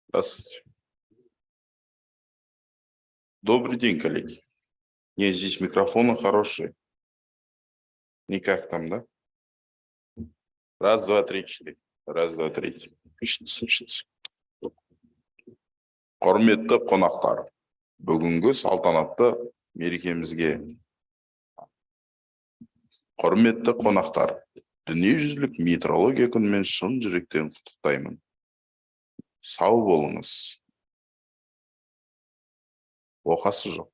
Здравствуйте. Добрый день, коллеги. Нет, здесь микрофоны хорошие. Никак там, да? Раз, два, три, четыре. Раз, два, три. Слышится. Құрметті қонақтар, бүгінгі салтанатты мерекемізге құрметті қонақтар, дүниежүзілік метрология күнімен шын жүректен құттықтаймын. Сау болыңыз. Оқасы жоқ.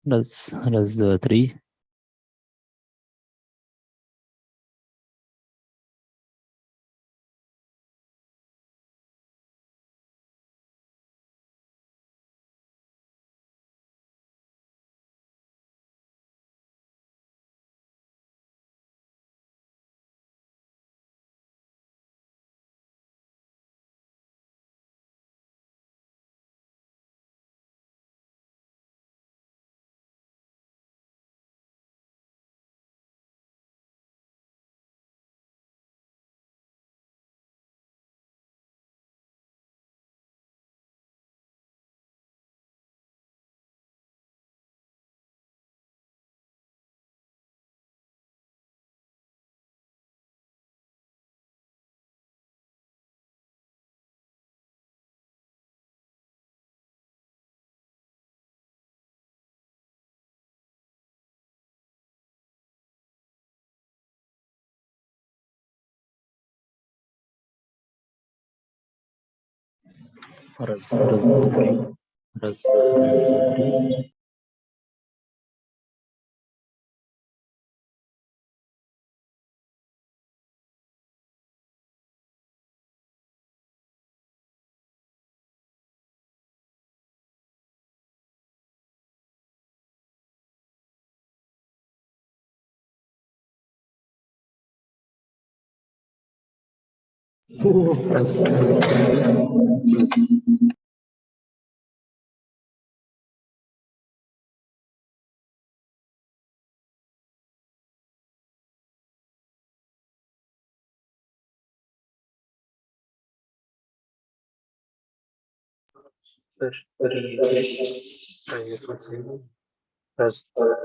Раз, два, три. Раз, два, три. Раз, два, три. Раз, два, три. Раз. Раз.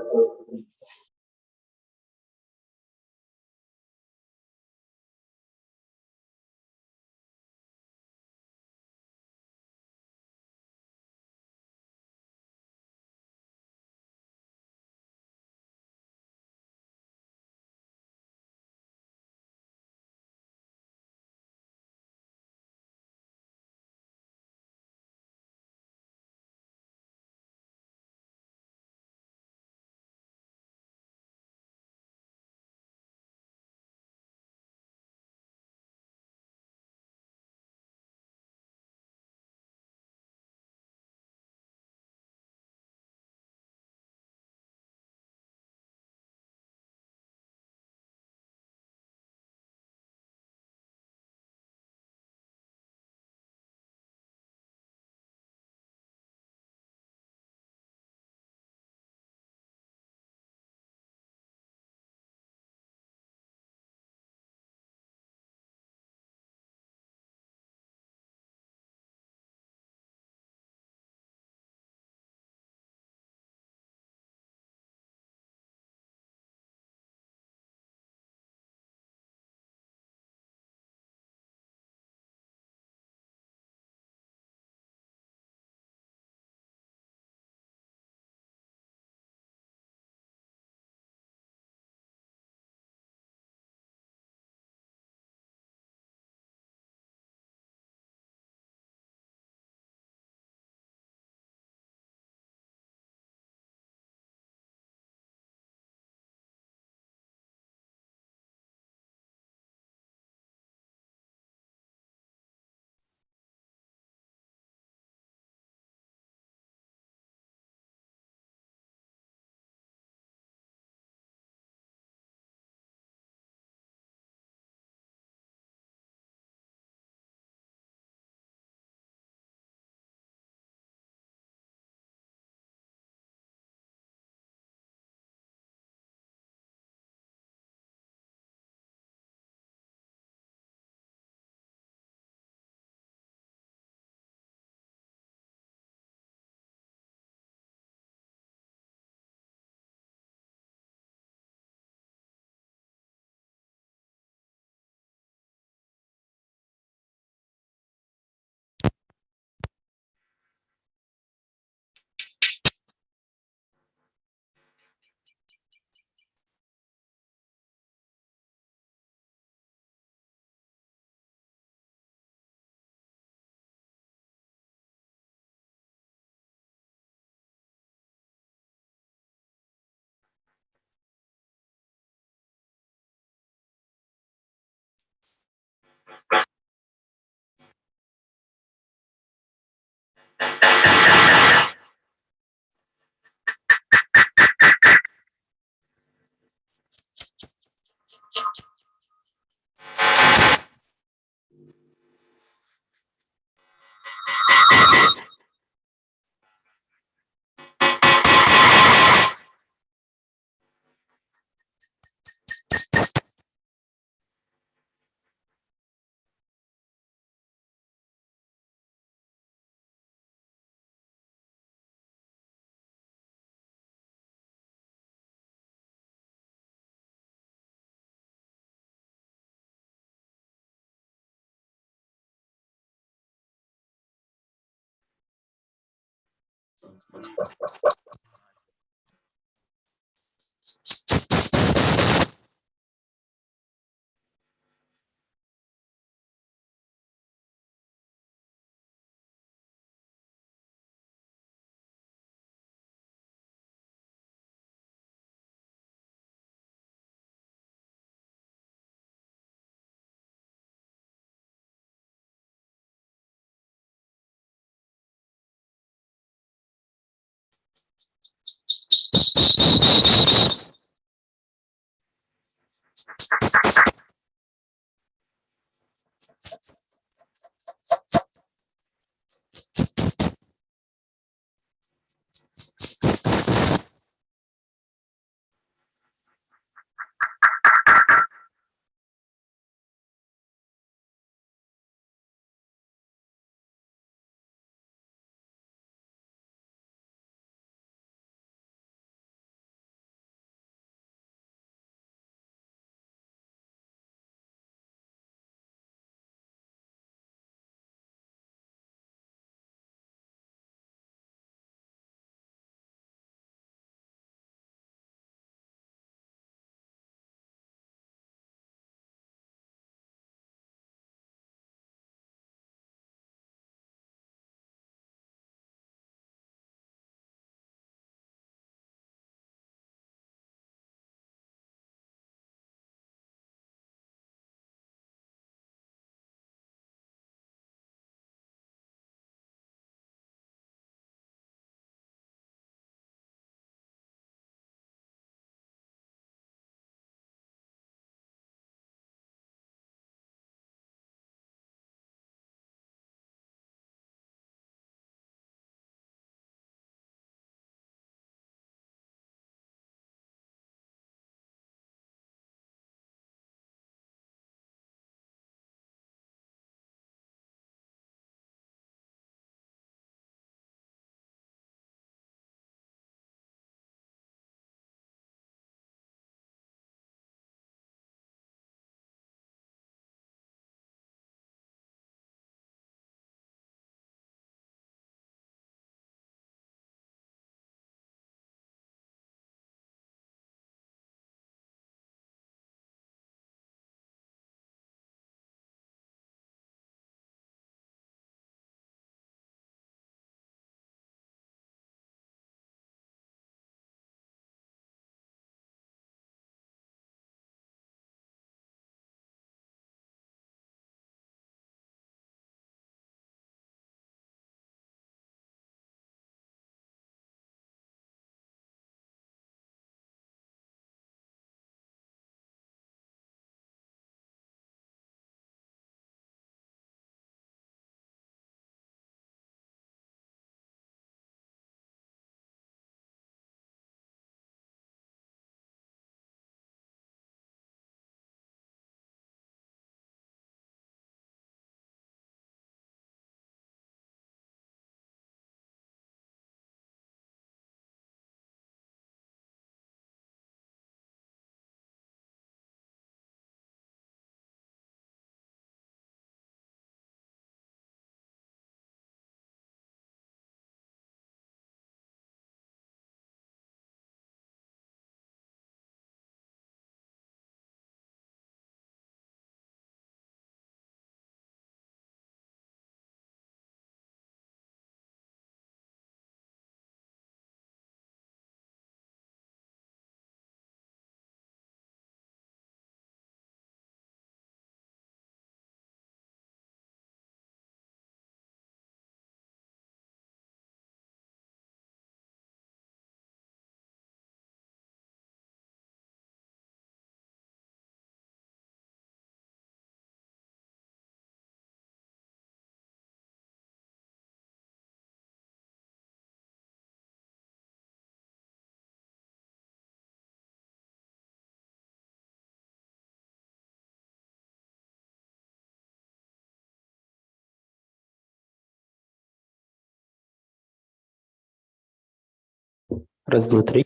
Раз, два, три.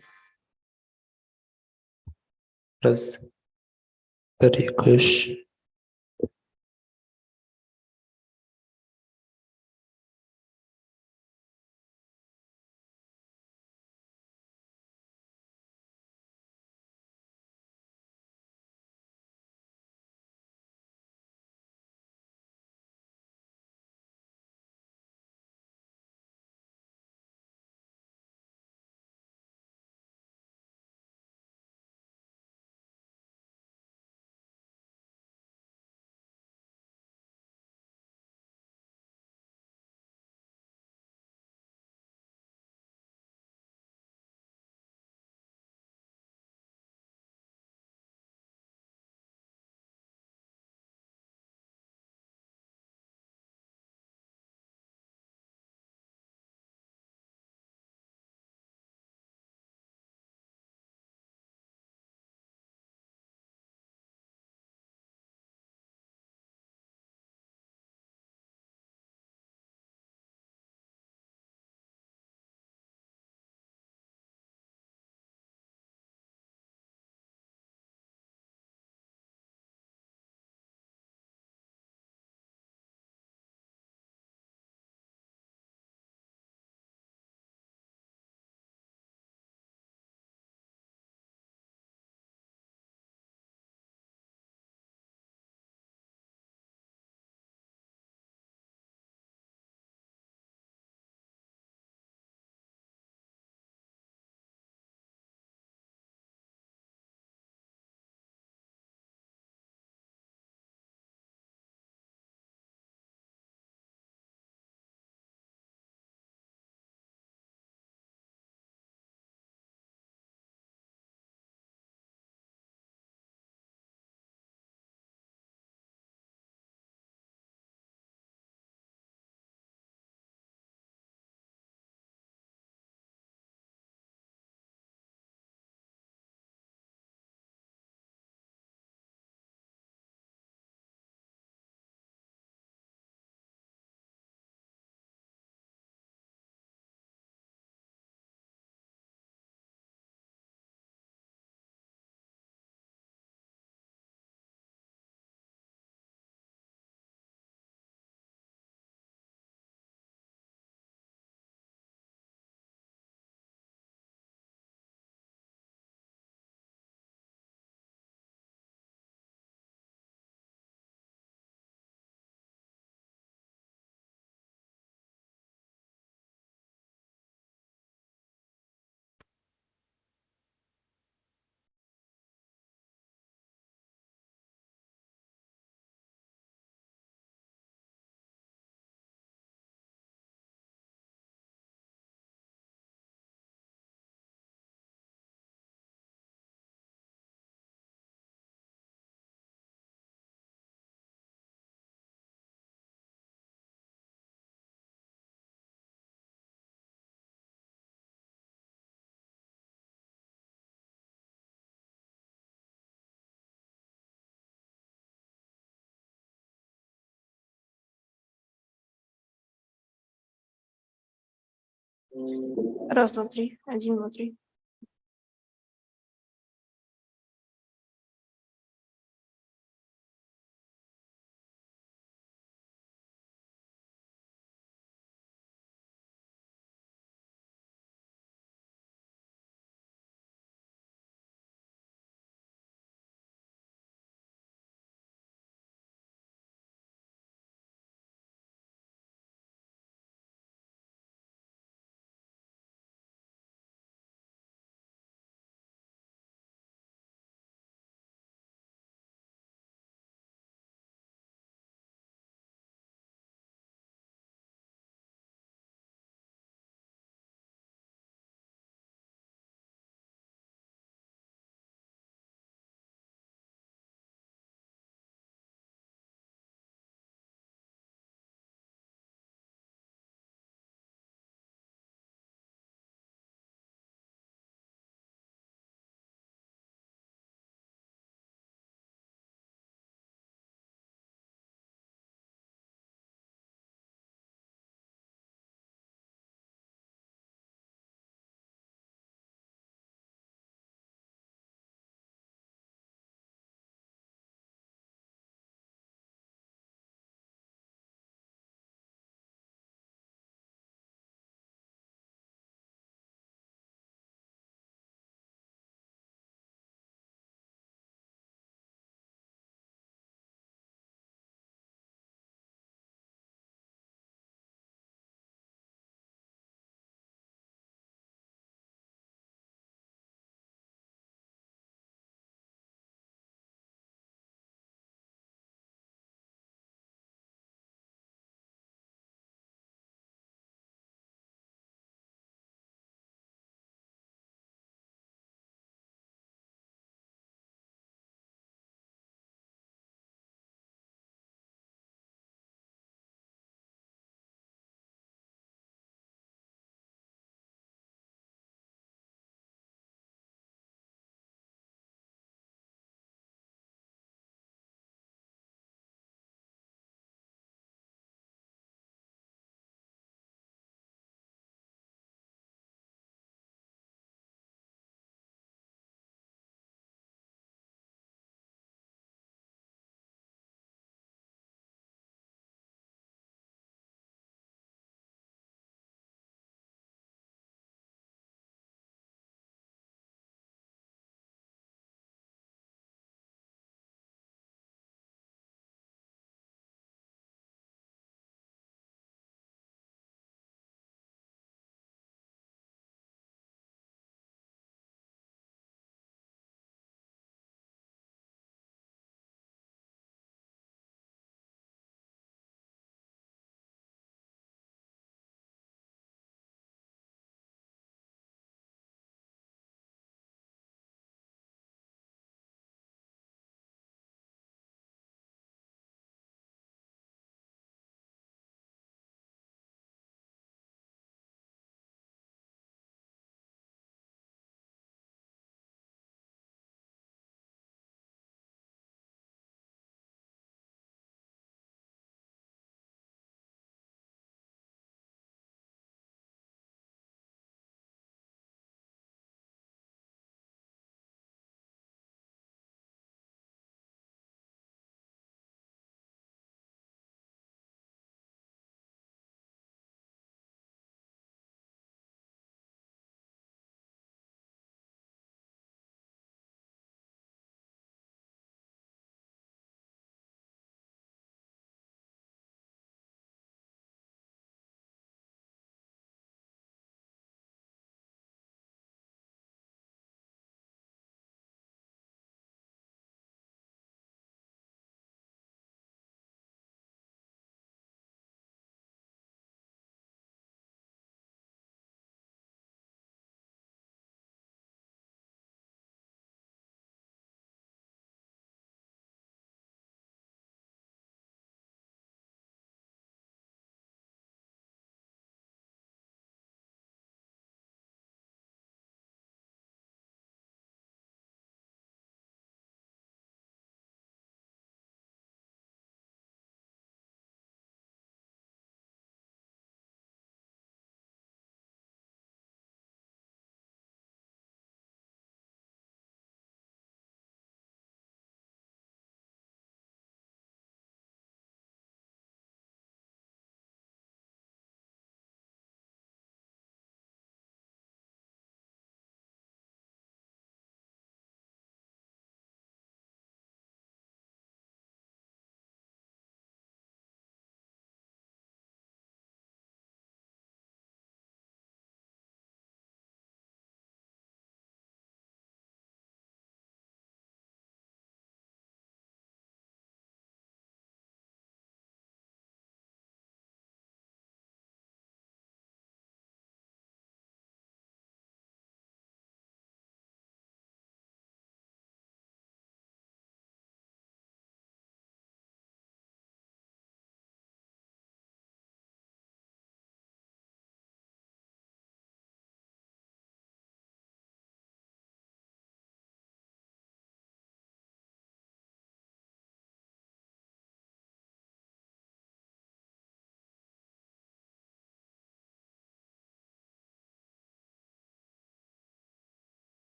Раз, перекуш. Раз, два, три. Один, два, три.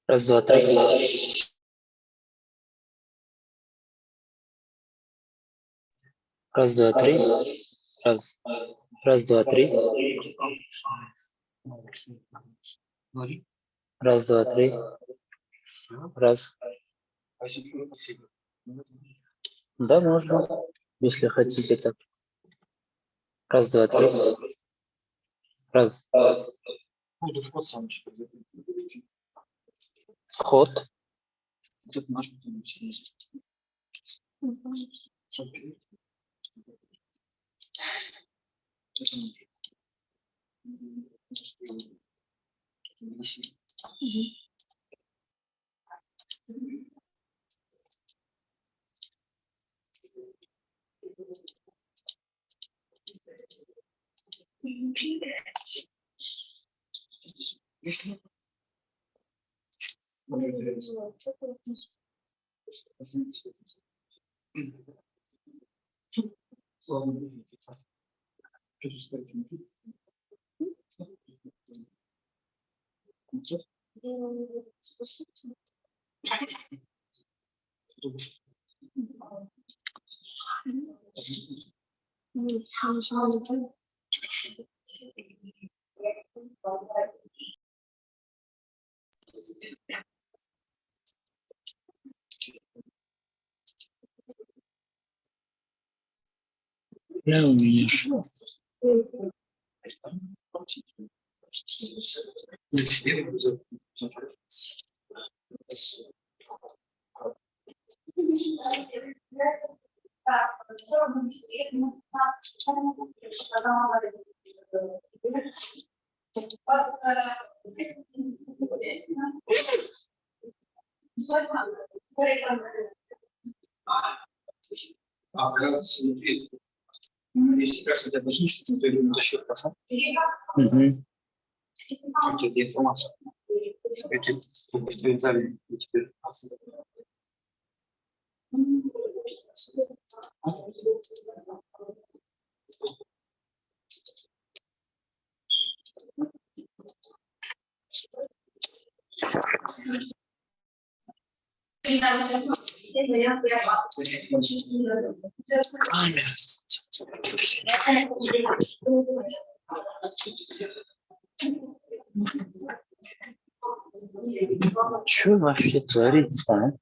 Раз, два, три. Раз, два, три. Раз. Раз, два, три. Раз, два, три. Раз. Да, можно, если хотите так. Раз, два, три. Раз. Вход. Да, у меня что? Если кажется, тебя зажишь, что ты на счет хорошо. Мгм. Тебе информацию. Эти стоит в зале теперь. Что вообще творится, а?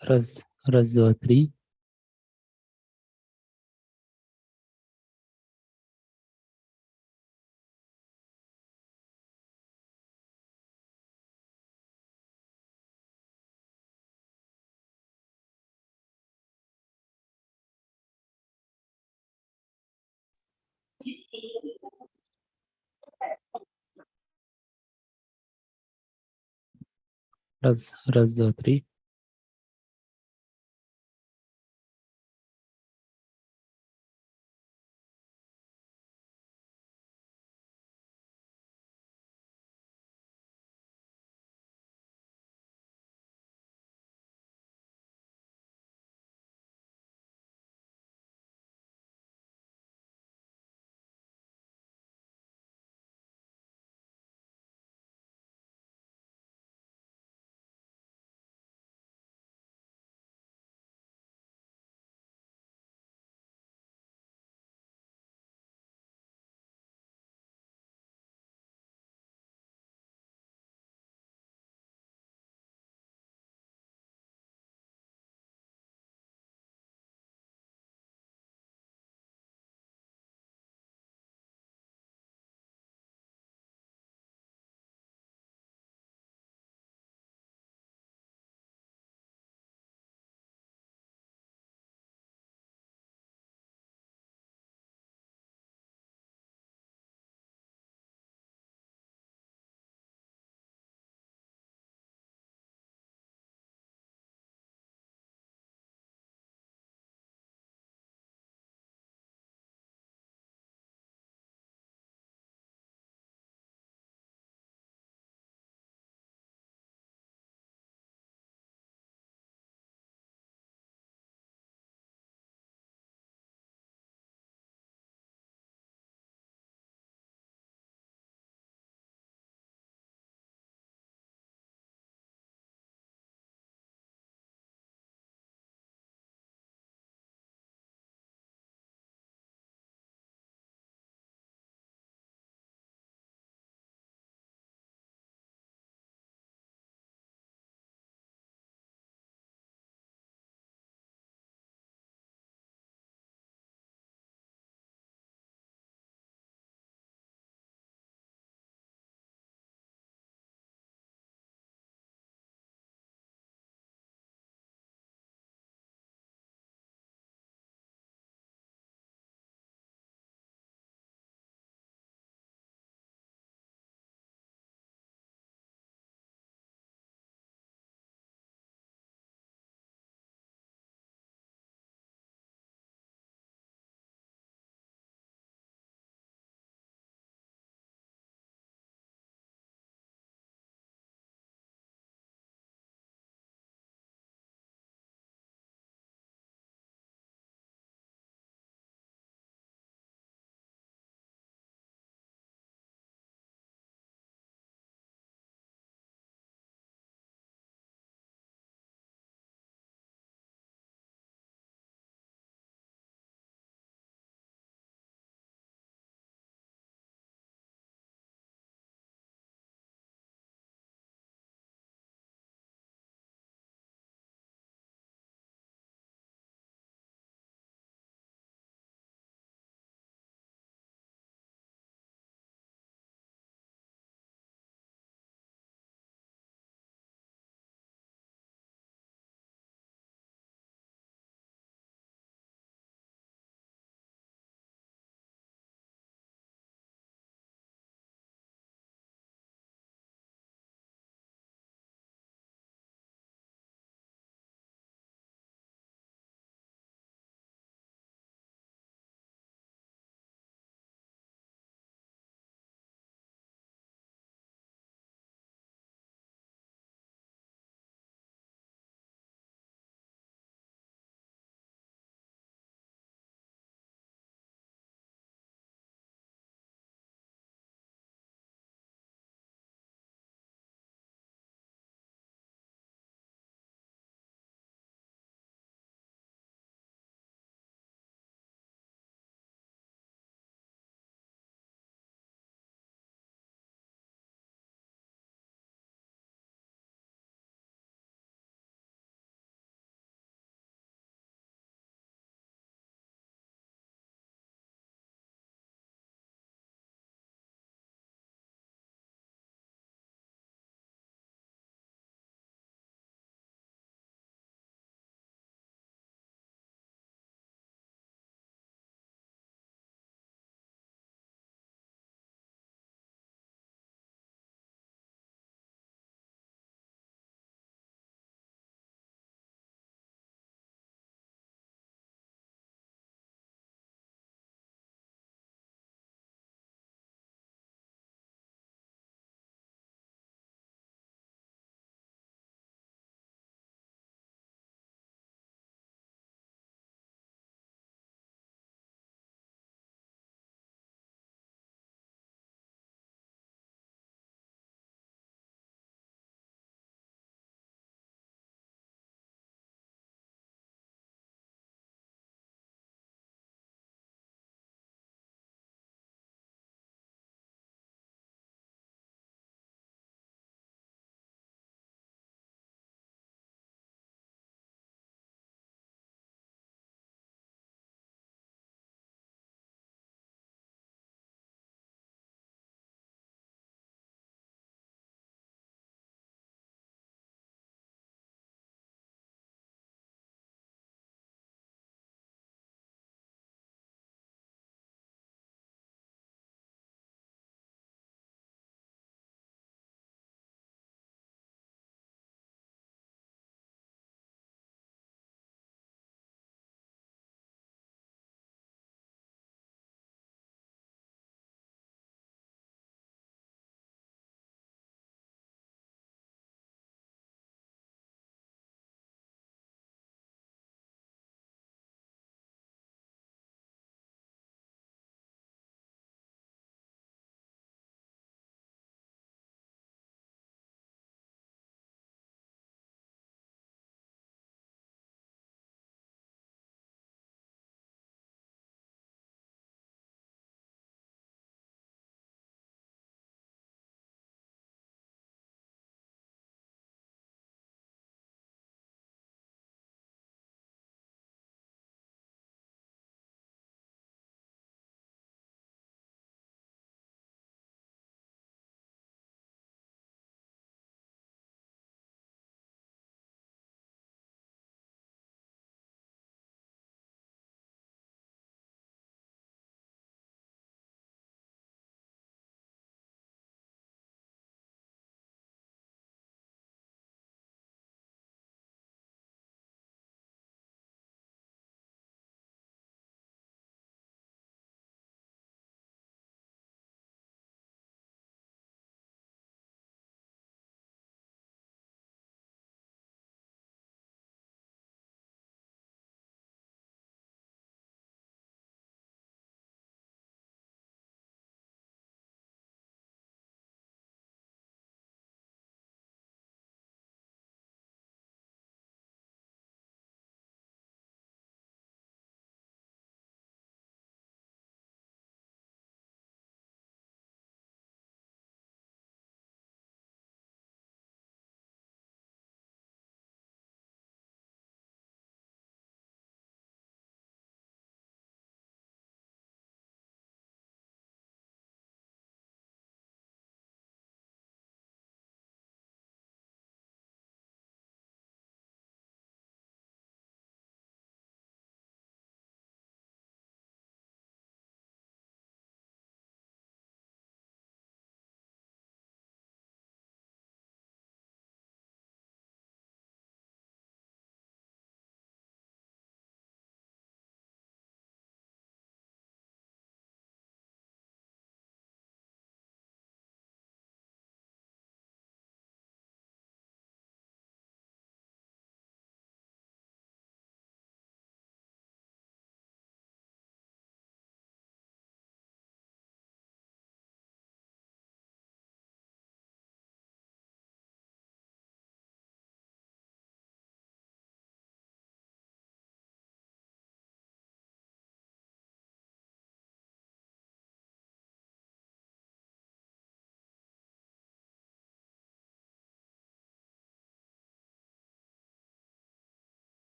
Раз, раз, два, три. Раз, раз, два, три.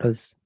Раз,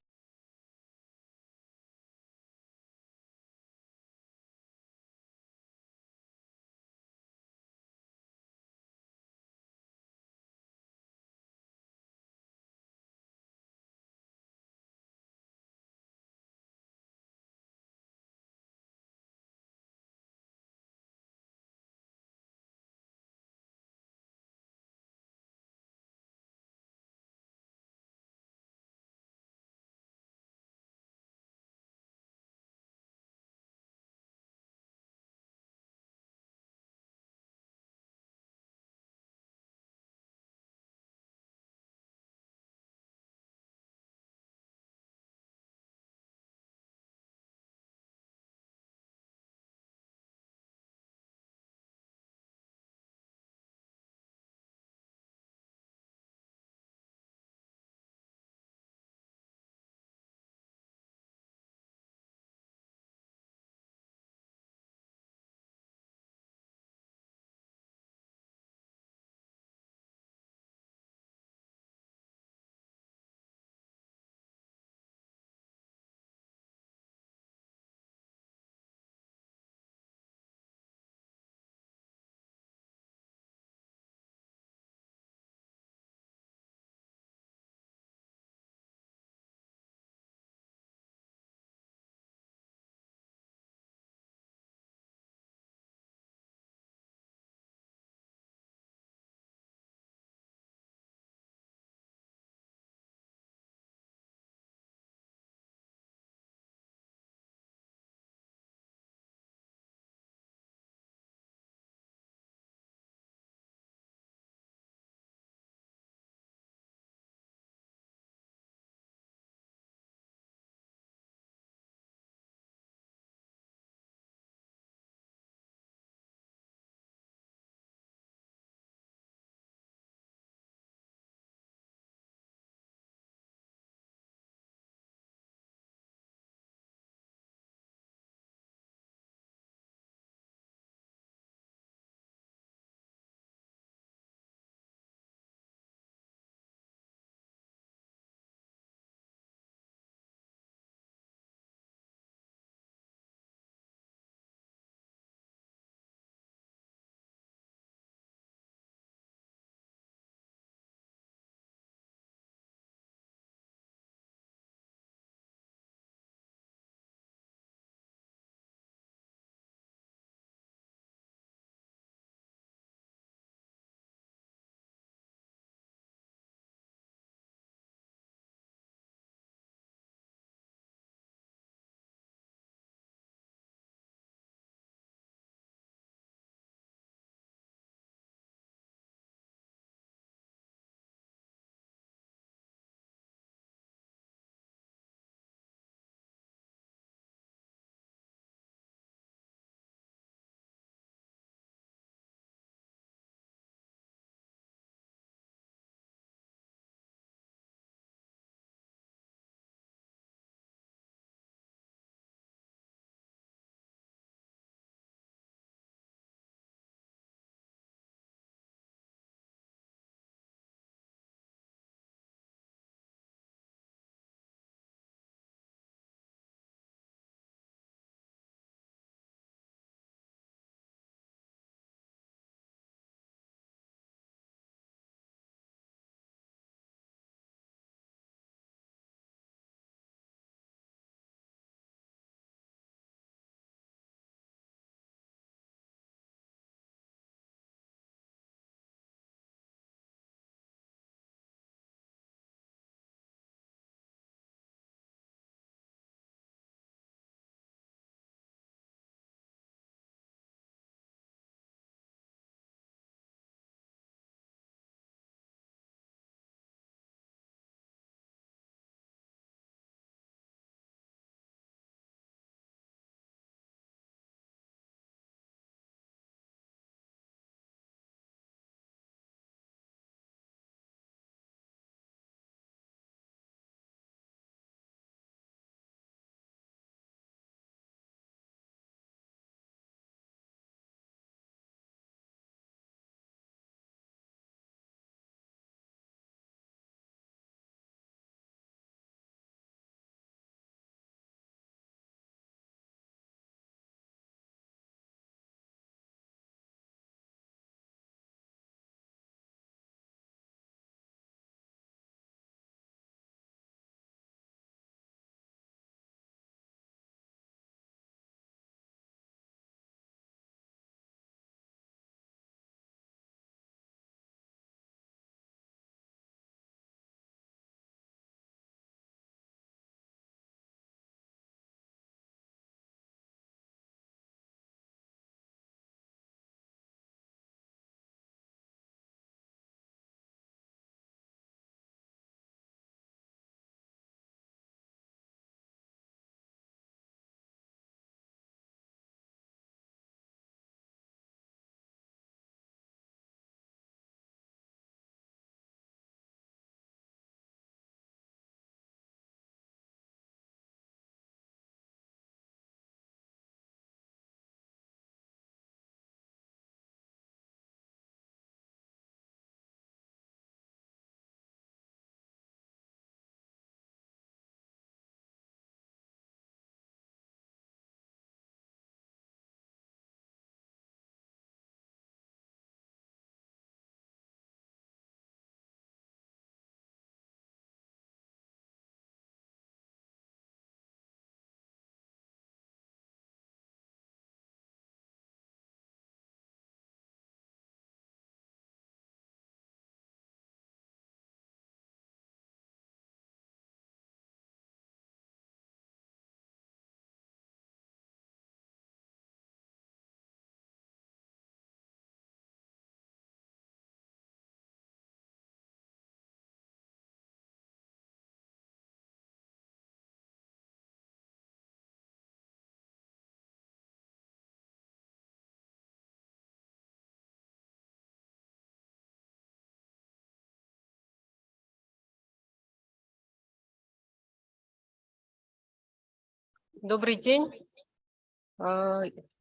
Добрый день.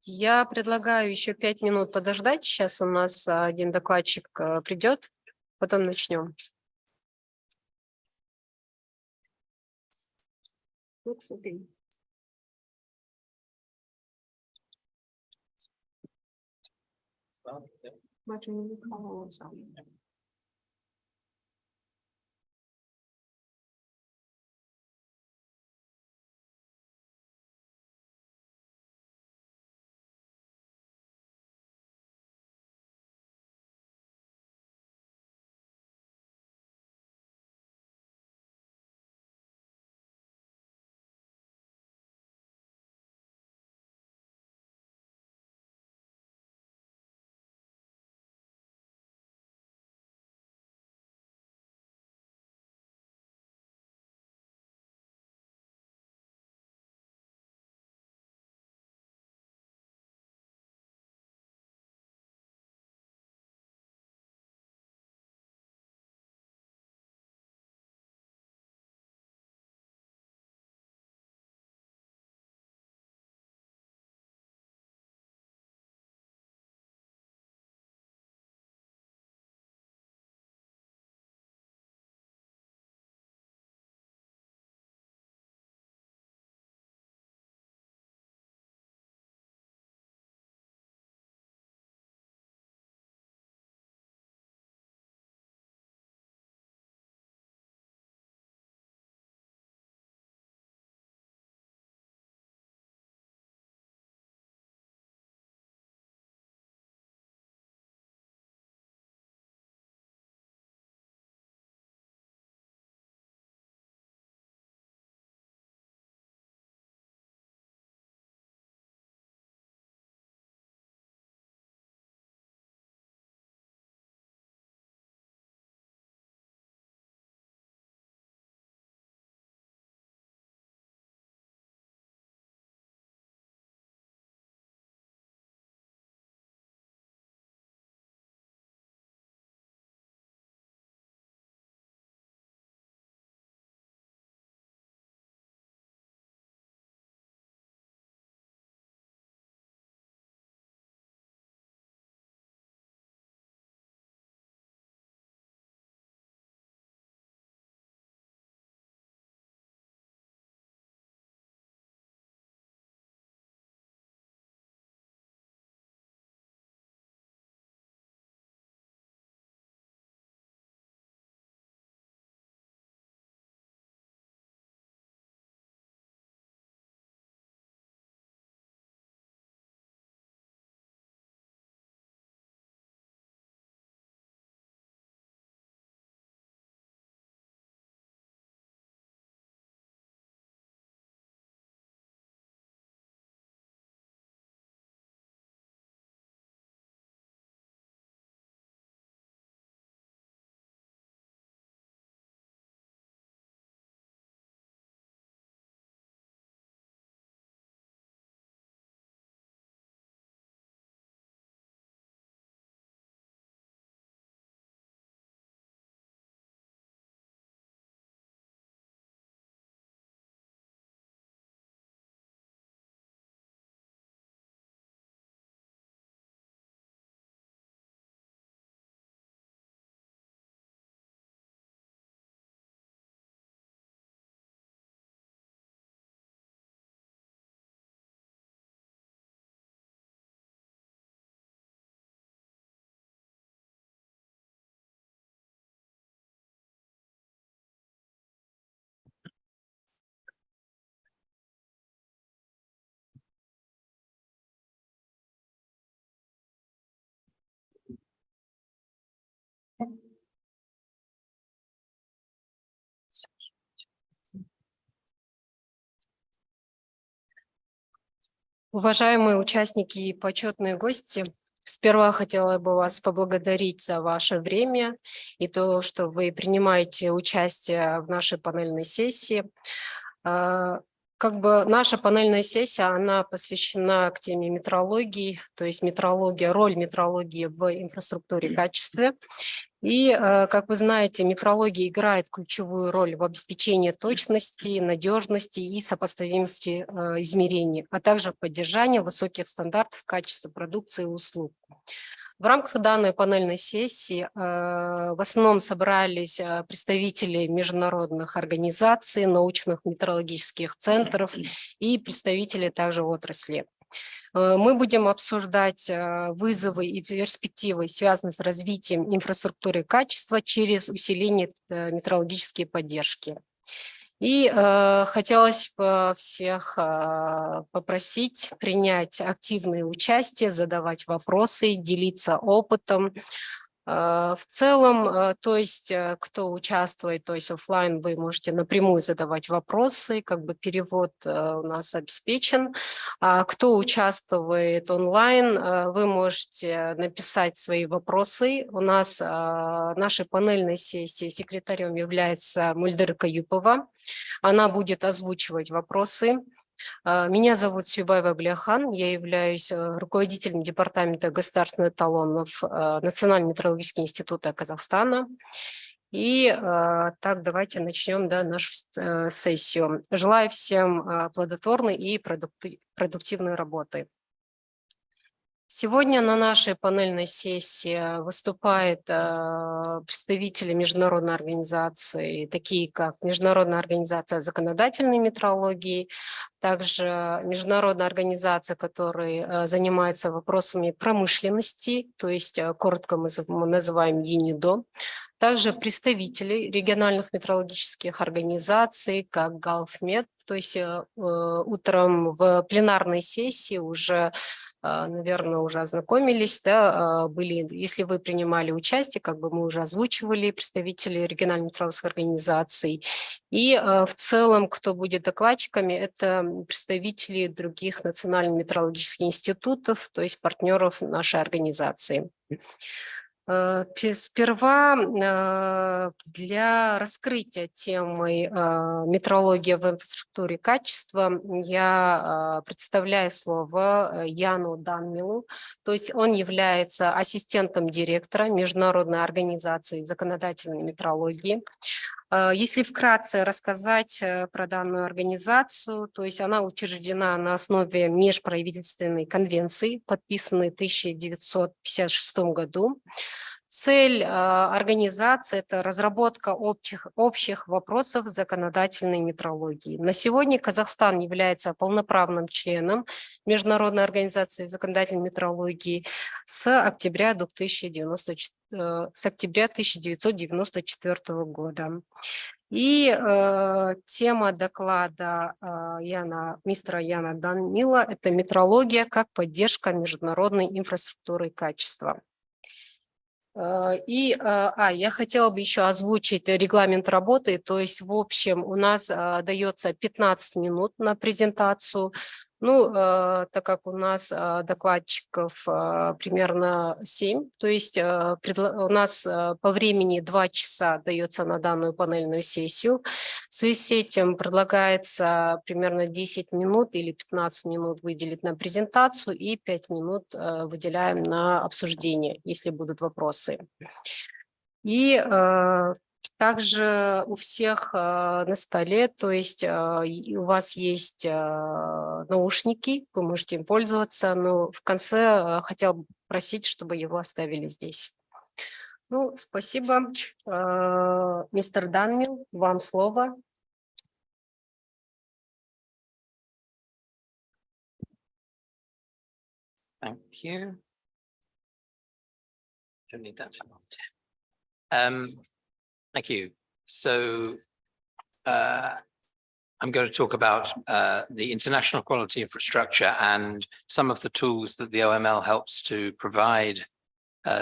Я предлагаю еще 5 минут подождать. Сейчас у нас один докладчик придет, потом начнем. Уважаемые участники и почетные гости, сперва хотела бы вас поблагодарить за ваше время и то, что вы принимаете участие в нашей панельной сессии. Как бы наша панельная сессия, она посвящена к теме метрологии, то есть метрология, роль метрологии в инфраструктуре качества. И, как вы знаете, метрология играет ключевую роль в обеспечении точности, надежности и сопоставимости измерений, а также в поддержании высоких стандартов качества продукции и услуг. В рамках данной панельной сессии в основном собрались представители международных организаций, научных метрологических центров и представители также отрасли. Мы будем обсуждать вызовы и перспективы, связанные с развитием инфраструктуры качества через усиление метрологической поддержки. И хотелось бы всех попросить принять активное участие, задавать вопросы, делиться опытом. В целом, то есть кто участвует, то есть офлайн, вы можете напрямую задавать вопросы, как бы перевод у нас обеспечен. А кто участвует онлайн, вы можете написать свои вопросы. У нас в нашей панельной сессии секретарем является Мульдыр Каюпова. Она будет озвучивать вопросы. Меня зовут Сюйбаева Гляхан, я являюсь руководителем департамента государственных эталонов Национального метрологического института Казахстана. И так, давайте начнем нашу сессию. Желаю всем плодотворной и продуктивной работы. Сегодня на нашей панельной сессии выступают представители международной организации, такие как Международная организация законодательной метрологии, также международная организация, которая занимается вопросами промышленности, то есть коротко мы называем ЮНИДО, также представители региональных метрологических организаций, как Галфмет, то есть утром в пленарной сессии уже, наверное, уже ознакомились, да, были, если вы принимали участие, как бы мы уже озвучивали представители региональных метрологических организаций. И в целом, кто будет докладчиками, это представители других национальных метрологических институтов, то есть партнеров нашей организации. Сперва для раскрытия темы метрология в инфраструктуре качества я представляю слово Яну Данмилу, то есть он является ассистентом директора Международной организации законодательной метрологии. Если вкратце рассказать про данную организацию, то есть она учреждена на основе межправительственной конвенции, подписанной в 1956 году. Цель организации – это разработка общих вопросов законодательной метрологии. На сегодня Казахстан является полноправным членом Международной организации законодательной метрологии с октября 1994 года. И тема доклада мистера Яна Данмила – это метрология как поддержка международной инфраструктуры качества. И я хотела бы еще озвучить регламент работы, то есть в общем у нас дается 15 минут на презентацию. Ну, так как у нас докладчиков примерно 7, то есть у нас по времени 2 часа дается на данную панельную сессию. В связи с этим предлагается примерно 10 минут или 15 минут выделить на презентацию и 5 минут выделяем на обсуждение, если будут вопросы. И также у всех на столе, то есть у вас есть наушники, вы можете им пользоваться, но в конце хотел бы просить, чтобы его оставили здесь. Ну, спасибо. Мистер Данмил, вам слово. Thank you. Don't need that. Thank you. So I'm going to talk about the international quality infrastructure and some of the tools that the OML helps to provide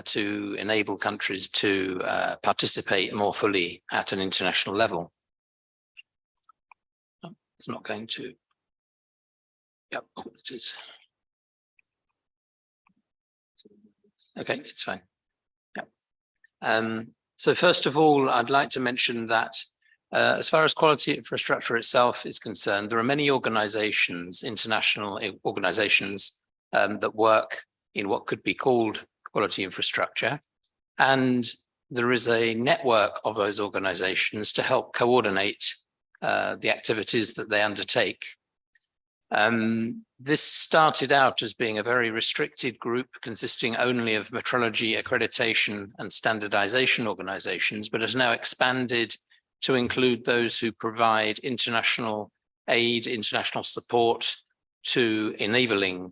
to enable countries to participate more fully at an international level. Oh, it's not going to. Yep, it is. Okay, it's fine. Yeah. So first of all, I'd like to mention that As far as quality infrastructure itself is concerned, there are many organizations, international organizations, that work in what could be called quality infrastructure. And there is a network of those organizations to help coordinate the activities that they undertake. This started out as being a very restricted group consisting only of metrology, accreditation, and standardization organizations, but has now expanded to include those who provide international aid, international support to enabling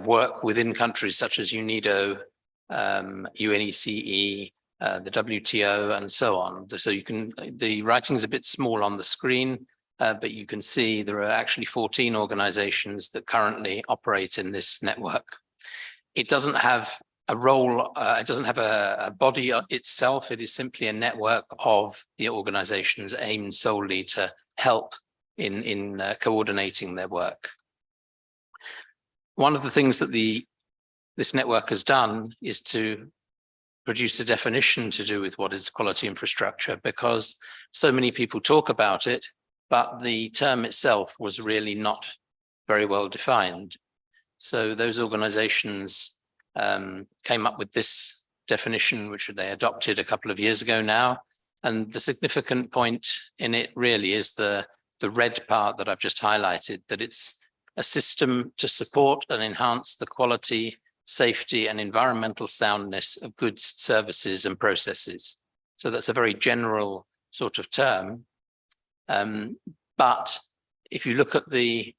work within countries such as UNIDO, UNECE, the WTO, and so on. So you can, the writing is a bit small on the screen, but you can see there are actually 14 organizations that currently operate in this network. It doesn't have a role, it doesn't have a body itself. It is simply a network of the organizations aimed solely to help in coordinating their work. One of the things that this network has done is to produce a definition to do with what is quality infrastructure, because so many people talk about it, but the term itself was really not very well defined. So those organizations came up with this definition, which they adopted a couple of years ago now. And the significant point in it really is the red part that I've just highlighted, that it's a system to support and enhance the quality, safety, and environmental soundness of goods, services, and processes. So that's a very general sort of term. But if you look at the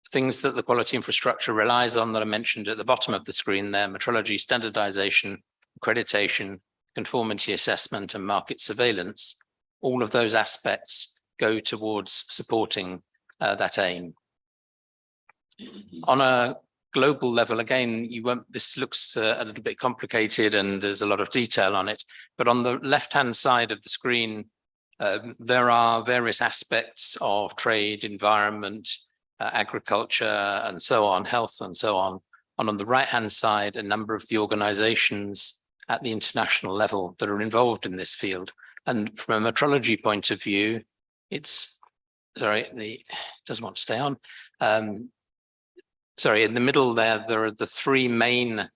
things that the quality infrastructure relies on that I mentioned at the bottom of the screen there, metrology, standardization, accreditation, conformity assessment, and market surveillance, all of those aspects go towards supporting that aim. On a global level, again, this looks a little bit complicated and there's a lot of detail on it, but on the left-hand side of the screen, there are various aspects of trade, environment, agriculture, and so on, health, and so on. And on the right-hand side, a number of the organizations at the international level that are involved in this field. And from a metrology point of view, it's, sorry, it doesn't want to stay on. Sorry, in the middle there are the three main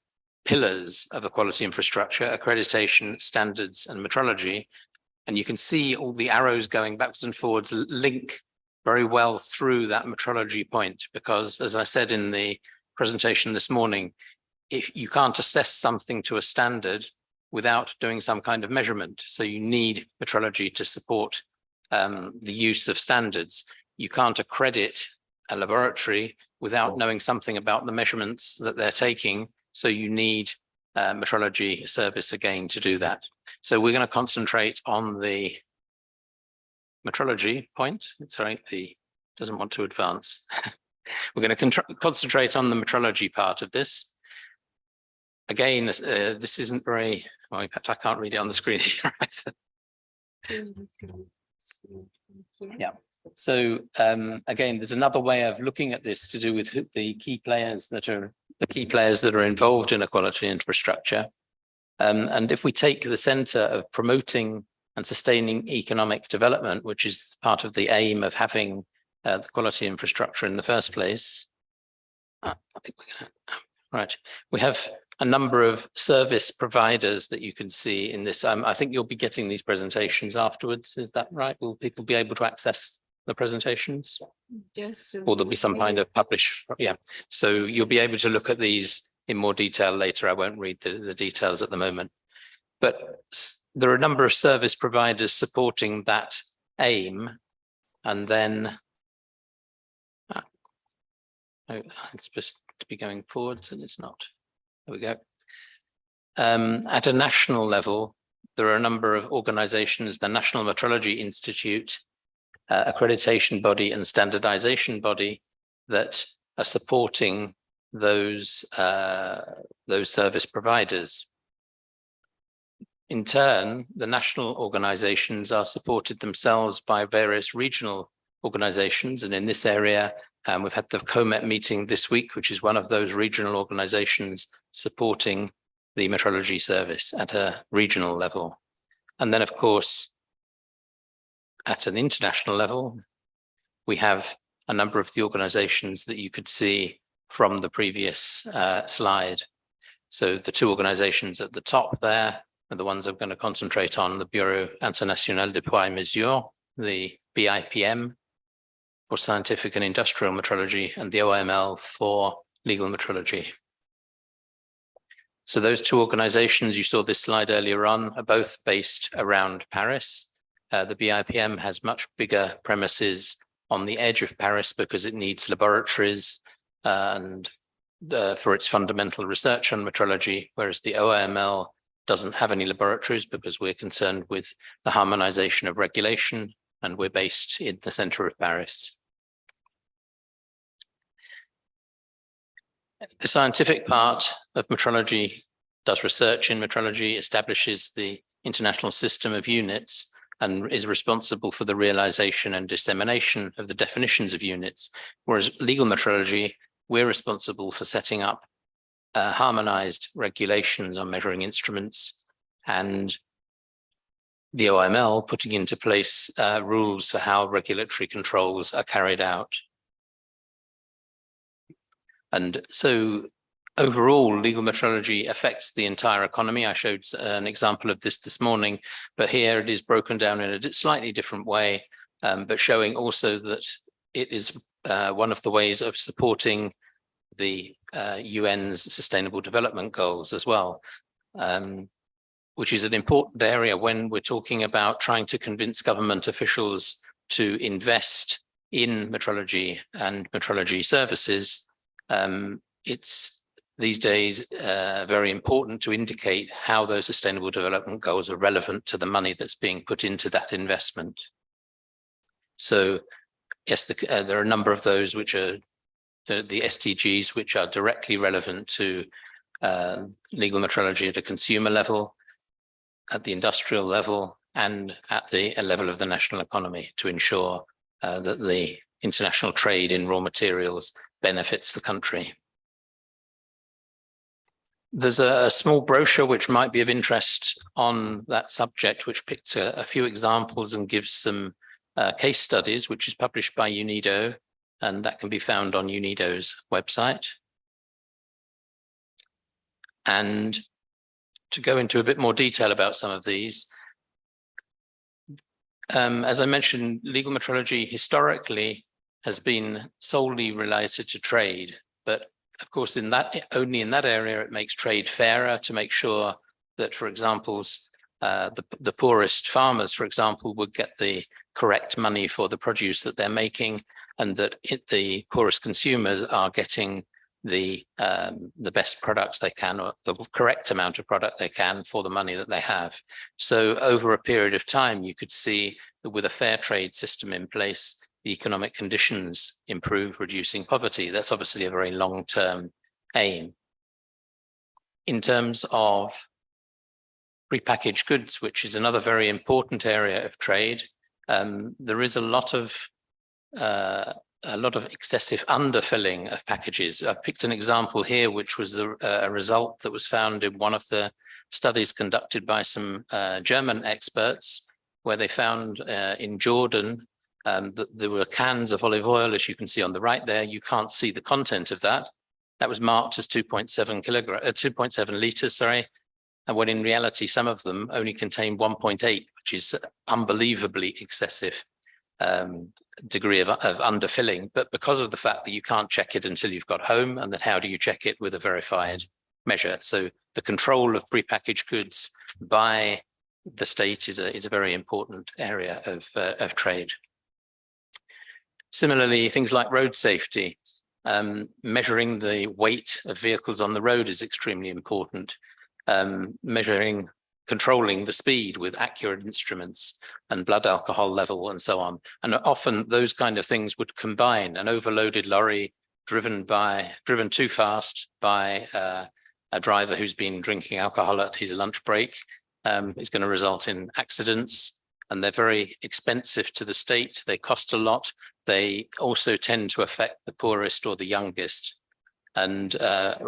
pillars of a quality infrastructure: accreditation, standards, and metrology. And you can see all the arrows going backwards and forwards link very well through that metrology point, because as I said in the presentation this morning, if you can't assess something to a standard without doing some kind of measurement, so you need metrology to support the use of standards. You can't accredit a laboratory without knowing something about the measurements that they're taking, so you need metrology service again to do that. So we're going to concentrate on the metrology point. Sorry, doesn't want to advance. We're going to concentrate on the metrology part of this. Again, this isn't very, well, in fact, I can't read it on the screen here either. Yeah. So again, there's another way of looking at this to do with the key players that are involved in a quality infrastructure. And if we take the center of promoting and sustaining economic development, which is part of the aim of having the quality infrastructure in the first place, I think we're going to, right. We have a number of service providers that you can see in this. I think you'll be getting these presentations afterwards. Is that right? Will people be able to access the presentations? Yes. Or there'll be some kind of publish. Yeah. So you'll be able to look at these in more detail later. I won't read the details at the moment. But there are a number of service providers supporting that aim. And then it's supposed to be going forwards and it's not. There we go. At a national level, there are a number of organizations, the National Metrology Institute, accreditation body, and standardization body that are supporting those service providers. In turn, the national organizations are supported themselves by various regional organizations. And in this area, we've had the COMET meeting this week, which is one of those regional organizations supporting the metrology service at a regional level. And then, of course, at an international level, we have a number of the organizations that you could see from the previous slide. So the two organizations at the top there are the ones I'm going to concentrate on: the Bureau International de Poids et Mesures, the BIPM for scientific and industrial metrology, and the OML for legal metrology. So those two organizations, you saw this slide earlier on, are both based around Paris. The BIPM has much bigger premises on the edge of Paris because it needs laboratories and for its fundamental research on metrology, whereas the OML doesn't have any laboratories because we're concerned with the harmonization of regulation, and we're based in the center of Paris. The scientific part of metrology does research in metrology, establishes the international system of units, and is responsible for the realization and dissemination of the definitions of units. Whereas legal metrology, we're responsible for setting up harmonized regulations on measuring instruments, and the OML putting into place rules for how regulatory controls are carried out. And so overall, legal metrology affects the entire economy. I showed an example of this morning, but here it is broken down in a slightly different way, but showing also that it is one of the ways of supporting the UN's Sustainable Development Goals as well, which is an important area when we're talking about trying to convince government officials to invest in metrology and metrology services. It's these days very important to indicate how those Sustainable Development Goals are relevant to the money that's being put into that investment. So yes, there are a number of those which are the SDGs, which are directly relevant to legal metrology at a consumer level, at the industrial level, and at the level of the national economy, to ensure that the international trade in raw materials benefits the country. There's a small brochure which might be of interest on that subject, which picks a few examples and gives some case studies, which is published by UNIDO, and that can be found on UNIDO's website. And to go into a bit more detail about some of these, as I mentioned, legal metrology historically has been solely related to trade, but of course, only in that area, it makes trade fairer to make sure that, for example, the poorest farmers, for example, would get the correct money for the produce that they're making, and that the poorest consumers are getting the best products they can, or the correct amount of product they can for the money that they have. So over a period of time, you could see that with a fair trade system in place, the economic conditions improve, reducing poverty. That's obviously a very long-term aim. In terms of prepackaged goods, which is another very important area of trade, there is a lot of excessive underfilling of packages. I picked an example here, which was a result that was found in one of the studies conducted by some German experts, where they found in Jordan that there were cans of olive oil, as you can see on the right there. You can't see the content of that. That was marked as 2.7 liters, sorry. And when in reality, some of them only contain 1.8, which is unbelievably excessive degree of underfilling. But because of the fact that you can't check it until you've got home, and then how do you check it with a verified measure? So the control of prepackaged goods by the state is a very important area of trade. Similarly, things like road safety, measuring the weight of vehicles on the road is extremely important. Controlling the speed with accurate instruments and blood alcohol level and so on. And often those kind of things would combine. An overloaded lorry driven too fast by a driver who's been drinking alcohol at his lunch break is going to result in accidents, and they're very expensive to the state. They cost a lot. They also tend to affect the poorest or the youngest. And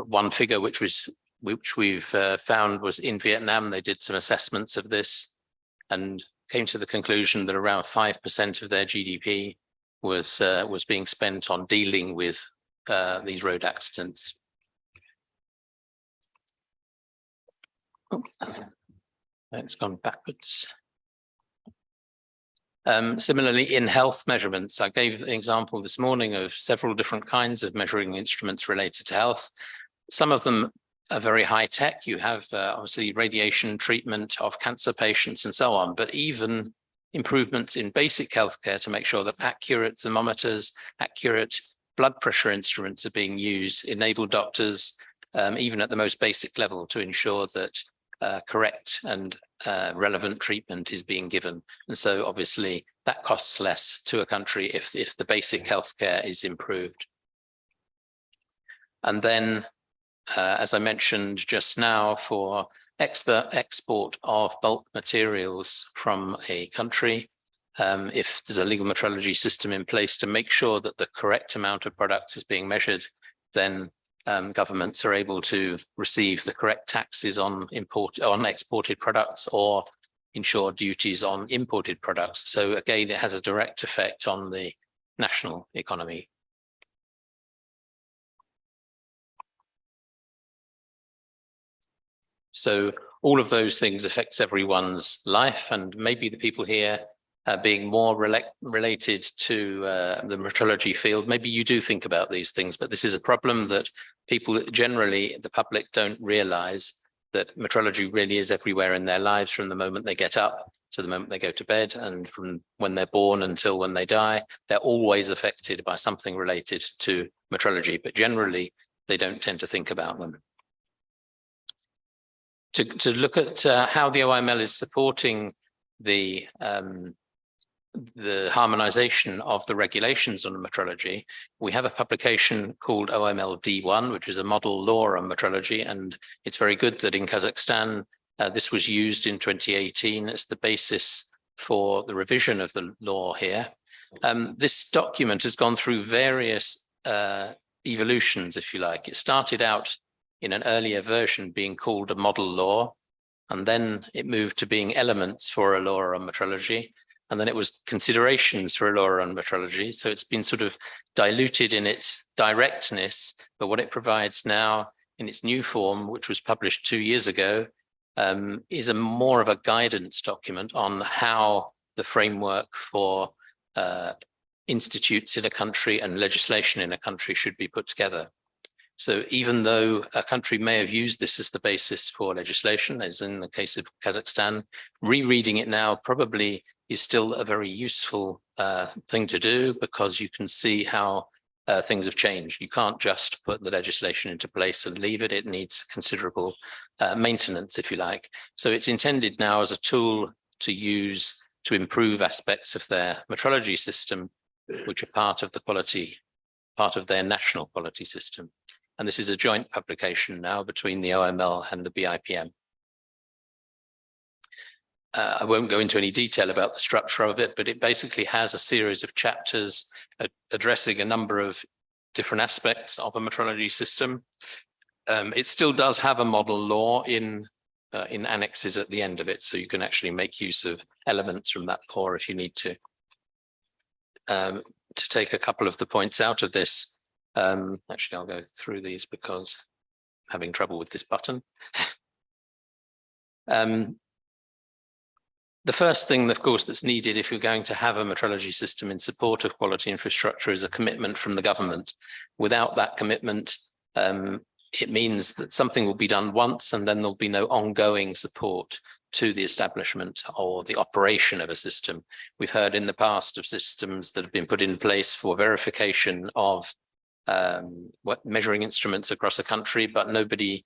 one figure which was which we've found was in Vietnam. They did some assessments of this and came to the conclusion that around 5% of their GDP was being spent on dealing with these road accidents. Oh, it's gone backwards. Similarly, in health measurements, I gave an example this morning of several different kinds of measuring instruments related to health. Some of them are very high tech. You have obviously radiation treatment of cancer patients and so on, but even improvements in basic healthcare to make sure that accurate thermometers, accurate blood pressure instruments are being used, enable doctors, even at the most basic level, to ensure that correct and relevant treatment is being given. And so obviously that costs less to a country if the basic healthcare is improved. And then, as I mentioned just now, for export of bulk materials from a country, if there's a legal metrology system in place to make sure that the correct amount of products is being measured, then governments are able to receive the correct taxes on exported products or ensure duties on imported products. So again, it has a direct effect on the national economy. So all of those things affects everyone's life, and maybe the people here being more related to the metrology field, maybe you do think about these things, but this is a problem that people generally, the public, don't realize, that metrology really is everywhere in their lives, from the moment they get up to the moment they go to bed, and from when they're born until when they die. They're always affected by something related to metrology, but generally they don't tend to think about them. To look at how the OML is supporting the harmonization of the regulations on metrology, we have a publication called OML D1, which is a model law on metrology, and it's very good that in Kazakhstan this was used in 2018 as the basis for the revision of the law here. This document has gone through various evolutions, if you like. It started out in an earlier version being called a model law, and then it moved to being elements for a law on metrology, and then it was considerations for a law on metrology. So it's been sort of diluted in its directness, but what it provides now in its new form, which was published 2 years ago, is a more of a guidance document on how the framework for institutes in a country and legislation in a country should be put together. So even though a country may have used this as the basis for legislation, as in the case of Kazakhstan, rereading it now probably is still a very useful thing to do, because you can see how things have changed. You can't just put the legislation into place and leave it. It needs considerable maintenance, if you like. So it's intended now as a tool to use to improve aspects of their metrology system, which are part of the quality, part of their national quality system. And this is a joint publication now between the OML and the BIPM. I won't go into any detail about the structure of it, but it basically has a series of chapters addressing a number of different aspects of a metrology system. It still does have a model law in annexes at the end of it, so you can actually make use of elements from that law if you need to. To take a couple of the points out of this, actually I'll go through these because I'm having trouble with this button. The first thing, of course, that's needed if you're going to have a metrology system in support of quality infrastructure is a commitment from the government. Without that commitment, it means that something will be done once and then there'll be no ongoing support to the establishment or the operation of a system. We've heard in the past of systems that have been put in place for verification of measuring instruments across a country, but nobody,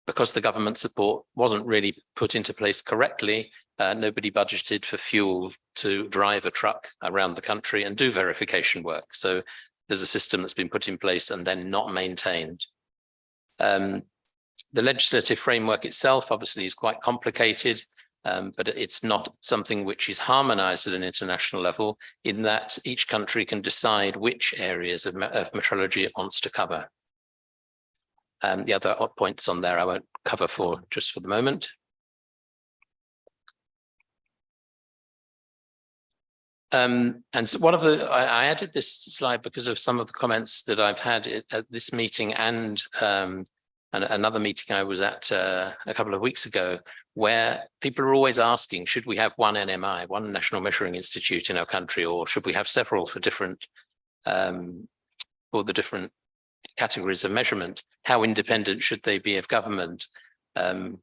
because the government support wasn't really put into place correctly, nobody budgeted for fuel to drive a truck around the country and do verification work. So there's a system that's been put in place and then not maintained. The legislative framework itself obviously is quite complicated, but it's not something which is harmonized at an international level, in that each country can decide which areas of metrology it wants to cover. The other points on there I won't cover for just for the moment. And so one of the, I added this slide because of some of the comments that I've had at this meeting and another meeting I was at a couple of weeks ago, where people are always asking, should we have one NMI, one National Measuring Institute in our country, or should we have several for different, for the different categories of measurement? How independent should they be of government?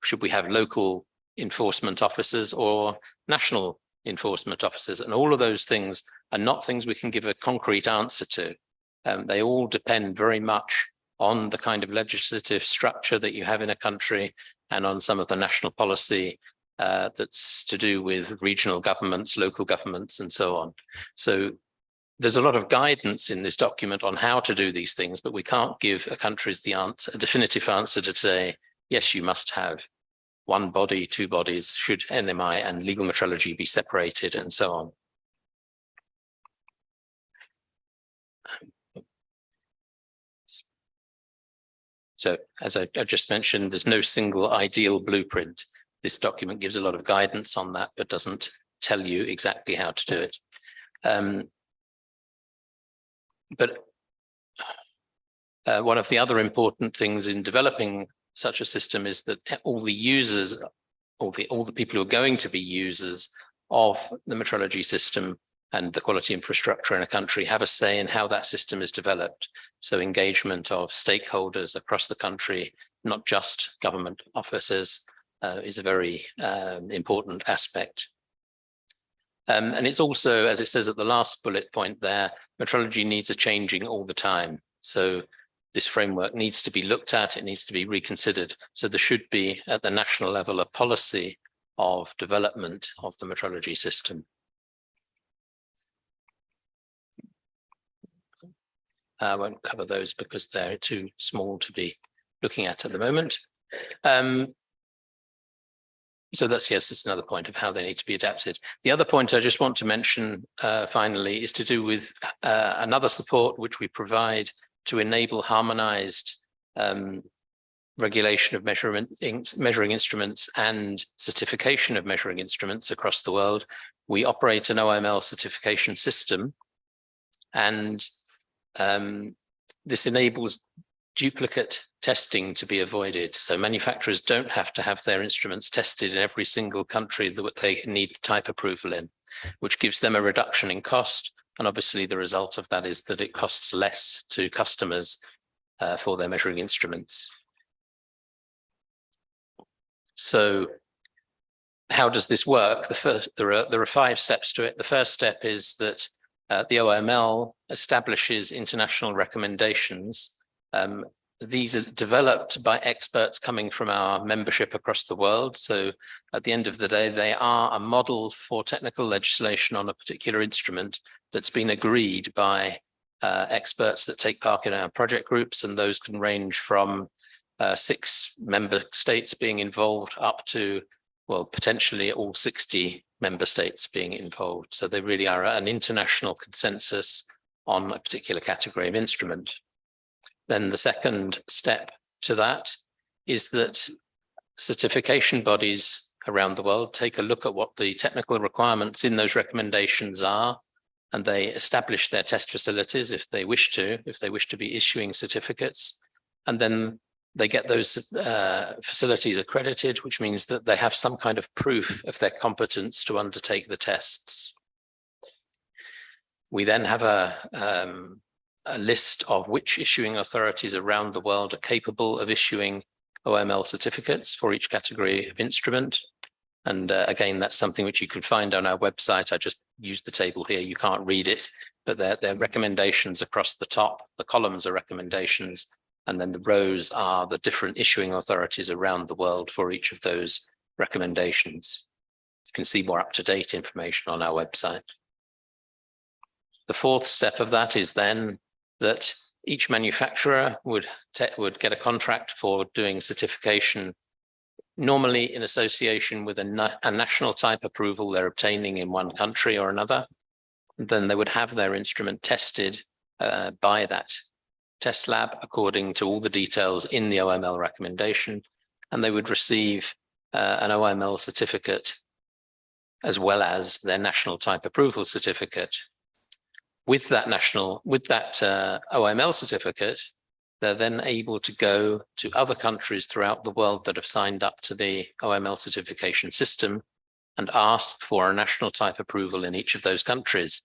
Should we have local enforcement officers or national enforcement officers? And all of those things are not things we can give a concrete answer to. They all depend very much on the kind of legislative structure that you have in a country and on some of the national policy that's to do with regional governments, local governments, and so on. So there's a lot of guidance in this document on how to do these things, but we can't give a country's the answer, a definitive answer to say, yes, you must have one body, two bodies, should NMI and legal metrology be separated, and so on. So as I just mentioned, there's no single ideal blueprint. This document gives a lot of guidance on that, but doesn't tell you exactly how to do it. But one of the other important things in developing such a system is that all the users, all the people who are going to be users of the metrology system and the quality infrastructure in a country have a say in how that system is developed. So engagement of stakeholders across the country, not just government officers, is a very important aspect. And it's also, as it says at the last bullet point there, metrology needs a changing all the time. So this framework needs to be looked at, it needs to be reconsidered. So there should be at the national level a policy of development of the metrology system. I won't cover those because they're too small to be looking at the moment. So that's, yes, it's another point of how they need to be adapted. The other point I just want to mention finally is to do with another support which we provide to enable harmonized regulation of measuring instruments and certification of measuring instruments across the world. We operate an OML certification system, and this enables duplicate testing to be avoided. So manufacturers don't have to have their instruments tested in every single country that they need type approval in, which gives them a reduction in cost. And obviously the result of that is that it costs less to customers for their measuring instruments. So how does this work? There are 5 steps to it. The first step is that the OML establishes international recommendations. These are developed by experts coming from our membership across the world. So at the end of the day, they are a model for technical legislation on a particular instrument that's been agreed by experts that take part in our project groups, and those can range from 6 member states being involved up to, well, potentially all 60 member states being involved. So they really are an international consensus on a particular category of instrument. Then the second step to that is that certification bodies around the world take a look at what the technical requirements in those recommendations are, and they establish their test facilities if they wish to be issuing certificates. And then they get those facilities accredited, which means that they have some kind of proof of their competence to undertake the tests. We then have a list of which issuing authorities around the world are capable of issuing OML certificates for each category of instrument. And again, that's something which you could find on our website. I just used the table here. You can't read it, but they're recommendations across the top. The columns are recommendations, and then the rows are the different issuing authorities around the world for each of those recommendations. You can see more up-to-date information on our website. The fourth step of that is then that each manufacturer would get a contract for doing certification, normally in association with a national type approval they're obtaining in one country or another. And then they would have their instrument tested by that test lab according to all the details in the OML recommendation. and they would receive an OML certificate as well as their national type approval certificate. With that OML certificate, they're then able to go to other countries throughout the world that have signed up to the OML certification system and ask for a national type approval in each of those countries.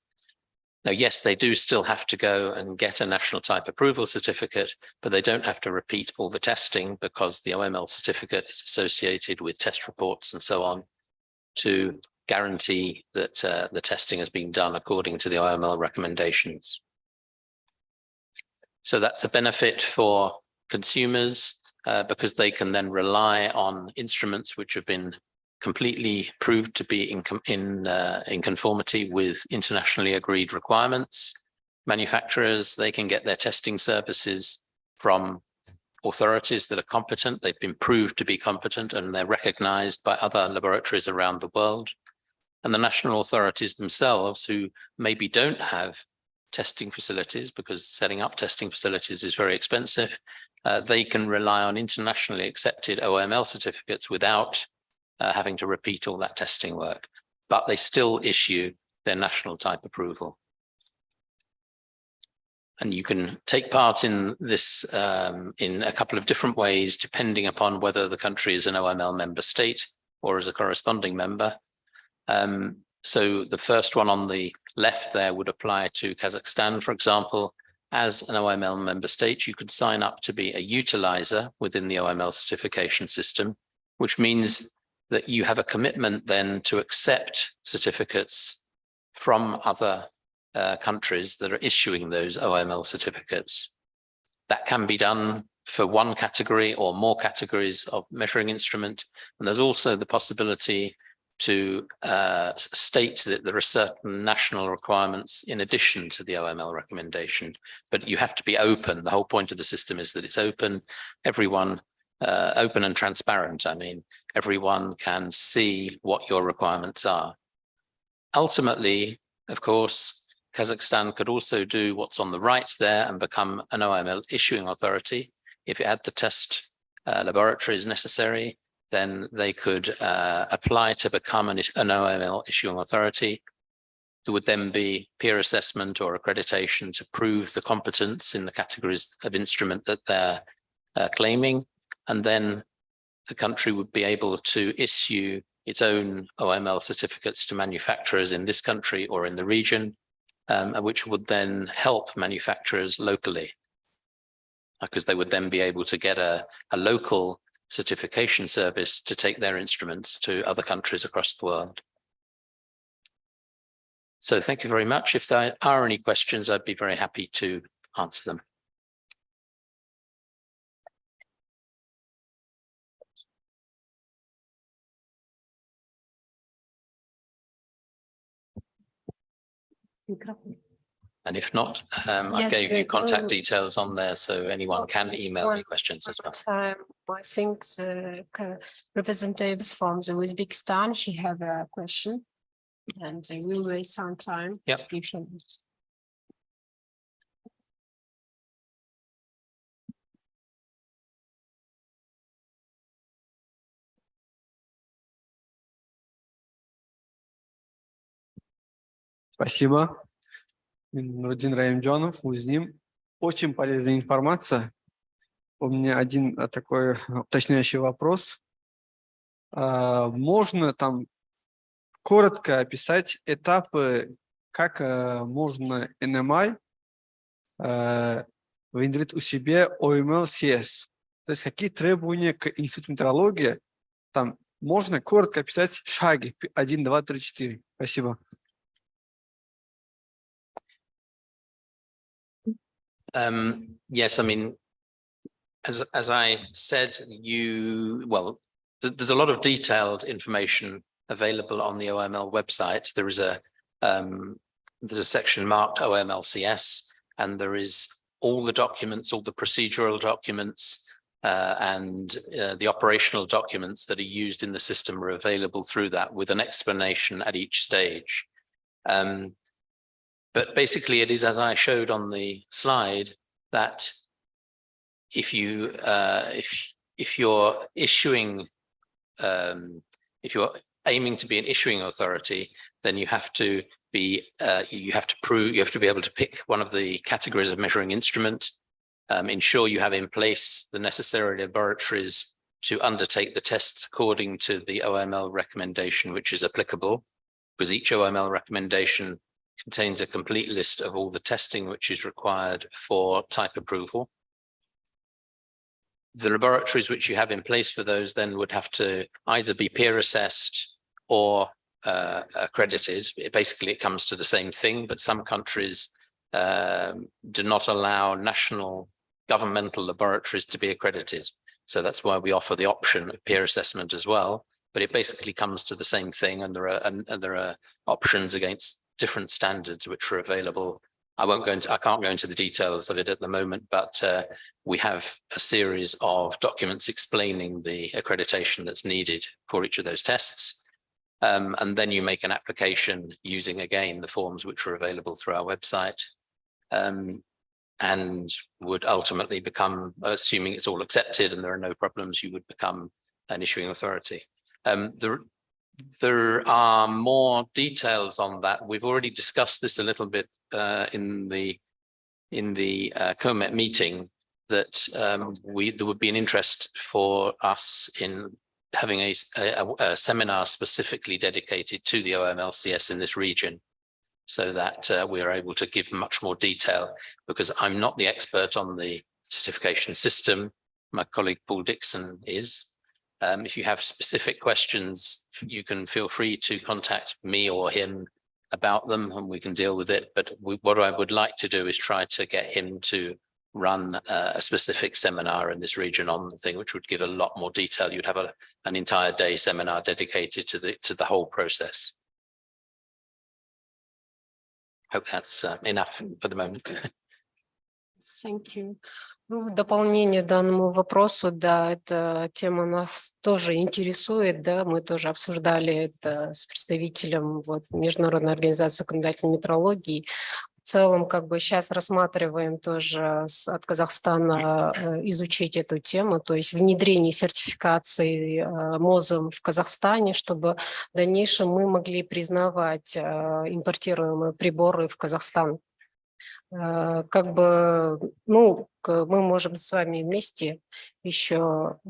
Now, yes, they do still have to go and get a national type approval certificate, but they don't have to repeat all the testing because the OML certificate is associated with test reports and so on to guarantee that the testing has been done according to the OML recommendations. So that's a benefit for consumers because they can then rely on instruments which have been completely proved to be in conformity with internationally agreed requirements. Manufacturers, they can get their testing services from authorities that are competent. They've been proved to be competent and they're recognized by other laboratories around the world. And the national authorities themselves, who maybe don't have testing facilities because setting up testing facilities is very expensive, they can rely on internationally accepted OML certificates without having to repeat all that testing work, but they still issue their national type approval. And you can take part in this in a couple of different ways, depending upon whether the country is an OML member state or as a corresponding member. So the first one on the left there would apply to Kazakhstan, for example. As an OML member state, you could sign up to be a utilizer within the OML certification system, which means that you have a commitment then to accept certificates from other countries that are issuing those OML certificates. That can be done for one category or more categories of measuring instrument. And there's also the possibility to state that there are certain national requirements in addition to the OML recommendation, but you have to be open. The whole point of the system is that it's open, everyone, open and transparent. I mean, everyone can see what your requirements are. Ultimately, of course, Kazakhstan could also do what's on the right there and become an OML issuing authority. If it had the test laboratories necessary, then they could apply to become an OML issuing authority. There would then be peer assessment or accreditation to prove the competence in the categories of instrument that they're claiming. And then the country would be able to issue its own OML certificates to manufacturers in this country or in the region, which would then help manufacturers locally, because they would then be able to get a local certification service to take their instruments to other countries across the world. So thank you very much. If there are any questions, I'd be very happy to answer them. And if not, I Yes, gave we you contact will. details on there, so anyone can email me questions as well. I think the representatives from the Uzbekistan, she have a question, and we'll wait some time. Yep. Спасибо. Нурдин Раимджонов, Узним. Очень полезная информация. У меня один такой уточняющий вопрос. Можно там коротко описать этапы, как можно NMI внедрить у себя OML CS? То есть какие требования к институту метрологии? Там можно коротко описать шаги 1, 2, 3, 4. Спасибо. Yes, I mean, as I said, there's a lot of detailed information available on the OML website. There is there's a section marked OMLCS, and there is all the documents, all the procedural documents, and the operational documents that are used in the system are available through that with an explanation at each stage. But basically, it is, as I showed on the slide, that if if you're issuing, if you're aiming to be an issuing authority, then you have to be, you have to be able to pick one of the categories of measuring instrument, ensure you have in place the necessary laboratories to undertake the tests according to the OML recommendation, which is applicable, because each OML recommendation contains a complete list of all the testing which is required for type approval. The laboratories which you have in place for those then would have to either be peer assessed or accredited. Basically, it comes to the same thing, but some countries do not allow national governmental laboratories to be accredited. So that's why we offer the option of peer assessment as well. But it basically comes to the same thing, and there are options against different standards which are available. I can't go into the details of it at the moment, but we have a series of documents explaining the accreditation that's needed for each of those tests. And then you make an application using, again, the forms which are available through our website, and would ultimately become, assuming it's all accepted and there are no problems, you would become an issuing authority. There are more details on that. We've already discussed this a little bit in the COMET meeting, that there would be an interest for us in having a seminar specifically dedicated to the OMLCS in this region, so that we are able to give much more detail, because I'm not the expert on the certification system. My colleague Paul Dixon is. If you have specific questions, you can feel free to contact me or him about them, and we can deal with it. But what I would like to do is try to get him to run a specific seminar in this region on the thing, which would give a lot more detail. You'd have an entire day seminar dedicated to the whole process. Hope that's enough for the moment. Thank you. Ну, в дополнение к данному вопросу, да, эта тема нас тоже интересует, да, мы тоже обсуждали это с представителем Международной организации законодательной метрологии. В целом, как бы сейчас рассматриваем тоже от Казахстана изучить эту тему, то есть внедрение сертификации МОЗом в Казахстане, чтобы в дальнейшем мы могли признавать импортируемые приборы в Казахстан. Как бы, ну, мы можем с вами вместе еще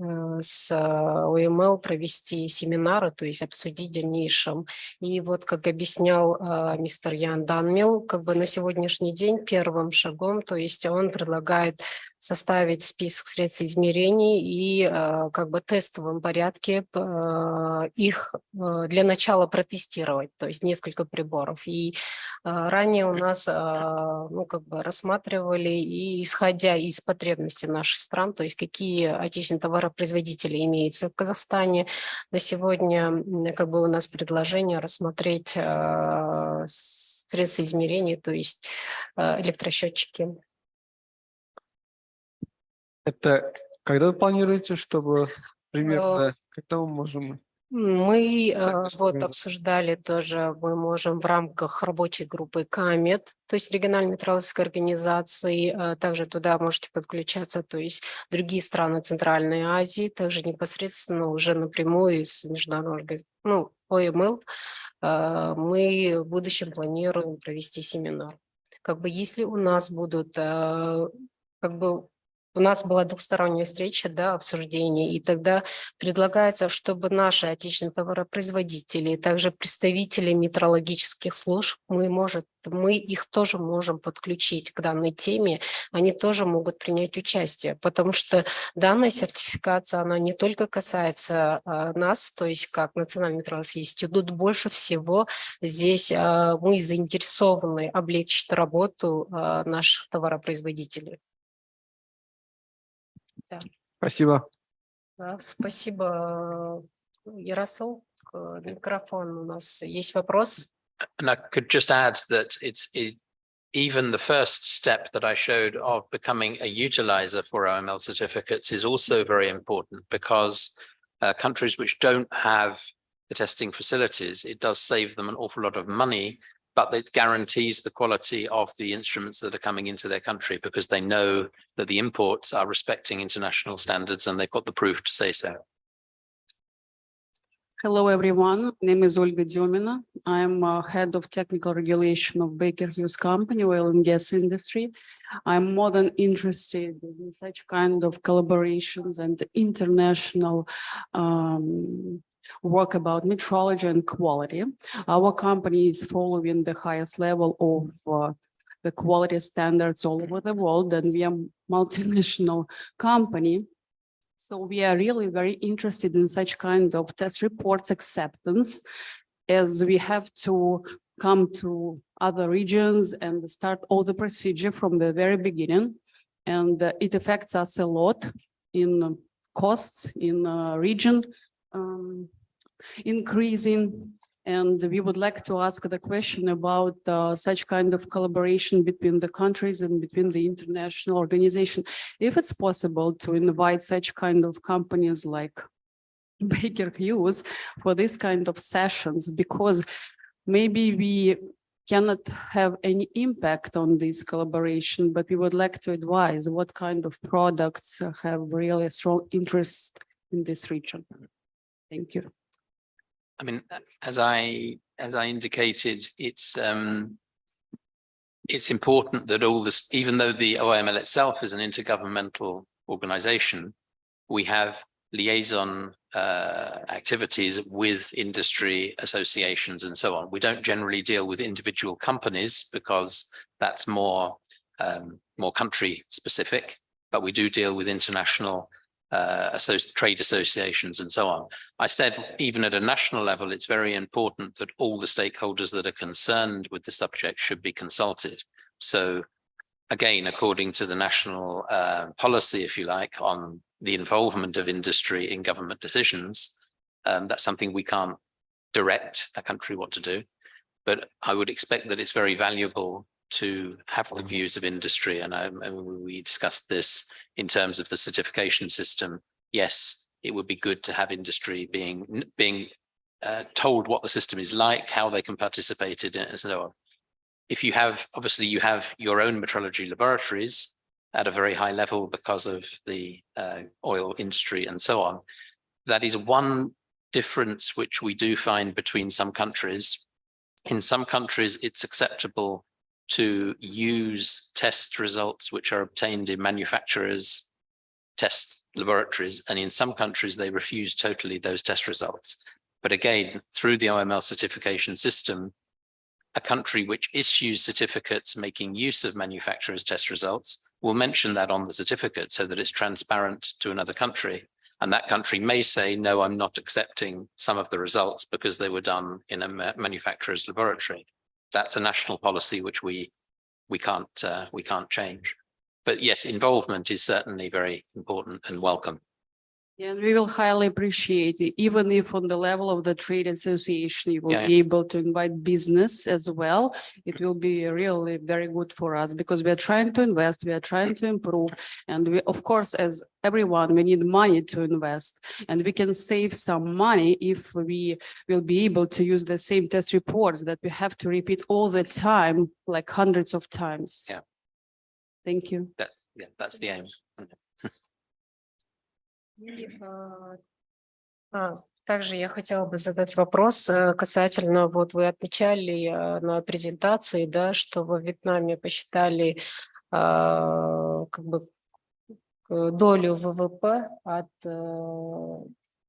с ОМЛ провести семинары, то есть обсудить в дальнейшем. И вот, как объяснял мистер Ян Данмил, как бы на сегодняшний день первым шагом, то есть он предлагает составить список средств измерений и как бы в тестовом порядке их для начала протестировать, то есть несколько приборов. И ранее у нас ну, как бы рассматривали, и исходя из потребностей наших стран, то есть какие отечественные товаропроизводители имеются в Казахстане, на сегодня как бы у нас предложение рассмотреть средства измерений, то есть электросчетчики. Это когда вы планируете, чтобы примерно, когда мы можем? Мы вот обсуждали тоже, мы можем в рамках рабочей группы КАМЕТ, то есть региональной метрологической организации, также туда можете подключаться, то есть другие страны Центральной Азии, также непосредственно уже напрямую с международной, ну, ОМЛ, мы в будущем планируем провести семинар. Как бы если у нас будут, как бы, у нас была двухсторонняя встреча, да, обсуждение, и тогда предлагается, чтобы наши отечественные товаропроизводители, также представители метрологических служб, мы их тоже можем подключить к данной теме, они тоже могут принять участие, потому что данная сертификация, она не только касается нас, то есть как Национальный метрологический институт, больше всего здесь мы заинтересованы облегчить работу наших товаропроизводителей. Да. Спасибо. Да, спасибо, Ярослав. Микрофон у нас. Есть вопрос? And I could just add that even the first step that I showed of becoming a utilizer for OML certificates is also very important, because countries which don't have the testing facilities, it does save them an awful lot of money but it guarantees the quality of the instruments that are coming into their country because they know that the imports are respecting international standards and they've got the proof to say so. Hello, everyone. My name is Olga Demina. I'm head of technical regulation of Baker Hughes Company, oil and gas industry. I'm more than interested in such kind of collaborations and international work about metrology and quality. Our company is following the highest level of the quality standards all over the world, and we are a multinational company. So we are really very interested in such kind of test reports acceptance, as we have to come to other regions and start all the procedure from the very beginning. And it affects us a lot in costs, in region increasing. And we would like to ask the question about such kind of collaboration between the countries and between the international organization. If it's possible to invite such kind of companies like Baker Hughes for this kind of sessions, because maybe we cannot have any impact on this collaboration, but we would like to advise what kind of products have really strong interest in this region. Thank you. I mean, as I indicated, it's important that all this, even though the OIML itself is an intergovernmental organization, we have liaison activities with industry associations and so on. We don't generally deal with individual companies because that's more country specific, but we do deal with international trade associations and so on. I said even at a national level, it's very important that all the stakeholders that are concerned with the subject should be consulted. So again, according to the national policy, if you like, on the involvement of industry in government decisions, that's something we can't direct a country what to do. But I would expect that it's very valuable to have the views of industry. And we discussed this in terms of the certification system. Yes, it would be good to have industry being told what the system is like, how they can participate in it, and so on. If you have, obviously you have your own metrology laboratories at a very high level because of the oil industry and so on. That is one difference which we do find between some countries. In some countries, it's acceptable to use test results which are obtained in manufacturers' test laboratories, and in some countries they refuse totally those test results. But again, through the OML certification system, a country which issues certificates making use of manufacturers' test results will mention that on the certificate so that it's transparent to another country. And that country may say, no, I'm not accepting some of the results because they were done in a manufacturer's laboratory. That's a national policy which we can't change. But yes, involvement is certainly very important and welcome. And we will highly appreciate it, even if on the level of the trade association, you will be able to invite business as well. It will be really very good for us because we are trying to invest, we are trying to improve. And we, of course, as everyone, we need money to invest, and we can save some money if we will be able to use the same test reports that we have to repeat all the time, like hundreds of times. Yeah. Thank you. That's the aim. Также я хотела бы задать вопрос касательно, вот вы отмечали на презентации, да, что во Вьетнаме посчитали как бы долю ВВП от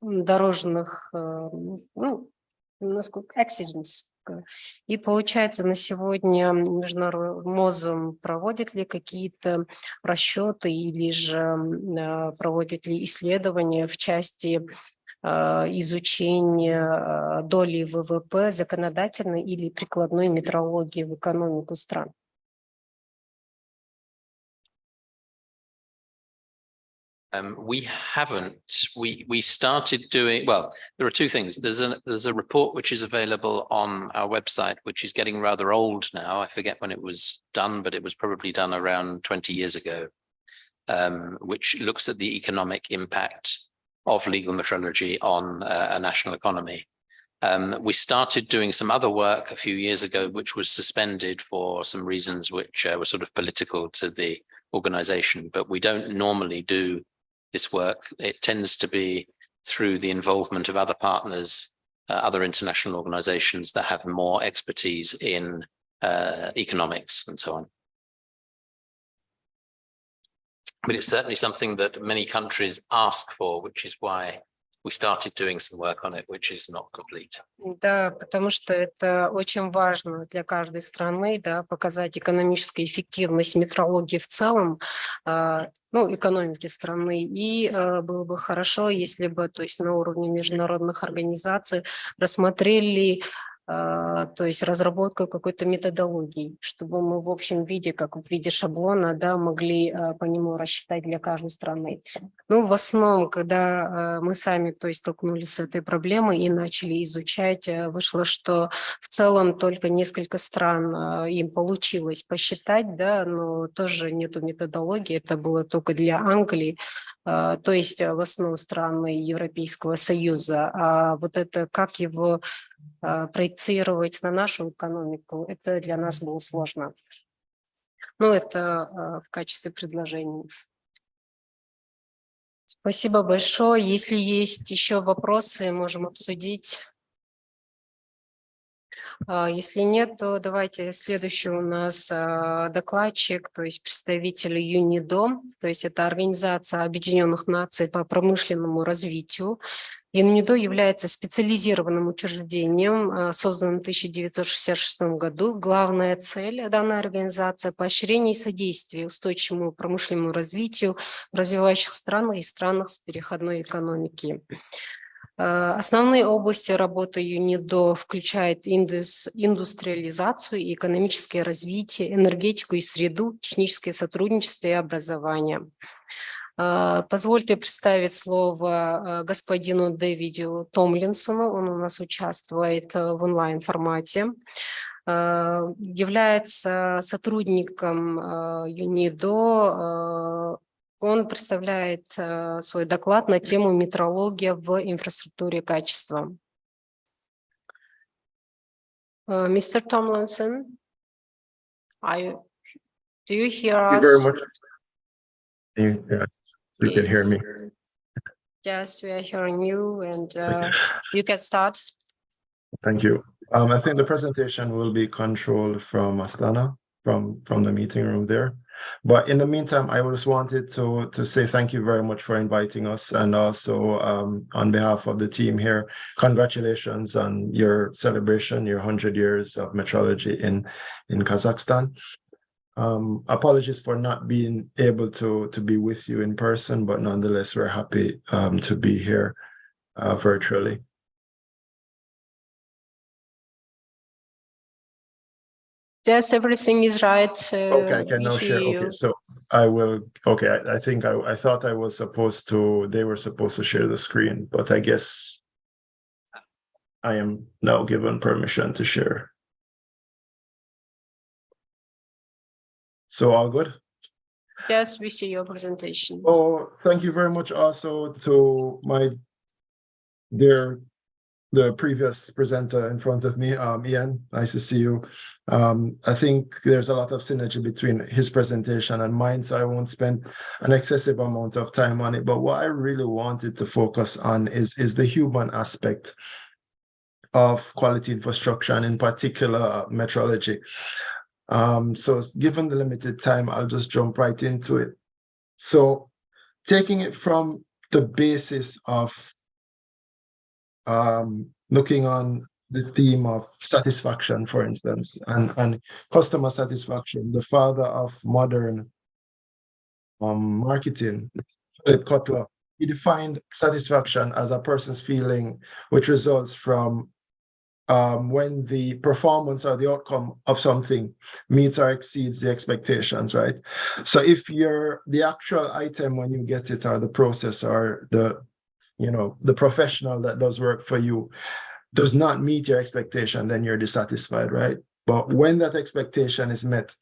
дорожных, ну, насколько accidents. И получается, на сегодня международный МОЗом проводит ли какие-то расчеты или же проводит ли исследования в части изучения доли ВВП законодательной или прикладной метрологии в экономику стран? We haven't. We started doing, well, there are two things. There's a report which is available on our website, which is getting rather old now. I forget when it was done, but it was probably done around 20 years ago, which looks at the economic impact of legal metrology on a national economy. We started doing some other work a few years ago, which was suspended for some reasons which were sort of political to the organization, but we don't normally do this work. It tends to be through the involvement of other partners, other international organizations that have more expertise in economics and so on. But it's certainly something that many countries ask for, which is why we started doing some work on it, which is not complete. Да, потому что это очень важно для каждой страны, да, показать экономическую эффективность метрологии в целом, ну, экономики страны. И было бы хорошо, если бы, то есть на уровне международных организаций рассмотрели, то есть разработку какой-то методологии, чтобы мы в общем виде, как в виде шаблона, да, могли по нему рассчитать для каждой страны. Ну, в основном, когда мы сами, то есть, столкнулись с этой проблемой и начали изучать, вышло, что в целом только несколько стран им получилось посчитать, да, но тоже нету методологии, это было только для Англии, то есть в основном страны Европейского Союза. А вот это, как его проецировать на нашу экономику, это для нас было сложно. Ну, это в качестве предложений. Спасибо большое. Если есть еще вопросы, можем обсудить. Если нет, то давайте следующий у нас докладчик, то есть представитель ЮНИДО, то есть это Организация Объединенных Наций по промышленному развитию. ЮНИДО является специализированным учреждением, созданным в 1966 году. Главная цель данной организации – поощрение и содействие устойчивому промышленному развитию в развивающих странах и странах с переходной экономики. Основные области работы ЮНИДО включают индустриализацию и экономическое развитие, энергетику и среду, техническое сотрудничество и образование. Позвольте представить слово господину Дэвиду Томлинсону. Он у нас участвует в онлайн-формате. Является сотрудником ЮНИДО. Он представляет свой доклад на тему метрология в инфраструктуре качества. Mr. Tomlinson, do you hear us? Thank you very much. You can hear me. Yes, we are hearing you, and you can start. Thank you. I think the presentation will be controlled from Astana, from the meeting room there. But in the meantime, I just wanted to say thank you very much for inviting us, and also on behalf of the team here, congratulations on your celebration, your 100 years of metrology in Kazakhstan. Apologies for not being able to be with you in person, but nonetheless, we're happy to be here virtually. Yes, everything is right. Okay, I can now share. Okay, so I will. Okay, I think I thought I was supposed to. They were supposed to share the screen, but I guess I am now given permission to share. So all good? Yes, we see your presentation. Oh, thank you very much also to my the previous presenter in front of me, Ian, nice to see you. I think there's a lot of synergy between his presentation and mine, so I won't spend an excessive amount of time on it. But what I really wanted to focus on is the human aspect of quality infrastructure, and in particular, metrology. So given the limited time, I'll just jump right into it. So taking it from the basis of looking on the theme of satisfaction, for instance, and customer satisfaction, the father of modern marketing, Philip Kotler, he defined satisfaction as a person's feeling which results from when the performance or the outcome of something meets or exceeds the expectations, right? So if the actual item when you get it, or the process, or the professional that does work for you does not meet your expectation, then you're dissatisfied, right? But when that expectation is met,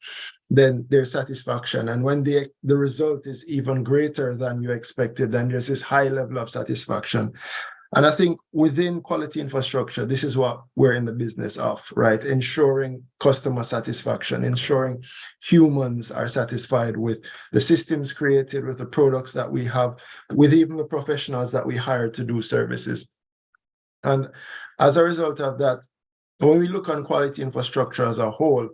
then there's satisfaction. And when the result is even greater than you expected, then there's this high level of satisfaction. And I think within quality infrastructure, this is what we're in the business of, right? Ensuring customer satisfaction, ensuring humans are satisfied with the systems created, with the products that we have, with even the professionals that we hire to do services. And as a result of that, when we look on quality infrastructure as a whole,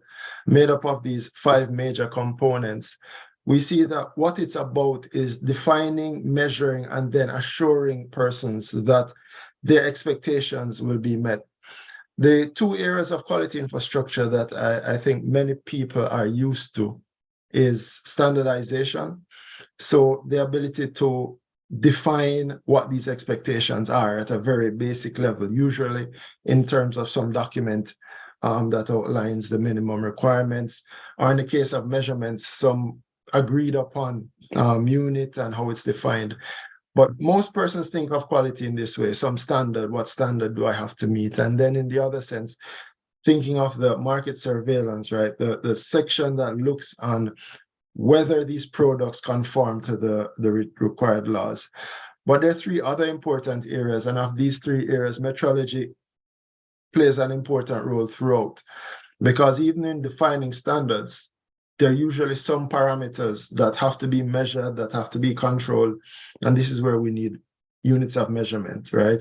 made up of these 5 major components, we see that what it's about is defining, measuring, and then assuring persons that their expectations will be met. The 2 areas of quality infrastructure that I think many people are used to is standardization. So the ability to define what these expectations are at a very basic level, usually in terms of some document that outlines the minimum requirements, or in the case of measurements, some agreed upon unit and how it's defined. But most persons think of quality in this way, some standard, what standard do I have to meet? And then in the other sense, thinking of the market surveillance, right? The section that looks on whether these products conform to the required laws. But there are 3 other important areas, and of these 3 areas, metrology plays an important role throughout, because even in defining standards, there are usually some parameters that have to be measured, that have to be controlled, and this is where we need units of measurement, right?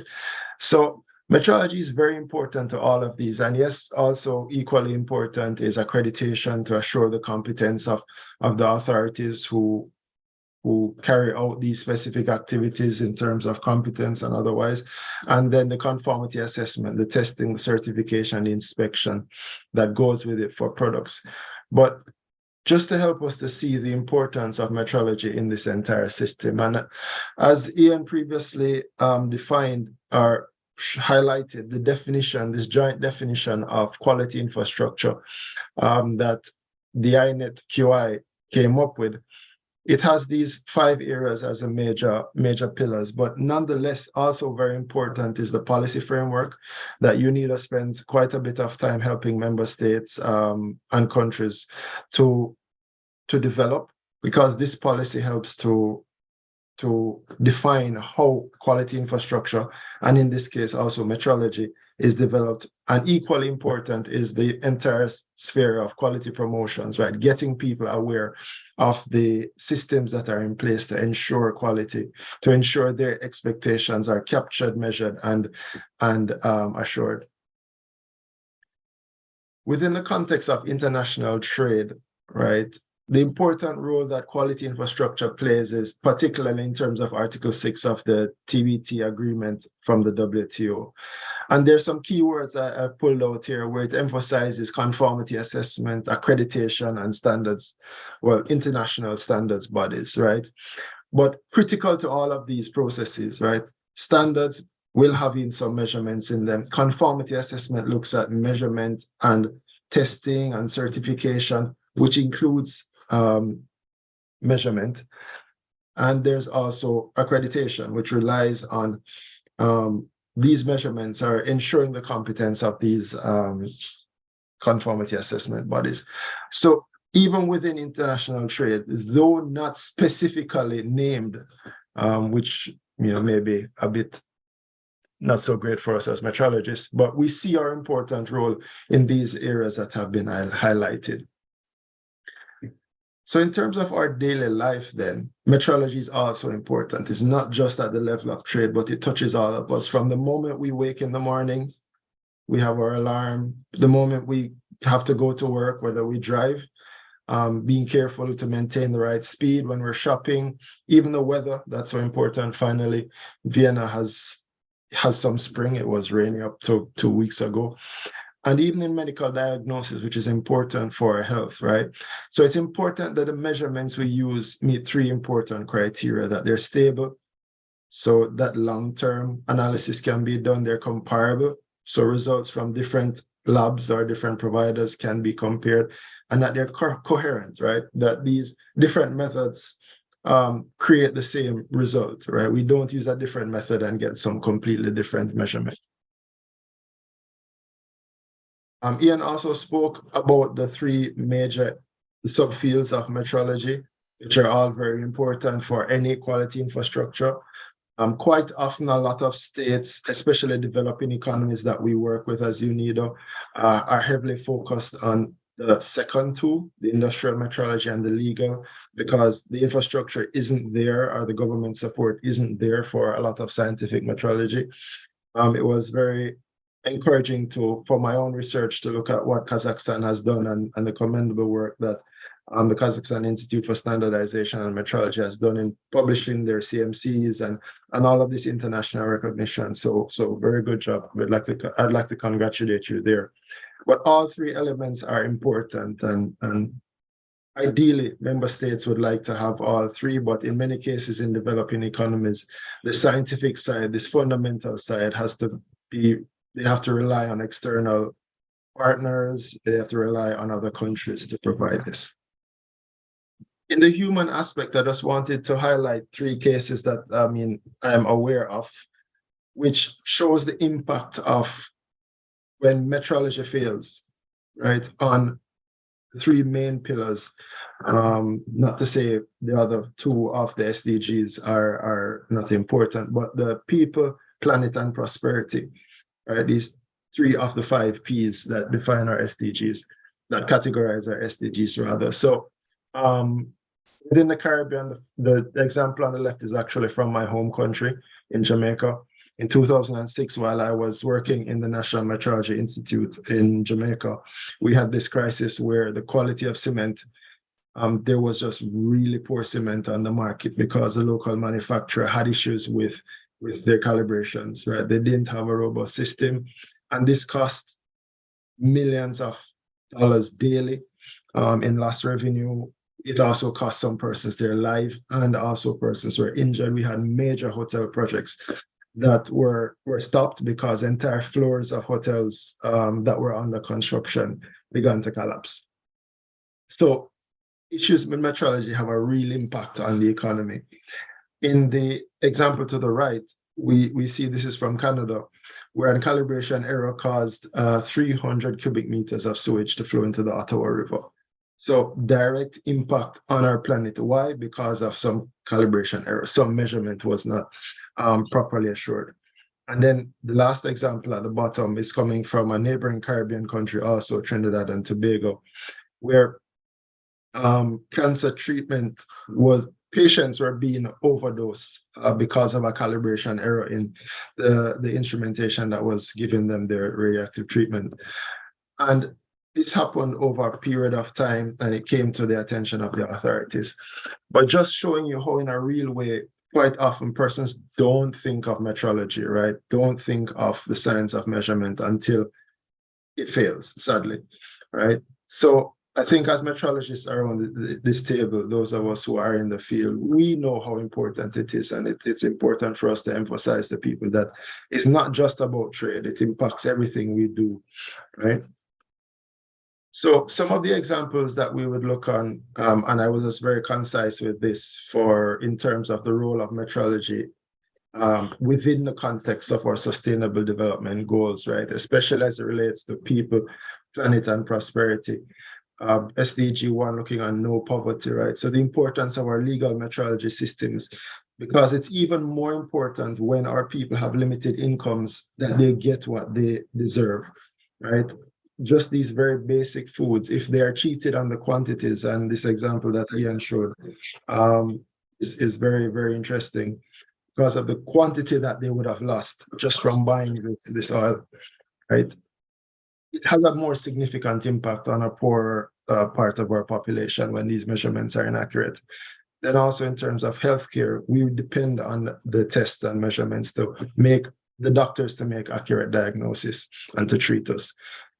So metrology is very important to all of these. And yes, also equally important is accreditation to assure the competence of the authorities who carry out these specific activities in terms of competence and otherwise. And then the conformity assessment, the testing, the certification, the inspection that goes with it for products. But just to help us to see the importance of metrology in this entire system. And as Ian previously defined or highlighted, the definition, this joint definition of quality infrastructure that the INET QI came up with, it has these 5 areas as a major pillars, but nonetheless, also very important is the policy framework that UNIDA spends quite a bit of time helping member states and countries to develop, because this policy helps to define how quality infrastructure, and in this case also metrology, is developed. And equally important is the entire sphere of quality promotions, right? Getting people aware of the systems that are in place to ensure quality, to ensure their expectations are captured, measured, and assured. Within the context of international trade, right, the important role that quality infrastructure plays is particularly in terms of Article 6 of the TBT agreement from the WTO. And there's some keywords I pulled out here where it emphasizes conformity assessment, accreditation, and standards, well, international standards bodies, right? But critical to all of these processes, right? Standards will have in some measurements in them. Conformity assessment looks at measurement and testing and certification, which includes measurement. And there's also accreditation, which relies on these measurements are ensuring the competence of these conformity assessment bodies. So even within international trade, though not specifically named, which may be a bit not so great for us as metrologists, but we see our important role in these areas that have been highlighted. So in terms of our daily life then, metrology is also important. It's not just at the level of trade, but it touches all of us. From the moment we wake in the morning, we have our alarm. The moment we have to go to work, whether we drive, being careful to maintain the right speed when we're shopping, even the weather, that's so important. Finally, Vienna has some spring. It was raining up to 2 weeks ago. And even in medical diagnosis, which is important for our health, right? So it's important that the measurements we use meet 3 important criteria: that they're stable, so that long-term analysis can be done, they're comparable, so results from different labs or different providers can be compared, and that they're coherent, right? That these different methods create the same result, right? We don't use a different method and get some completely different measurement. Ian also spoke about the 3 major subfields of metrology, which are all very important for any quality infrastructure. Quite often, a lot of states, especially developing economies that we work with as UNIDO, are heavily focused on the second two, the industrial metrology and the legal, because the infrastructure isn't there or the government support isn't there for a lot of scientific metrology. It was very encouraging for my own research to look at what Kazakhstan has done and the commendable work that the Kazakhstan Institute for Standardization and Metrology has done in publishing their CMCs and all of this international recognition. So very good job. I'd like to congratulate you there. But all three elements are important, and ideally, member states would like to have all three, but in many cases in developing economies, the scientific side, this fundamental side has to be, they have to rely on external partners, they have to rely on other countries to provide this. In the human aspect, I just wanted to highlight three cases that I am aware of, which shows the impact of when metrology fails, right, on three main pillars. Not to say the other two of the SDGs are not important, but the people, planet, and prosperity, right? These three of the 5 Ps that define our SDGs, that categorize our SDGs rather. So within the Caribbean, the example on the left is actually from my home country in Jamaica. In 2006, while I was working in the National Metrology Institute in Jamaica, we had this crisis where the quality of cement, there was just really poor cement on the market because the local manufacturer had issues with their calibrations, right? They didn't have a robust system, and this cost millions of dollars daily in lost revenue. It also cost some persons their life, and also persons were injured. We had major hotel projects that were stopped because entire floors of hotels that were under construction began to collapse. So issues with metrology have a real impact on the economy. In the example to the right, we see this is from Canada, where a calibration error caused 300 cubic meters of sewage to flow into the Ottawa River. So direct impact on our planet. Why? Because of some calibration error. Some measurement was not properly assured. And then the last example at the bottom is coming from a neighboring Caribbean country, also Trinidad and Tobago, where cancer treatment patients were being overdosed because of a calibration error in the instrumentation that was giving them their radioactive treatment. And this happened over a period of time, and it came to the attention of the authorities. But just showing you how in a real way, quite often persons don't think of metrology, right? Don't think of the science of measurement until it fails, sadly, right? So I think as metrologists around this table, those of us who are in the field, we know how important it is, and it's important for us to emphasize to people that it's not just about trade, it impacts everything we do, right? So some of the examples that we would look on, and I was just very concise with this in terms of the role of metrology within the context of our sustainable development goals, right? Especially as it relates to people, planet, and prosperity. SDG 1 looking on no poverty, right? So the importance of our legal metrology systems, because it's even more important when our people have limited incomes that they get what they deserve, right? Just these very basic foods, if they are cheated on the quantities, and this example that Ian showed is very, very interesting because of the quantity that they would have lost just from buying this oil, right? It has a more significant impact on a poorer part of our population when these measurements are inaccurate. Then also in terms of healthcare, we depend on the tests and measurements to make the doctors to make accurate diagnosis and to treat us.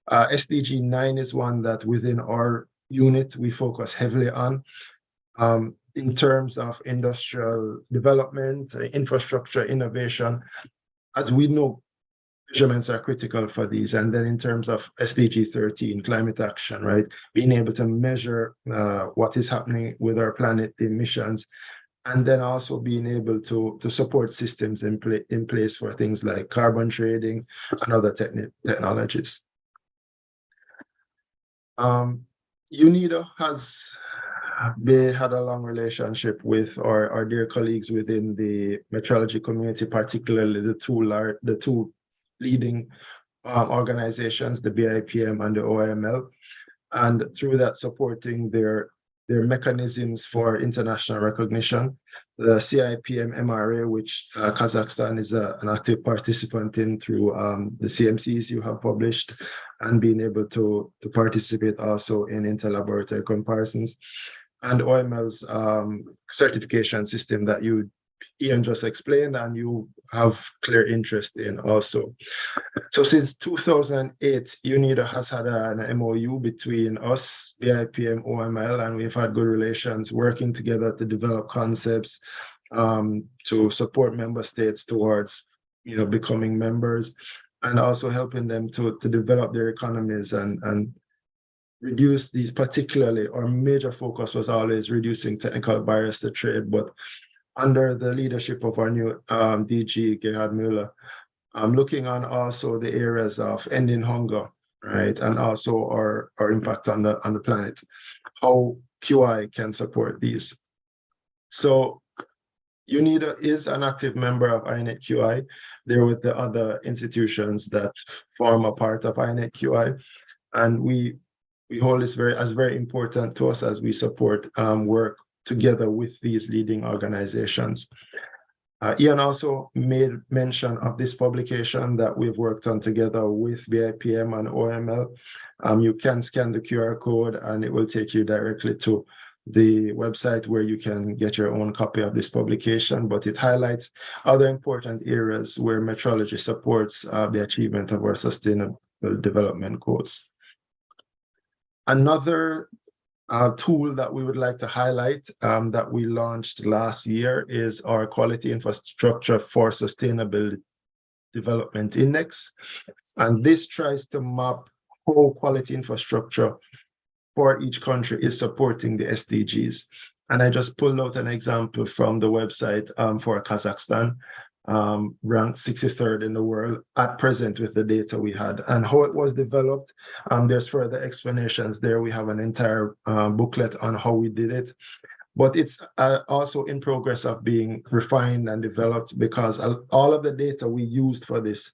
SDG 9 is one that within our unit, we focus heavily on in terms of industrial development, infrastructure, innovation. As we know, measurements are critical for these. And then in terms of SDG 13, climate action, right? Being able to measure what is happening with our planet, the emissions, and then also being able to support systems in place for things like carbon trading and other technologies. UNIDO has they had a long relationship with our dear colleagues within the metrology community, particularly the two leading organizations, the BIPM and the OML, and through that supporting their mechanisms for international recognition. The CIPM MRA, which Kazakhstan is an active participant in through the CMCs you have published, and being able to participate also in interlaboratory comparisons, and OML's certification system that Ian just explained, and you have clear interest in also. So since 2008, UNIDA has had an MOU between us, BIPM, OML, and we've had good relations working together to develop concepts to support member states towards, becoming members, and also helping them to develop their economies and reduce these. Particularly, our major focus was always reducing technical barriers to trade, but under the leadership of our new DG, Gerhard Müller, looking on also the areas of ending hunger, right, and also our impact on the planet, how QI can support these. So UNIDA is an active member of INET QI. They're with the other institutions that form a part of INET QI, and we hold this as very important to us as we support work together with these leading organizations. Ian also made mention of this publication that we've worked on together with BIPM and OML. You can scan the QR code and it will take you directly to the website where you can get your own copy of this publication, but it highlights other important areas where metrology supports the achievement of our sustainable development goals. Another tool that we would like to highlight that we launched last year is our Quality Infrastructure for Sustainable Development Index. And this tries to map how quality infrastructure for each country is supporting the SDGs. And I just pulled out an example from the website for Kazakhstan, ranked 63rd in the world at present with the data we had, and how it was developed. There's further explanations there. We have an entire booklet on how we did it, but it's also in progress of being refined and developed, because all of the data we used for this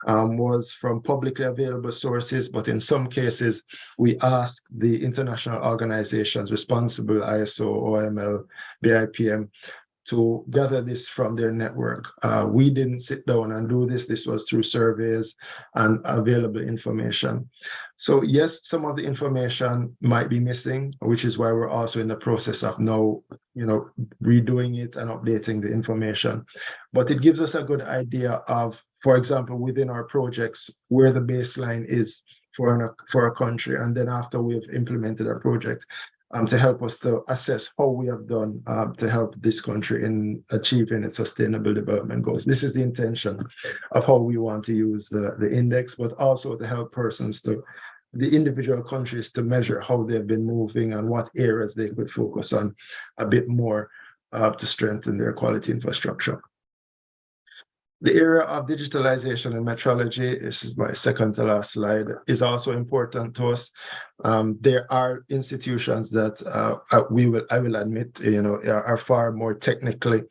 was from publicly available sources, but in some cases we asked the international organizations responsible, ISO, OML, BIPM, to gather this from their network. We didn't sit down and do this. This was through surveys and available information. So yes, some of the information might be missing, which is why we're also in the process of now, redoing it and updating the information. But it gives us a good idea of, for example, within our projects, where the baseline is for a country. And then after we've implemented our project, to help us to assess how we have done to help this country in achieving its sustainable development goals. This is the intention of how we want to use the index, but also to help the individual countries to measure how they've been moving and what areas they could focus on a bit more to strengthen their quality infrastructure. The area of digitalization and metrology, this is my second to last slide, is also important to us. There are institutions that I will admit, are far more technically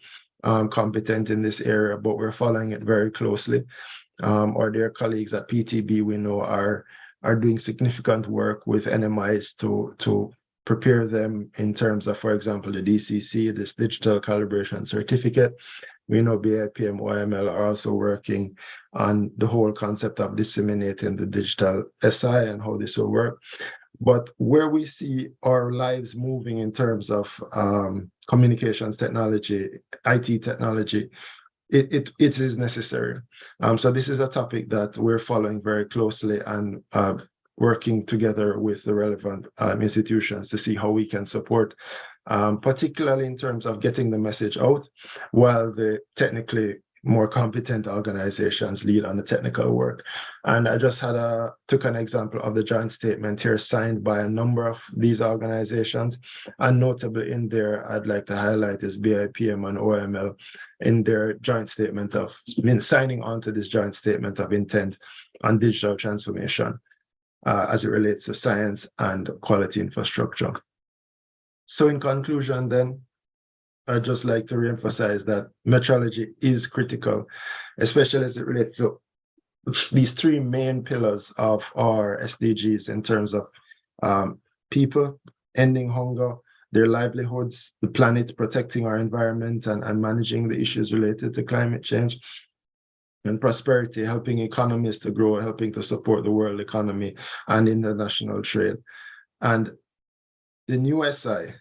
competent in this area, but we're following it very closely. Or their colleagues at PTB, we know, are doing significant work with NMIs to prepare them in terms of, for example, the DCC, this digital calibration certificate. We know BIPM, OML are also working on the whole concept of disseminating the digital SI and how this will work. But where we see our lives moving in terms of communications technology, IT technology, it is necessary. So this is a topic that we're following very closely and working together with the relevant institutions to see how we can support, particularly in terms of getting the message out, while the technically more competent organizations lead on the technical work. And I just took an example of the joint statement here signed by a number of these organizations, and notably in there, I'd like to highlight is BIPM and OML in their joint statement of signing on to this joint statement of intent on digital transformation as it relates to science and quality infrastructure. So in conclusion, then, I'd just like to reemphasize that metrology is critical, especially as it relates to these three main pillars of our SDGs in terms of people, ending hunger, their livelihoods, the planet, protecting our environment, and managing the issues related to climate change, and prosperity, helping economies to grow, helping to support the world economy and international trade. And the new SI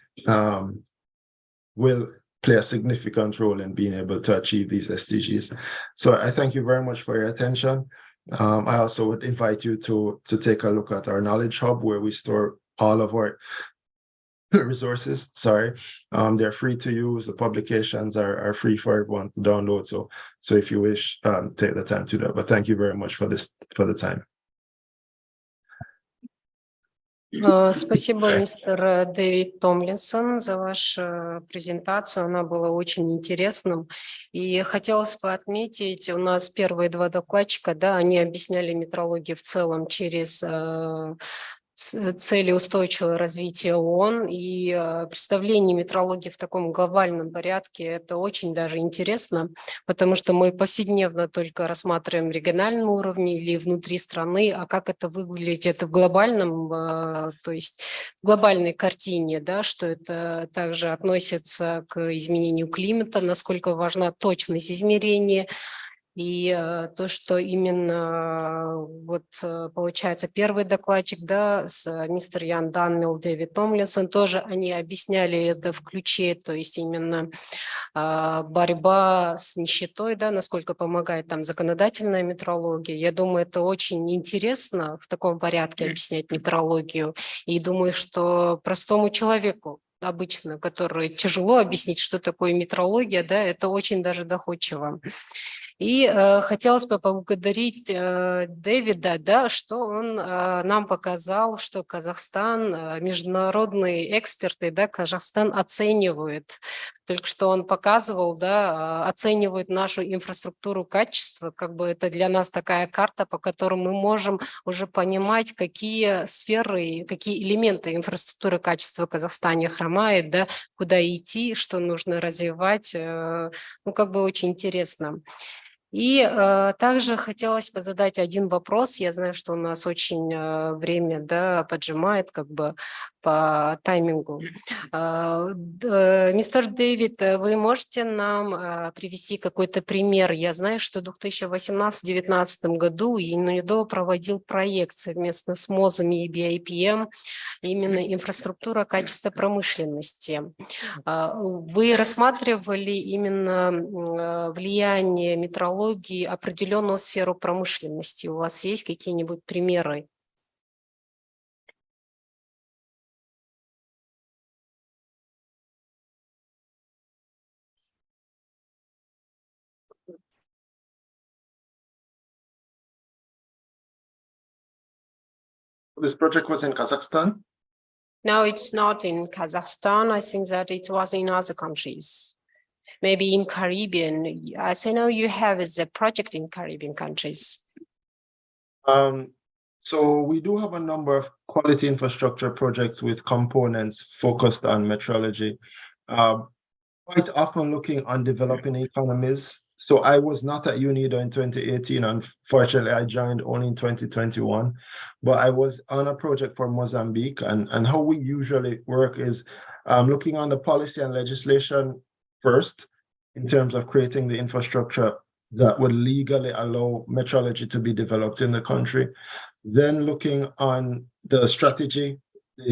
will play a significant role in being able to achieve these SDGs. So I thank you very much for your attention. I also would invite you to take a look at our Knowledge Hub, where we store all of our resources. They're free to use. The publications are free for everyone to download. So if you wish, take the time to do that. But thank you very much for the time. Спасибо, мистер Дэвид Томлинсон, за вашу презентацию. Она была очень интересным. И хотелось бы отметить, у нас первые два докладчика, да, они объясняли метрологию в целом через цели устойчивого развития ООН, и представление метрологии в таком глобальном порядке – это очень даже интересно, потому что мы повседневно только рассматриваем региональном уровне или внутри страны, а как это выглядит в глобальном, то есть в глобальной картине, да, что это также относится к изменению климата, насколько важна точность измерения. И то, что именно вот получается первый докладчик, да, с мистер Ян Данмил, Дэвид Томлинсон, тоже они объясняли это в ключе, то есть именно борьба с нищетой, да, насколько помогает там законодательная метрология. Я думаю, это очень интересно в таком порядке объяснять метрологию. И думаю, что простому человеку, обычно, который тяжело объяснить, что такое метрология, да, это очень даже доходчиво. И хотелось бы поблагодарить Дэвида, да, что он нам показал, что Казахстан, международные эксперты, да, Казахстан оценивают. Только что он показывал, да, оценивают нашу инфраструктуру качества, как бы это для нас такая карта, по которой мы можем уже понимать, какие сферы, какие элементы инфраструктуры качества в Казахстане хромает, да, куда идти, что нужно развивать, ну, как бы очень интересно. И также хотелось бы задать один вопрос. Я знаю, что у нас очень время, да, поджимает как бы по таймингу. Мистер Дэвид, вы можете нам привести какой-то пример? Я знаю, что в 2018-2019 году ЮНИДО проводил проект совместно с МОЗами и BIPM, именно инфраструктура качества промышленности. Вы рассматривали именно влияние метрологии определенную сферу промышленности? У вас есть какие-нибудь примеры? This project was in Kazakhstan? No, it's not in Kazakhstan. I think that it was in other countries. Maybe in Caribbean. As I know, you have a project in Caribbean countries. So we do have a number of quality infrastructure projects with components focused on metrology, quite often looking on developing economies. So I was not at UNIDO in 2018. Unfortunately, I joined only in 2021, but I was on a project for Mozambique. And how we usually work is looking on the policy and legislation first, in terms of creating the infrastructure that would legally allow metrology to be developed in the country. Then looking on the strategy,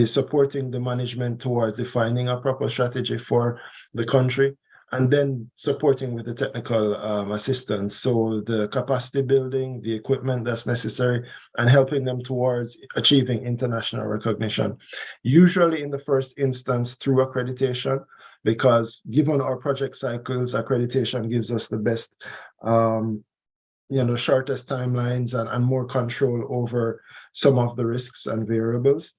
supporting the management towards defining a proper strategy for the country, and then supporting with the technical assistance. So the capacity building, the equipment that's necessary, and helping them towards achieving international recognition. Usually in the first instance through accreditation, because given our project cycles, accreditation gives us the best, shortest timelines and more control over some of the risks and variables.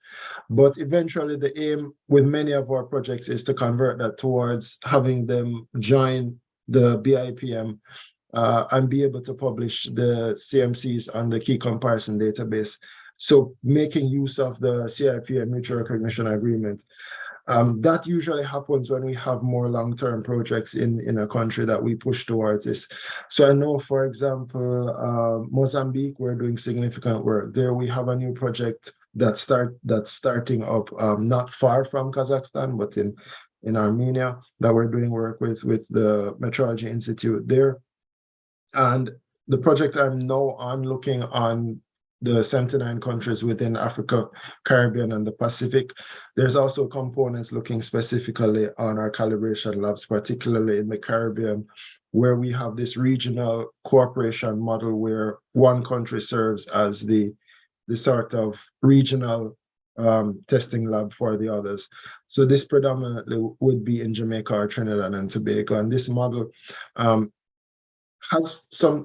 But eventually the aim with many of our projects is to convert that towards having them join the BIPM and be able to publish the CMCs on the key comparison database. So making use of the CIPM mutual recognition agreement. That usually happens when we have more long-term projects in a country that we push towards this. So I know, for example, Mozambique, we're doing significant work. There we have a new project that's starting up not far from Kazakhstan, but in Armenia, that we're doing work with the Metrology Institute there. And the project I'm now on, looking on the 79 countries within Africa, Caribbean, and the Pacific. There's also components looking specifically on our calibration labs, particularly in the Caribbean, where we have this regional cooperation model where one country serves as the sort of regional testing lab for the others. So this predominantly would be in Jamaica or Trinidad and Tobago. And this model has some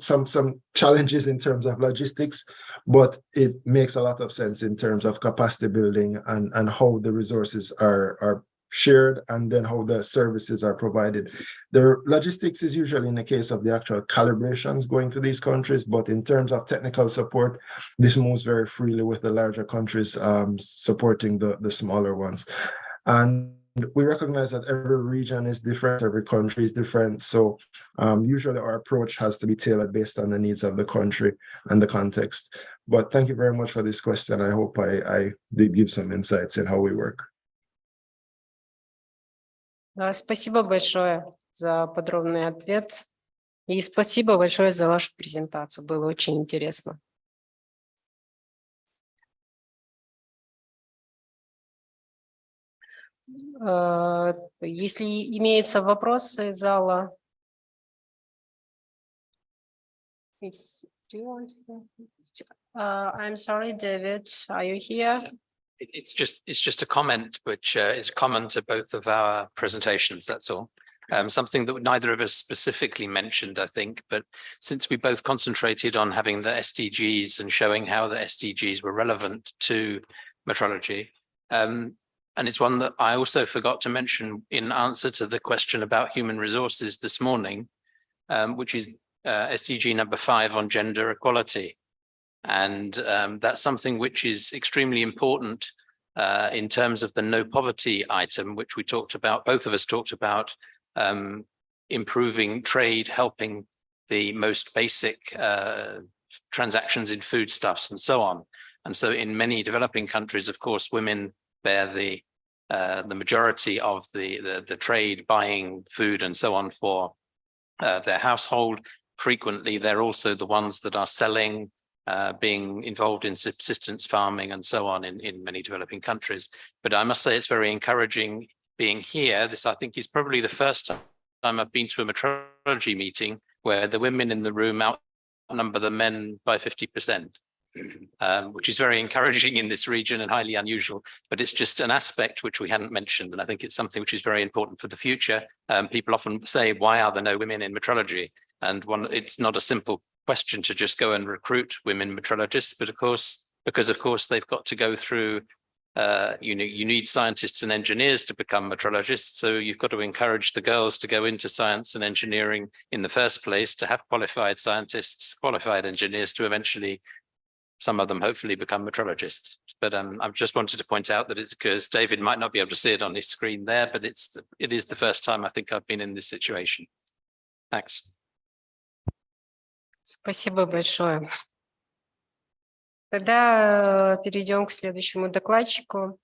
challenges in terms of logistics, but it makes a lot of sense in terms of capacity building and how the resources are shared and then how the services are provided. The logistics is usually in the case of the actual calibrations going to these countries, but in terms of technical support, this moves very freely with the larger countries supporting the smaller ones. And we recognize that every region is different, every country is different. So usually our approach has to be tailored based on the needs of the country and the context. But thank you very much for this question. I hope I did give some insights in how we work. Спасибо большое за подробный ответ. И спасибо большое за вашу презентацию. Было очень интересно. Если имеются вопросы из зала. I'm sorry, David, are you here? It's just a comment which is common to both of our presentations, that's all. Something that neither of us specifically mentioned, I think, but since we both concentrated on having the SDGs and showing how the SDGs were relevant to metrology, and it's one that I also forgot to mention in answer to the question about human resources this morning, which is SDG number 5 on gender equality. And that's something which is extremely important in terms of the no poverty item, which we talked about, both of us talked about, improving trade, helping the most basic transactions in foodstuffs and so on. And so in many developing countries, of course, women bear the majority of the trade, buying food and so on for their household. Frequently, they're also the ones that are selling, being involved in subsistence farming and so on in many developing countries. But I must say it's very encouraging being here. This, I think, is probably the first time I've been to a metrology meeting where the women in the room outnumber the men by 50%, which is very encouraging in this region and highly unusual. But it's just an aspect which we hadn't mentioned. And I think it's something which is very important for the future. People often say, why are there no women in metrology? And it's not a simple question to just go and recruit women metrologists, but of course, because of course they've got to go through, you need scientists and engineers to become metrologists. So you've got to encourage the girls to go into science and engineering in the first place, to have qualified scientists, qualified engineers, to eventually, some of them hopefully become metrologists. But I just wanted to point out that it's because David might not be able to see it on his screen there, but it is the first time I think I've been in this situation. Thanks. Спасибо большое. Тогда перейдем к следующему докладчику.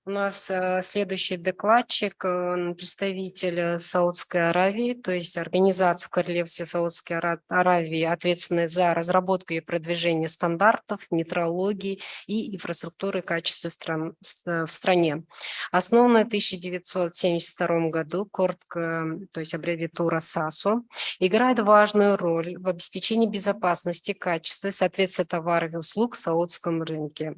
У нас следующий докладчик, представитель Саудской Аравии, то есть организация в Королевстве Саудской Аравии, ответственная за разработку и продвижение стандартов, метрологии и инфраструктуры качества в стране. Основанная в 1972 году, коротко, то есть аббревиатура САСО, играет важную роль в обеспечении безопасности, качества и соответствия товаров и услуг в саудском рынке.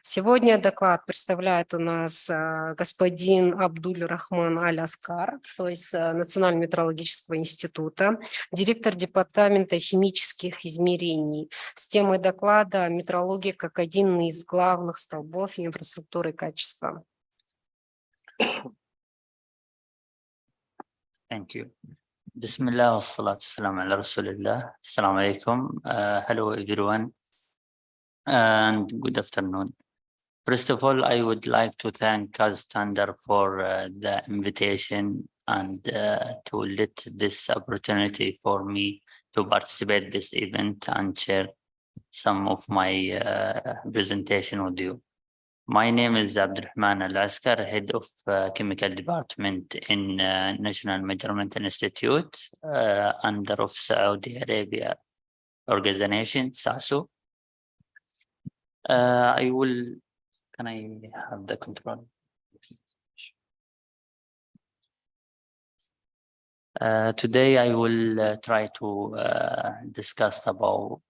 Сегодня доклад представляет у нас господин Абдуль-Рахман Аль-Аскар, то есть Национального метрологического института, директор департамента химических измерений, с темой доклада «Метрология как один из главных столбов инфраструктуры качества». Thank you. Bismillah wa salatu salam ala Rasulillah. Assalamu alaikum. Hello everyone and good afternoon. First of all, I would like to thank Standard for the invitation and to let this opportunity for me to participate this event and share some of my presentation with you. My name is Abdulrahman Al-Askar, Head of Chemical Department in National Measurement Institute under of Saudi Arabia organization, SASO. Can I have the control? Today I will try to discuss about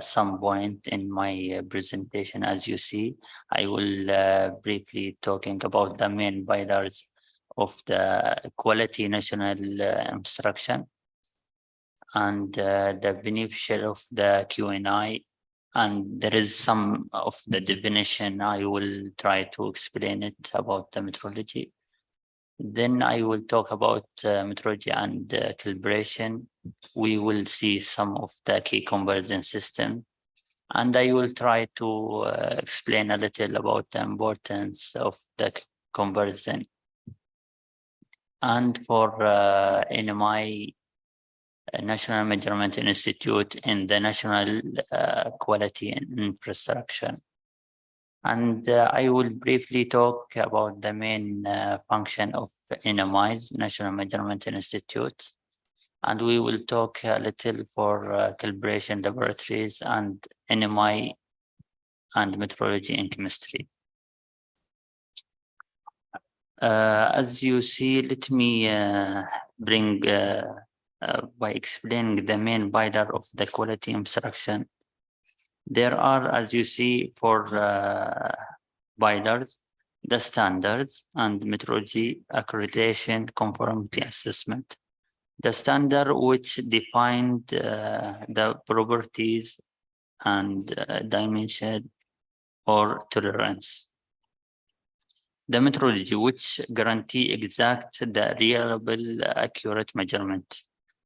some point in my presentation. As you see, I will briefly talking about the main pillars of the quality national instruction and the beneficial of the QNI. And there is some of the definition. I will try to explain it about the metrology. Then I will talk about metrology and calibration. We will see some of the key conversion system. And I will try to explain a little about the importance of the conversion. And for NMI, National Measurement Institute in the National Quality and Infrastructure. And I will briefly talk about the main function of NMI's National Measurement Institute. And we will talk a little for calibration laboratories and NMI and metrology and chemistry. As you see, let me bring by explaining the main pillar of the quality instruction. There are, as you see, four pillars: the standards and metrology, accreditation, conformity assessment. The standard which defined the properties and dimension or tolerance. The metrology which guarantee exact, the reliable, accurate measurement.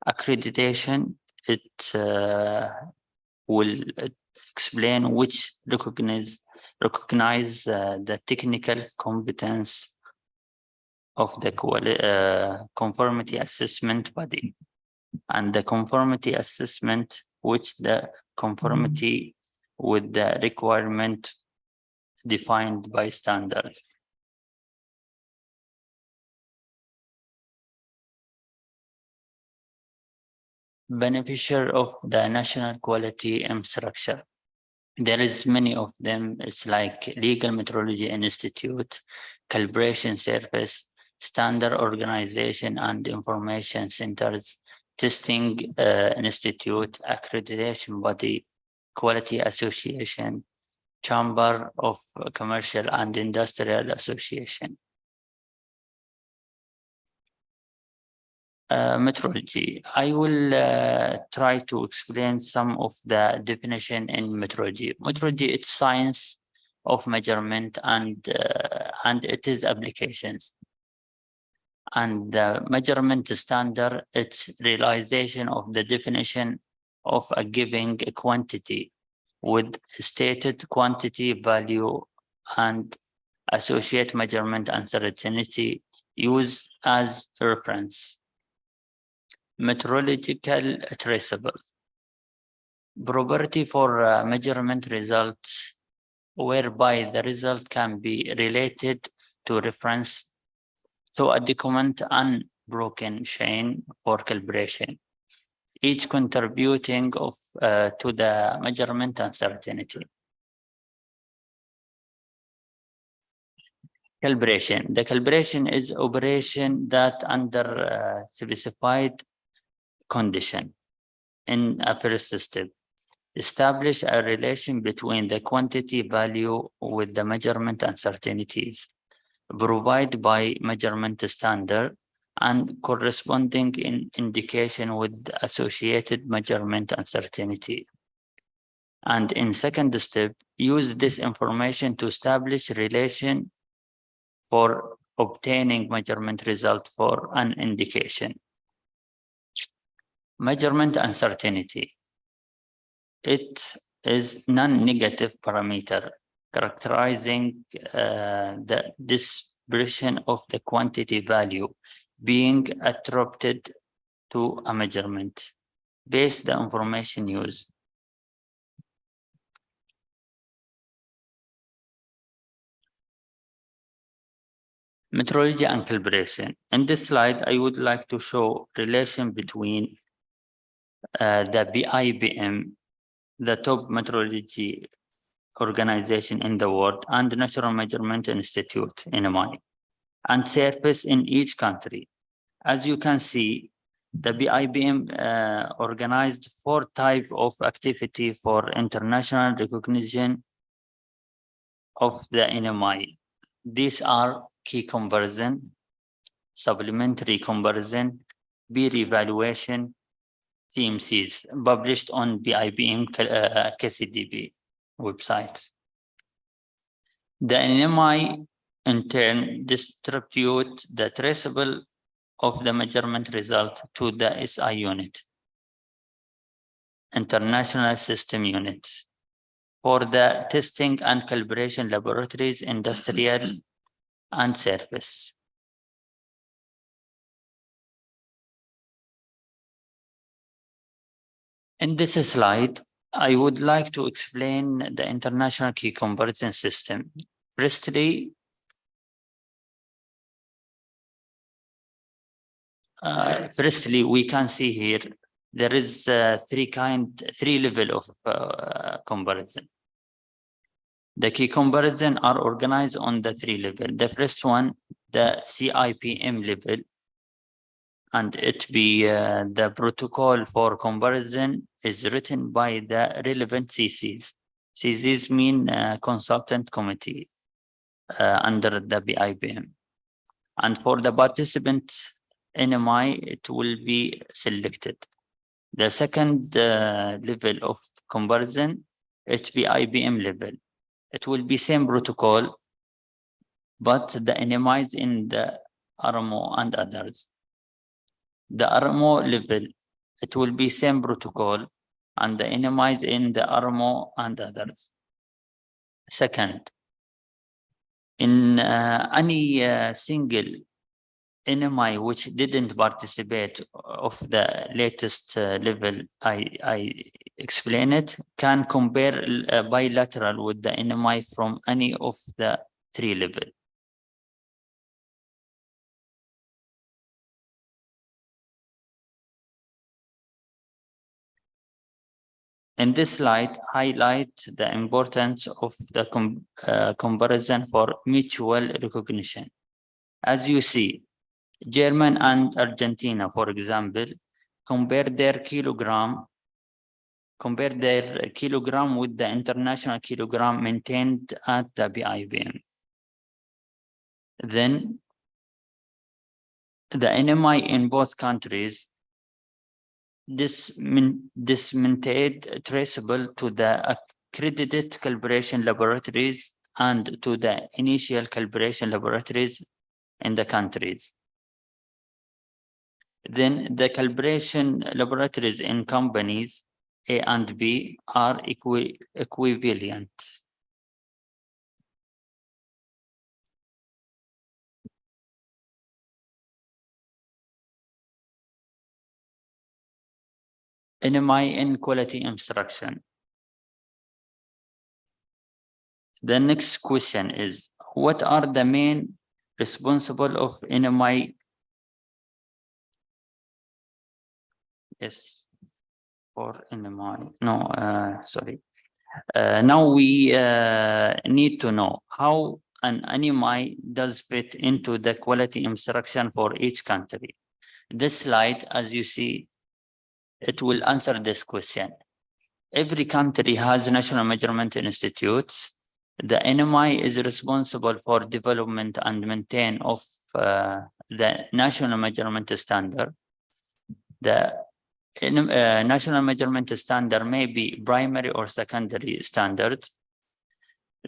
Accreditation, it will explain which recognize the technical competence of the conformity assessment body, and the conformity assessment which the conformity with the requirement defined by standard. Beneficiary of the national quality infrastructure. There is many of them. It's like Legal Metrology Institute, Calibration Service, Standard Organization and Information Centers, Testing Institute, Accreditation Body, Quality Association, Chamber of Commercial and Industrial Association. Metrology. I will try to explain some of the definition in metrology. Metrology, it's science of measurement and it is applications. And the measurement standard, it's realization of the definition of a given quantity with stated quantity value and associate measurement uncertainty used as reference. Metrological traceable. Property for measurement results whereby the result can be related to reference to a document unbroken chain for calibration, each contributing to the measurement uncertainty. Calibration. The calibration is operation that under specified condition in a first step establish a relation between the quantity value with the measurement uncertainties provided by measurement standard and corresponding indication with associated measurement uncertainty. And in second step, use this information to establish relation for obtaining measurement result for an indication. Measurement uncertainty. It is non-negative parameter characterizing the dispersion of the quantity value being attributed to a measurement based the information used. Metrology and calibration. In this slide, I would like to show relation between the BIBM, the top metrology organization in the world, and the National Measurement Institute, NMI, and surface in each country. As you can see, the BIBM organized 4 types of activity for international recognition of the NMI. These are key conversion, supplementary conversion, peer evaluation, CMCs, published on BIBM KCDB website. The NMI in turn distribute the traceable of the measurement result to the SI unit, International System Unit, for the testing and calibration laboratories, industrial and service. In this slide, I would like to explain the international key conversion system. Firstly, we can see here there is three level of conversion. The key conversion are organized on the 3 level. The first one, the CIPM level, and it be the protocol for conversion is written by the relevant CCs. CCs mean consultant committee under the BIBM. And for the participant NMI, it will be selected. The second level of conversion, it be IBM level. It will be same protocol, but the NMIs in the RMO and others. The RMO level, it will be same protocol, and the NMIs in the RMO and others. Second, in any single NMI which didn't participate of the latest level I explain it, can compare bilateral with the NMI from any of the 3 levels. In this slide, highlight the importance of the comparison for mutual recognition. As you see, Germany and Argentina, for example, compare their kilogram with the international kilogram maintained at the BIBM. Then the NMI in both countries, this maintained traceable to the accredited calibration laboratories and to the initial calibration laboratories in the countries. Then the calibration laboratories in companies A and B are equivalent. NMI in quality instruction. The next question is, what are the main responsible of NMI? Yes, for NMI. No, sorry. Now we need to know how an NMI does fit into the quality instruction for each country. This slide, as you see, it will answer this question. Every country has national measurement institutes. The NMI is responsible for development and maintain of the national measurement standard. The national measurement standard may be primary or secondary standards.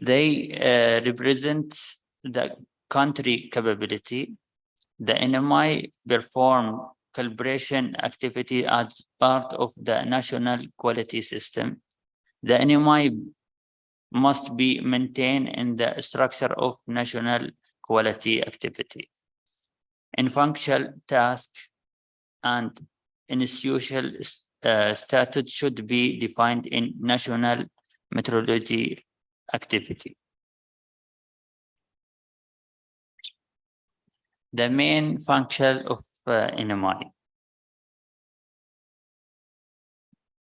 They represent the country capability. The NMI perform calibration activity as part of the national quality system. The NMI must be maintained in the structure of national quality activity. In functional task and institutional statute should be defined in national metrology activity. The main function of NMI.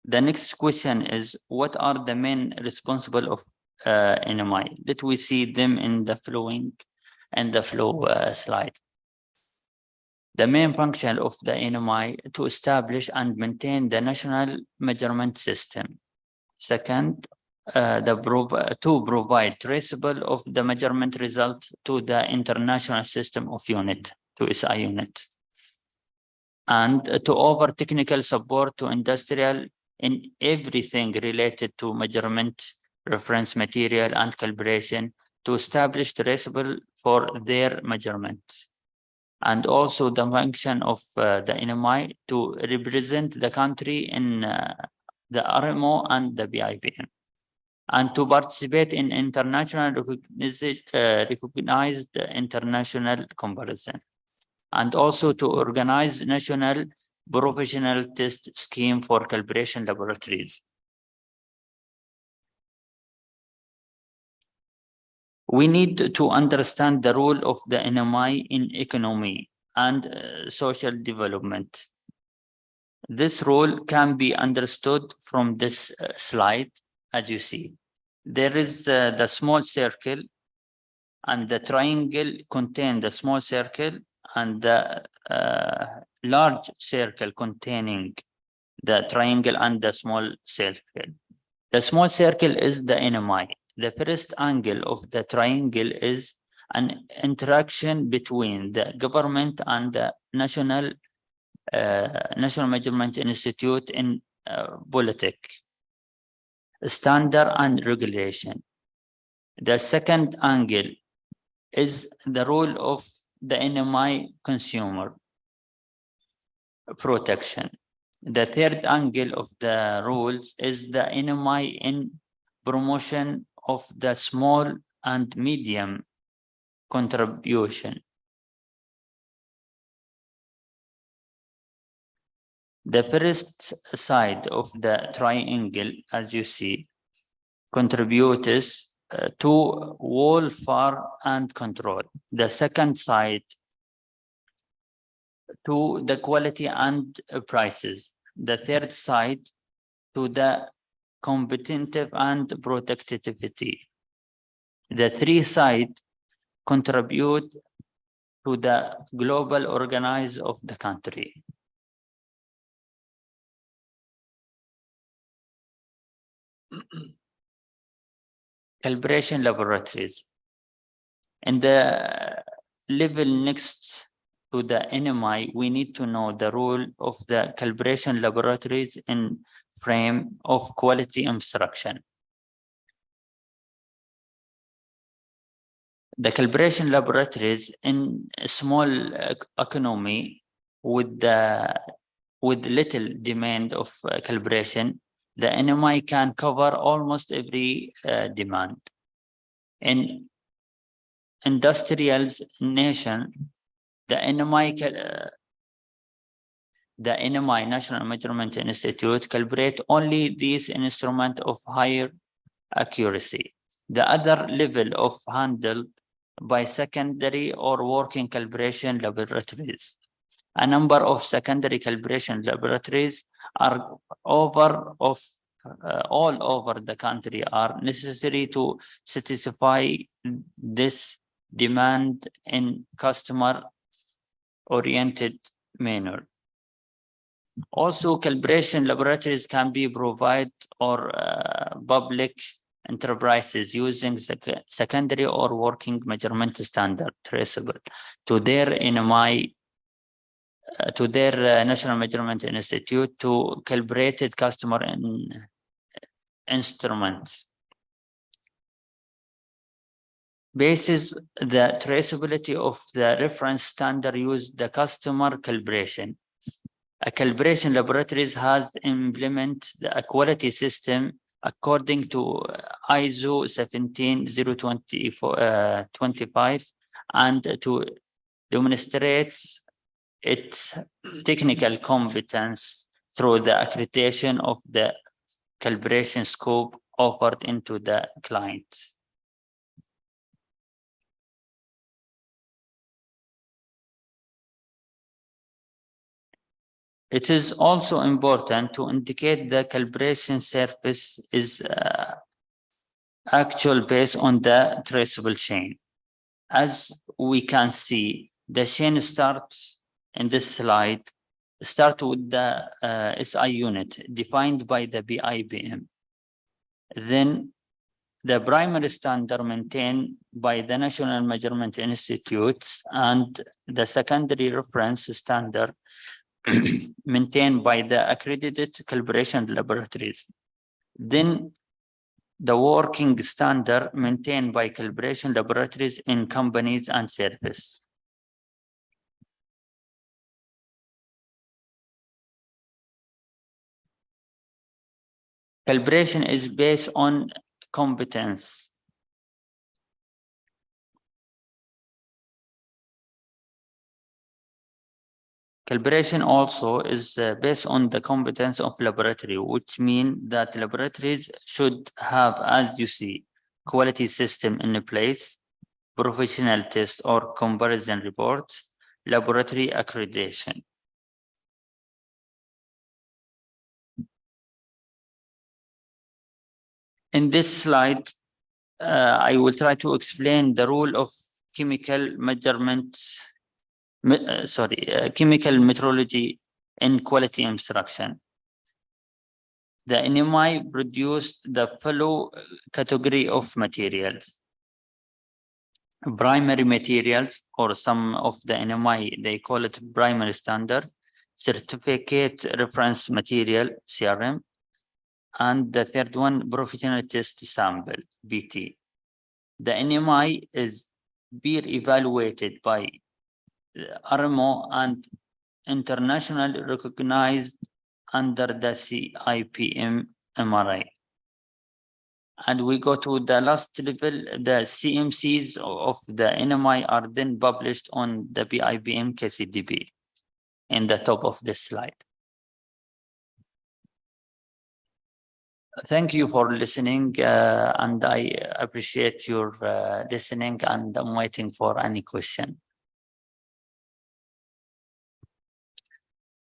The next question is, what are the main responsible of NMI? Let we see them in the flow slide. The main function of the NMI to establish and maintain the national measurement system. Second, to provide traceable of the measurement result to the international system of unit, to SI unit. And to offer technical support to industrial in everything related to measurement, reference material, and calibration to establish traceable for their measurement. And also the function of the NMI to represent the country in the RMO and the BIVM, and to participate in international recognized international comparison, and also to organize national professional test scheme for calibration laboratories. We need to understand the role of the NMI in economy and social development. This role can be understood from this slide, as you see. There is the small circle, and the triangle contain the small circle, and the large circle containing the triangle and the small circle. The small circle is the NMI. The first angle of the triangle is an interaction between the government and the National Measurement Institute in politics, standard and regulation. The second angle is the role of the NMI consumer protection. The third angle of the rules is the NMI in promotion of the small and medium contribution. The first side of the triangle, as you see, contributes to welfare and control. The second side to the quality and prices. The third side to the competitive and productivity. The three sides contribute to the global organize of the country. Calibration laboratories. In the level next to the NMI, we need to know the role of the calibration laboratories in frame of quality instruction. The calibration laboratories in a small economy with little demand of calibration, the NMI can cover almost every demand. In industrial nation, the NMI National Measurement Institute calibrate only these instruments of higher accuracy. The other level of handled by secondary or working calibration laboratories. A number of secondary calibration laboratories are all over the country are necessary to satisfy this demand in customer-oriented manner. Also, calibration laboratories can be provided or public enterprises using secondary or working measurement standard traceable to their NMI, to their National Measurement Institute to calibrated customer instruments. Basis the traceability of the reference standard use the customer calibration. A calibration laboratories has implemented a quality system according to ISO 17025 and to demonstrate its technical competence through the accreditation of the calibration scope offered into the client. It is also important to indicate the calibration surface is actual based on the traceable chain. As we can see, the chain starts in this slide, start with the SI unit defined by the BIBM. Then the primary standard maintained by the National Measurement Institutes and the secondary reference standard maintained by the accredited calibration laboratories. Then the working standard maintained by calibration laboratories in companies and service. Calibration is based on competence. Calibration also is based on the competence of laboratory, which means that laboratories should have, as you see, quality system in place, professional test or comparison reports, laboratory accreditation. In this slide, I will try to explain the role of chemical measurement, chemical metrology in quality instruction. The NMI produced the follow category of materials. Primary materials, or some of the NMI, they call it primary standard, certificate reference material, CRM, and the third one, professional test sample, BT. The NMI is peer evaluated by RMO and internationally recognized under the CIPM MRI. And we go to the last level, the CMCs of the NMI are then published on the BIBM KCDB in the top of this slide. Thank you for listening, and I appreciate your listening, and I'm waiting for any question.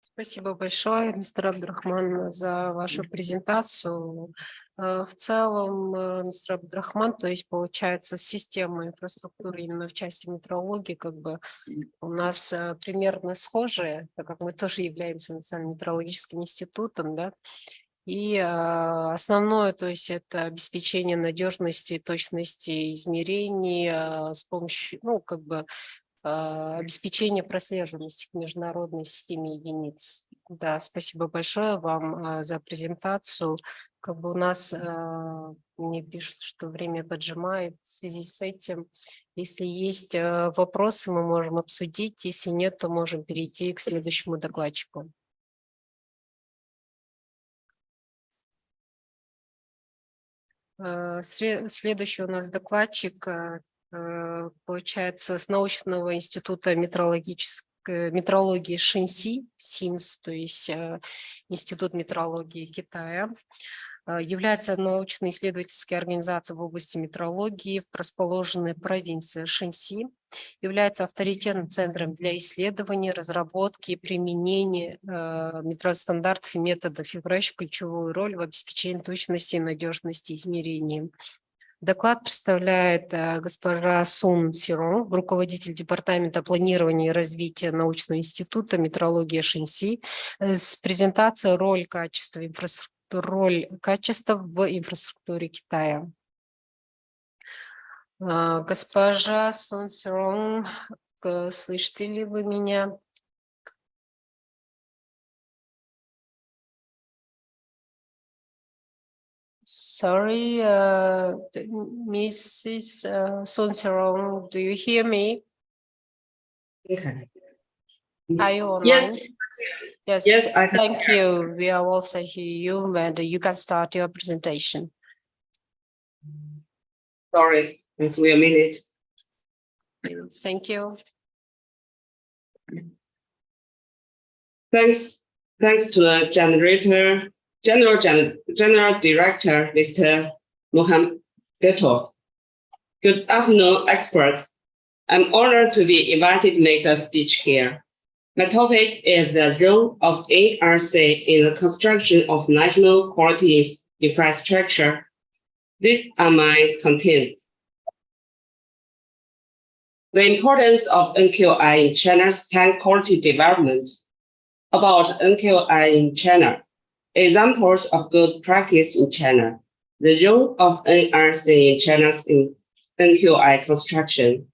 Спасибо большое, мистер Абдрахман, за вашу презентацию. В целом, мистер Абдрахман, то есть получается система инфраструктуры именно в части метрологии как бы у нас примерно схожие, так как мы тоже являемся Национальным метрологическим институтом, да. И основное, то есть это обеспечение надежности и точности измерений с помощью, ну, как бы обеспечение прослеживаемости к международной системе единиц. Да, спасибо большое вам за презентацию. Как бы у нас, мне пишут, что время поджимает в связи с этим. Если есть вопросы, мы можем обсудить. Если нет, то можем перейти к следующему докладчику. Следующий у нас докладчик, получается, с научного института метрологии Шэньси, СИМС, то есть Институт метрологии Китая. Является научно-исследовательской организацией в области метрологии, расположенной в провинции Шэньси. Является авторитетным центром для исследований, разработки и применения метростандартов и методов, играющих ключевую роль в обеспечении точности и надежности измерений. Доклад представляет госпожа Сун Сирон, руководитель департамента планирования и развития научного института метрологии Шэньси, с презентацией роль качества в инфраструктуре Китая. Госпожа Сун Сирон, слышите ли вы меня? Sorry, Mrs. Sun Sirong, do you hear me? Are you online? Yes, Yes, Yes, I can thank you. We are also hear you, and you can start your presentation. Sorry, please wait a minute. Thank you. Thanks to the General Director, Mr. Mohammed Gatov. Good afternoon, experts. I'm honored to be invited to make a speech here. My topic is the role of NRC in the construction of national quality infrastructure. These are my contents. The importance of NQI in China's high quality development. About NQI in China. Examples of good practice in China. The role of NRC in China's NQI construction.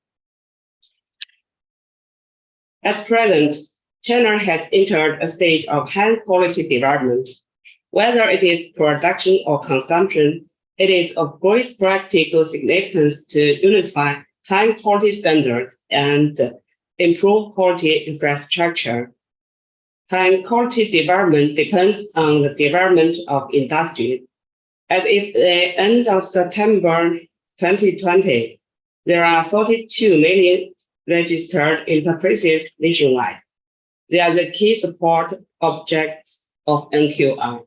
At present, China has entered a stage of high quality development. Whether it is production or consumption, it is of great practical significance to unify high quality standards and improve quality infrastructure. High quality development depends on the development of industry. At the end of September 2020, there are 42 million registered enterprises nationwide. They are the key support objects of NQI.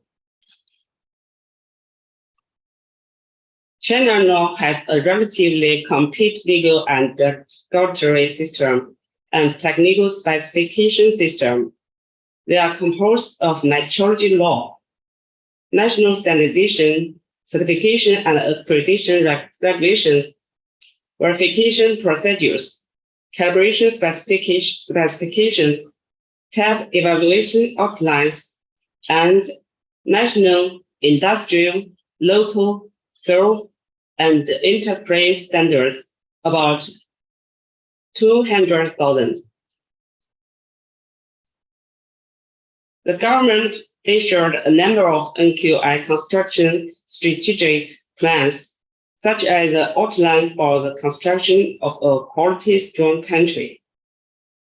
China now has a relatively complete legal and regulatory system and technical specification system. They are composed of metrology law, national standardization, certification and accreditation regulations, verification procedures, calibration specifications, type evaluation outlines, and national, industrial, local, federal, and enterprise standards, about 200,000. The government issued a number of NQI construction strategic plans, such as the outline for the construction of a quality strong country.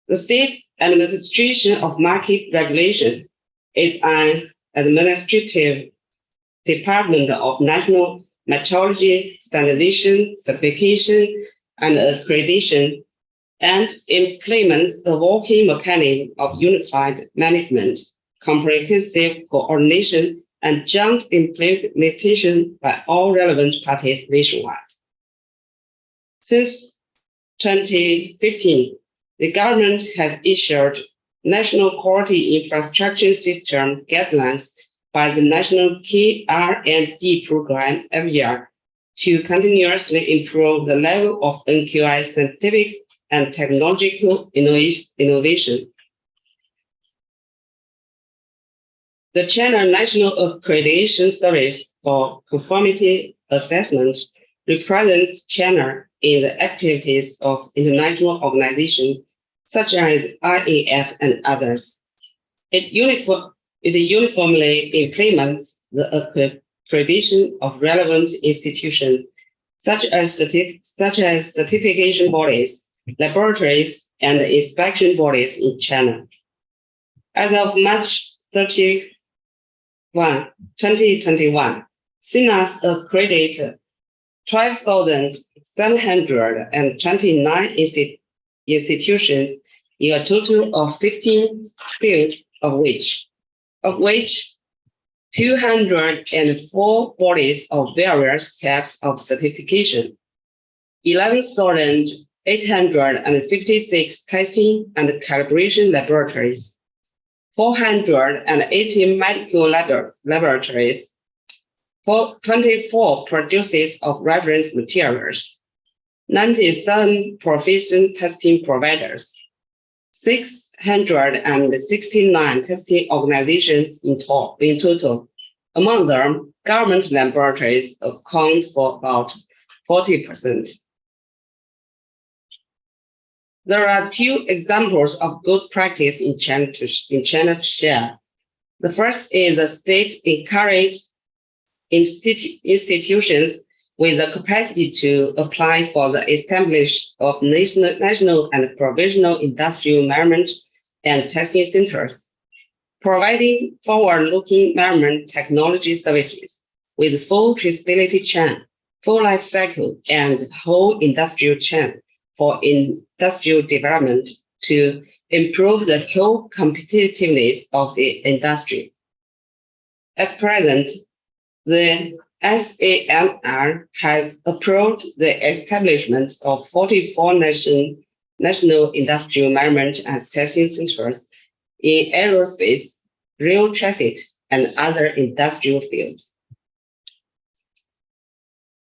The State Administration of Market Regulation is an administrative department of national metrology, standardization, certification, and accreditation, and implements the working mechanism of unified management, comprehensive coordination, and joint implementation by all relevant parties nationwide. Since 2015, the government has issued National Quality Infrastructure System guidelines by the National Key R&D program every year to continuously improve the level of NQI scientific and technological innovation. The China National Accreditation Service for Conformity Assessment represents China in the activities of international organizations such as IAF and others. It uniformly implements the accreditation of relevant institutions such as certification bodies, laboratories, and inspection bodies in China. As of March 31, 2021, CNAS accredited 12,729 institutions in a total of 15 fields, of which 204 bodies of various types of certification, 11,856 testing and calibration laboratories, 480 medical laboratories, 24 producers of reference materials, 97 proficient testing providers, 669 testing organizations in total. Among them, government laboratories account for about 40%. There are two examples of good practice in China to share. The first is the state encouraged institutions with the capacity to apply for the establishment of national and provisional industrial measurement and testing centers. providing forward-looking measurement technology services with full traceability chain, full life cycle, and whole industrial chain for industrial development to improve the core competitiveness of the industry. At present, the SAMR has approved the establishment of 44 national industrial measurement and testing centers in aerospace, rail transit, and other industrial fields.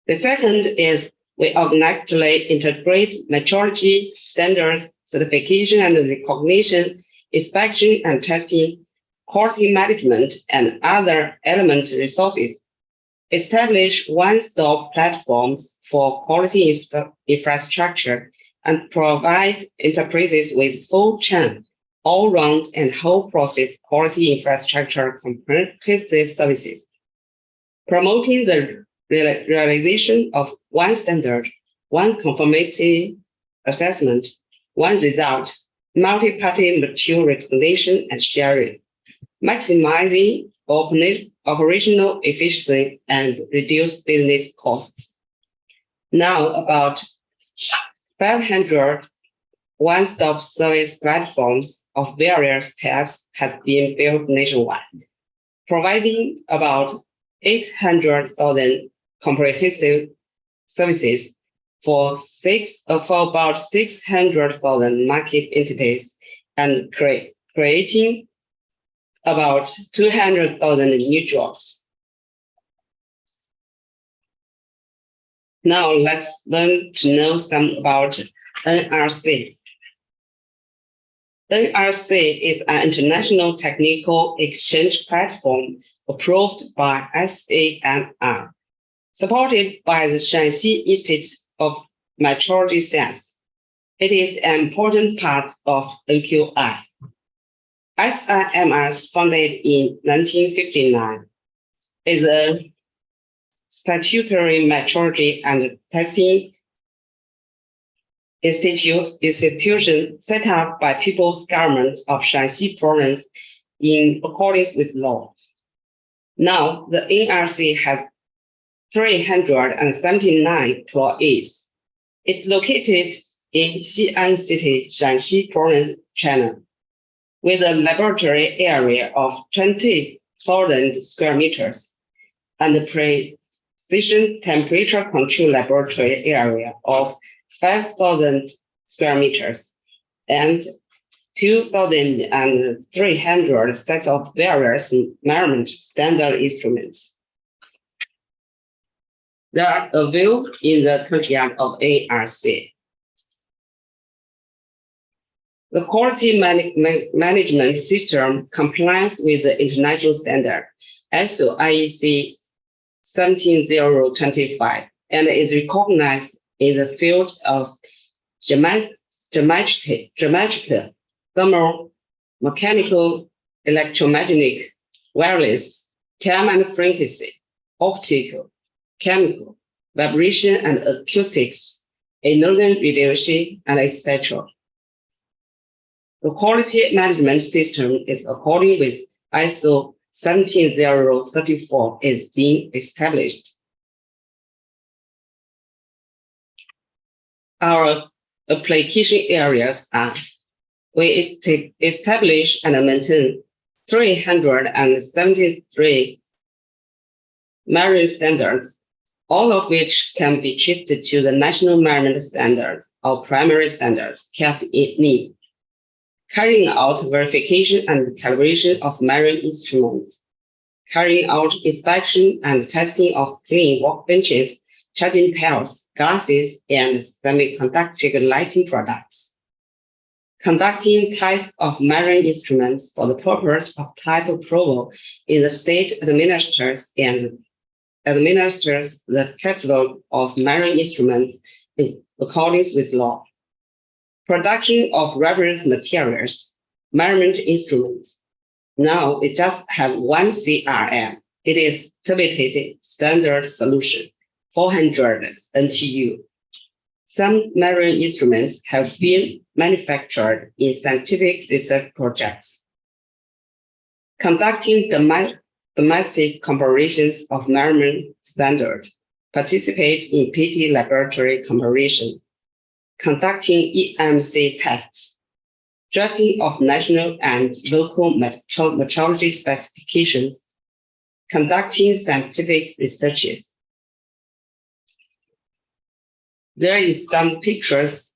The second is we organically integrate metrology, standards, certification and recognition, inspection and testing, quality management, and other element resources. Establish one-stop platforms for quality infrastructure and provide enterprises with full chain, all-round and whole process quality infrastructure comprehensive services. Promoting the realization of one standard, one conformity assessment, one result, multi-party material recognition and sharing, maximizing operational efficiency and reduce business costs. Now, about 500 one-stop service platforms of various types have been built nationwide, providing about 800,000 comprehensive services for about 600,000 market entities and creating about 200,000 new jobs. Now let's learn to know some about NRC. NRC is an international technical exchange platform approved by SAMR, supported by the Shanxi Institute of Metrology Science. It is an important part of NQI. SIMR, founded in 1959, is a statutory metrology and testing institution set up by People's Government of Shanxi Province in accordance with law. Now, the NRC has 379 employees. It's located in Xi'an City, Shanxi Province, China, with a laboratory area of 20,000 square meters and a precision temperature control laboratory area of 5,000 square meters and 2,300 sets of various measurement standard instruments. They are available in the courtyard of ARC. The quality management system complies with the international standard ISO IEC 17025 and is recognized in the field of geometric, thermal, mechanical, electromagnetic, wireless, time and frequency, optical, chemical, vibration and acoustics, inertial radiation, and etc. The quality management system is according with ISO 17034 is being established. Our application areas are: we establish and maintain 373 measurement standards, all of which can be traced to the national measurement standards or primary standards kept in NEEM. Carrying out verification and calibration of measuring instruments, carrying out inspection and testing of clean workbenches, charging pails, glasses, and semiconductor lighting products, conducting tests of measuring instruments for the purpose of type approval in the state administers the catalog of measuring instruments in accordance with law. Production of reference materials, measurement instruments. Now we just have one CRM. It is targeted standard solution, 400 NTU. Some measuring instruments have been manufactured in scientific research projects. conducting domestic comparisons of measurement standard, participate in PT laboratory comparison, conducting EMC tests, drafting of national and local metrology specifications, conducting scientific researches. There is some pictures,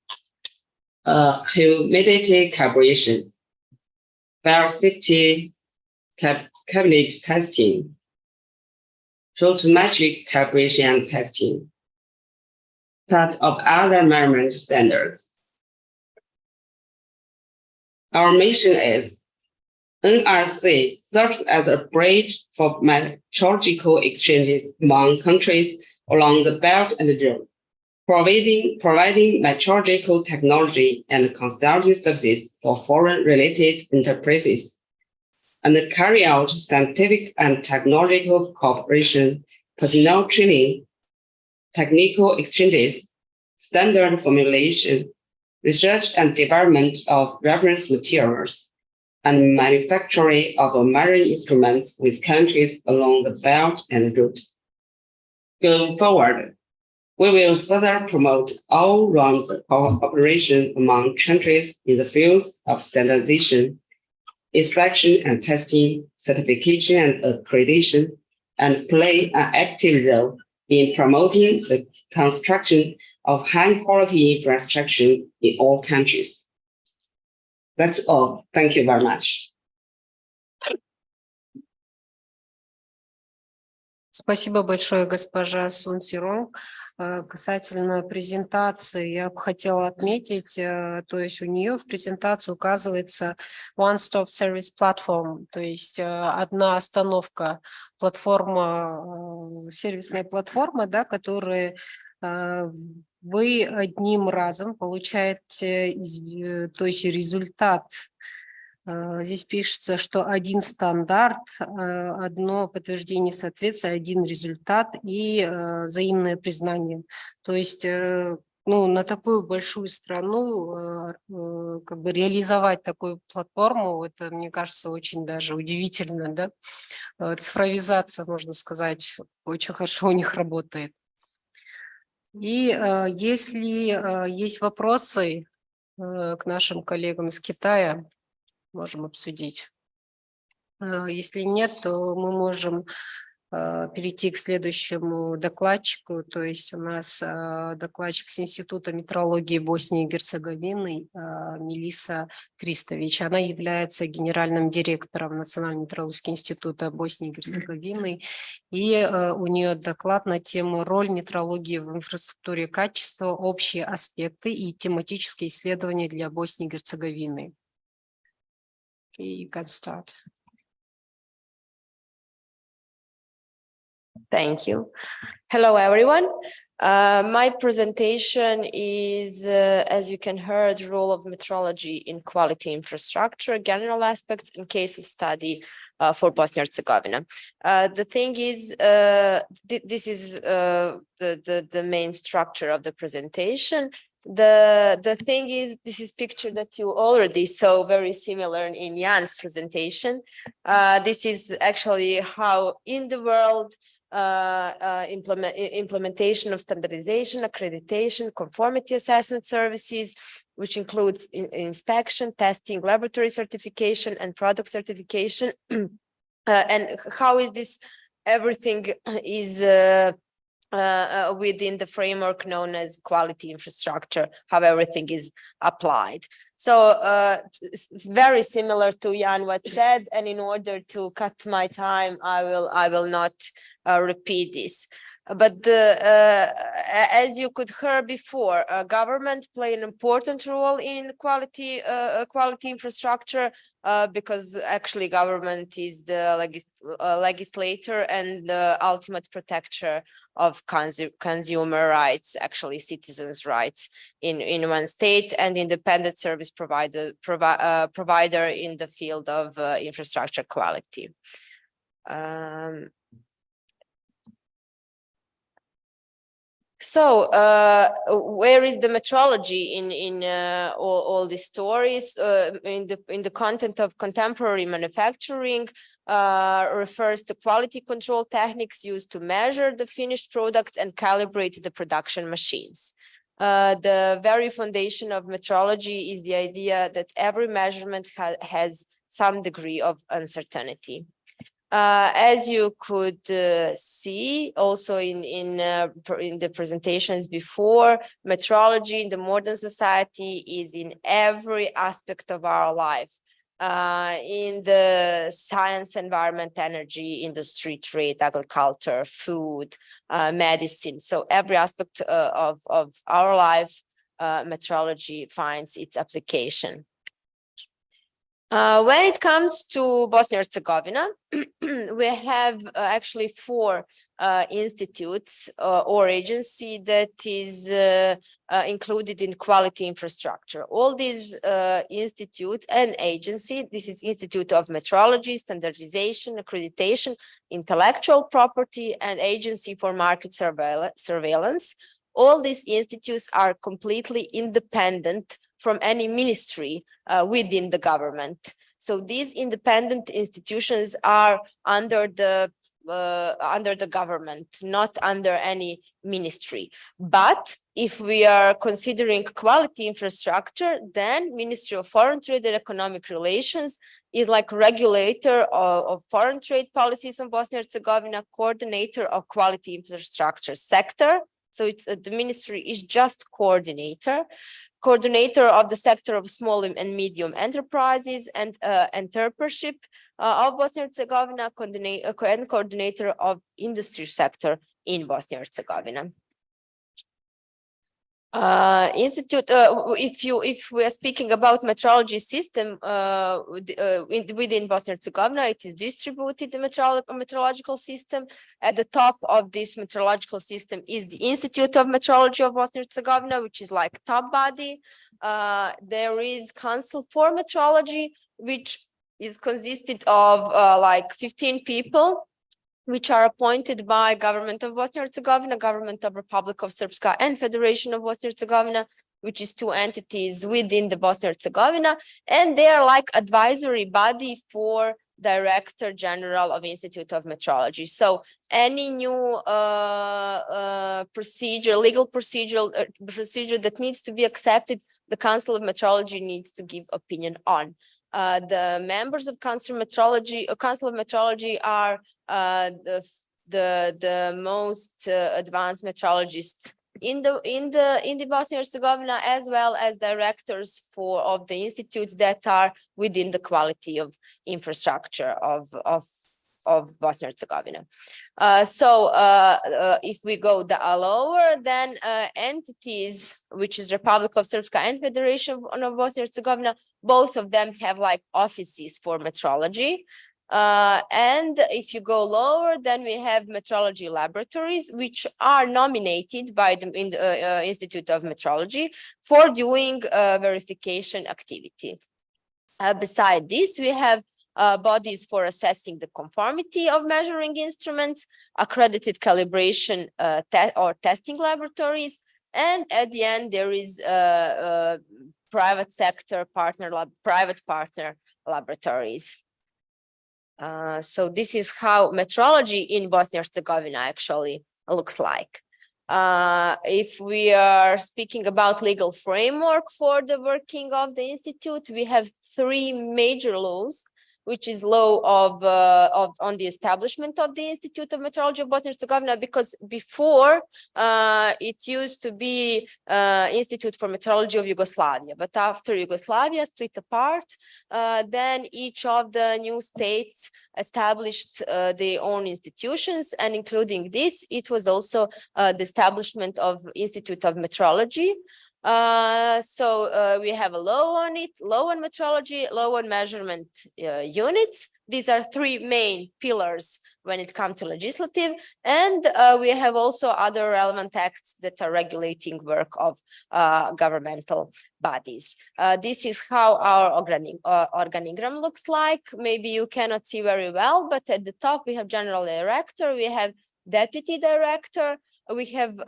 humidity calibration, biosafety cabinet testing, photometric calibration and testing, part of other measurement standards. Our mission is NRC serves as a bridge for metrological exchanges among countries along the Belt and Road, providing metrological technology and consulting services for foreign-related enterprises, and carry out scientific and technological cooperation, personnel training, technical exchanges, standard formulation, research and development of reference materials, and manufacturing of marine instruments with countries along the Belt and Road. Going forward, we will further promote all-round cooperation among countries in the fields of standardization, inspection and testing, certification and accreditation, and play an active role in promoting the construction of high-quality infrastructure in all countries. That's all. Thank you very much. Спасибо большое, госпожа Сун Сиронг. Касательно презентации, я бы хотела отметить, то есть у нее в презентации указывается one-stop service platform, то есть одна остановка, платформа, сервисная платформа, да, которая вы одним разом получаете, то есть результат. Здесь пишется, что один стандарт, одно подтверждение соответствия, один результат и взаимное признание. То есть ну, на такую большую страну как бы реализовать такую платформу, это, мне кажется, очень даже удивительно, да? Цифровизация, можно сказать, очень хорошо у них работает. И если есть вопросы к нашим коллегам из Китая, можем обсудить. Если нет, то мы можем перейти к следующему докладчику. То есть у нас докладчик с Института метрологии Боснии и Герцеговины Мелисса Кристович. Она является генеральным директором Национального метрологического института Боснии и Герцеговины. И у нее доклад на тему «Роль метрологии в инфраструктуре качества. Общие аспекты и тематические исследования для Боснии и Герцеговины». You can start. Thank you. Hello, everyone. My presentation is, as you can hear, the role of metrology in quality infrastructure, general aspects and case of study for Bosnia and Herzegovina. The thing is, this is the main structure of the presentation. The thing is, this is picture that you already saw very similar in Jan's presentation. This is actually how in the world implementation of standardization, accreditation, conformity assessment services, which includes inspection, testing, laboratory certification, and product certification. And how is this everything is within the framework known as quality infrastructure, how everything is applied. So very similar to Jan what said, and in order to cut my time, I will not repeat this. But as you could hear before, government play an important role in quality infrastructure because actually government is the legislator and the ultimate protector of consumer rights, actually citizens' rights in one state, and independent service provider in the field of infrastructure quality. So where is the metrology in all these stories? In the content of contemporary manufacturing refers to quality control techniques used to measure the finished product and calibrate the production machines. The very foundation of metrology is the idea that every measurement has some degree of uncertainty. As you could see also in the presentations before, metrology in the modern society is in every aspect of our life. In the science, environment, energy, industry, trade, agriculture, food, medicine. So every aspect of our life, metrology finds its application. When it comes to Bosnia and Herzegovina, we have actually 4 institutes or agency that is included in quality infrastructure. All these institute and agency, this is Institute of Metrology, Standardization, Accreditation, Intellectual Property, and Agency for Market Surveillance. All these institutes are completely independent from any ministry within the government. So these independent institutions are under the government, not under any ministry. But if we are considering quality infrastructure, then Ministry of Foreign Trade and Economic Relations is like regulator of foreign trade policies in Bosnia and Herzegovina, coordinator of quality infrastructure sector. So it's the ministry is just coordinator of the sector of small and medium enterprises and entrepreneurship of Bosnia and Herzegovina, and coordinator of industry sector in Bosnia and Herzegovina. If we are speaking about metrology system within Bosnia and Herzegovina, it is distributed the metrological system. At the top of this metrological system is the Institute of Metrology of Bosnia and Herzegovina, which is like top body. There is Council for Metrology, which is consisted of like 15 people, which are appointed by Government of Bosnia and Herzegovina, Government of Republic of Srpska, and Federation of Bosnia and Herzegovina, which is 2 entities within the Bosnia and Herzegovina, and they are like advisory body for Director General of Institute of Metrology. So any new legal procedure that needs to be accepted, the Council of Metrology needs to give opinion on. The members of Council of Metrology are the most advanced metrologists in the Bosnia and Herzegovina, as well as directors of the institutes that are within the quality of infrastructure of Bosnia and Herzegovina. If we go lower, then entities, which is Republic of Srpska and Federation of Bosnia and Herzegovina, both of them have like offices for metrology. And if you go lower, then we have metrology laboratories, which are nominated by the Institute of Metrology for doing verification activity. Beside this, we have bodies for assessing the conformity of measuring instruments, accredited calibration or testing laboratories, and at the end there is private sector private partner laboratories. So this is how metrology in Bosnia and Herzegovina actually looks like. If we are speaking about legal framework for the working of the institute, we have 3 major laws, which is law on the establishment of the Institute of Metrology of Bosnia and Herzegovina, because before it used to be Institute for Metrology of Yugoslavia, but after Yugoslavia split apart, then each of the new states established their own institutions, and including this, it was also the establishment of Institute of Metrology. We have a law on it, law on metrology, law on measurement units. These are 3 main pillars when it comes to legislative, and we have also other relevant acts that are regulating work of governmental bodies. This is how our organigram looks like. Maybe you cannot see very well, but at the top we have general director, we have deputy director, we have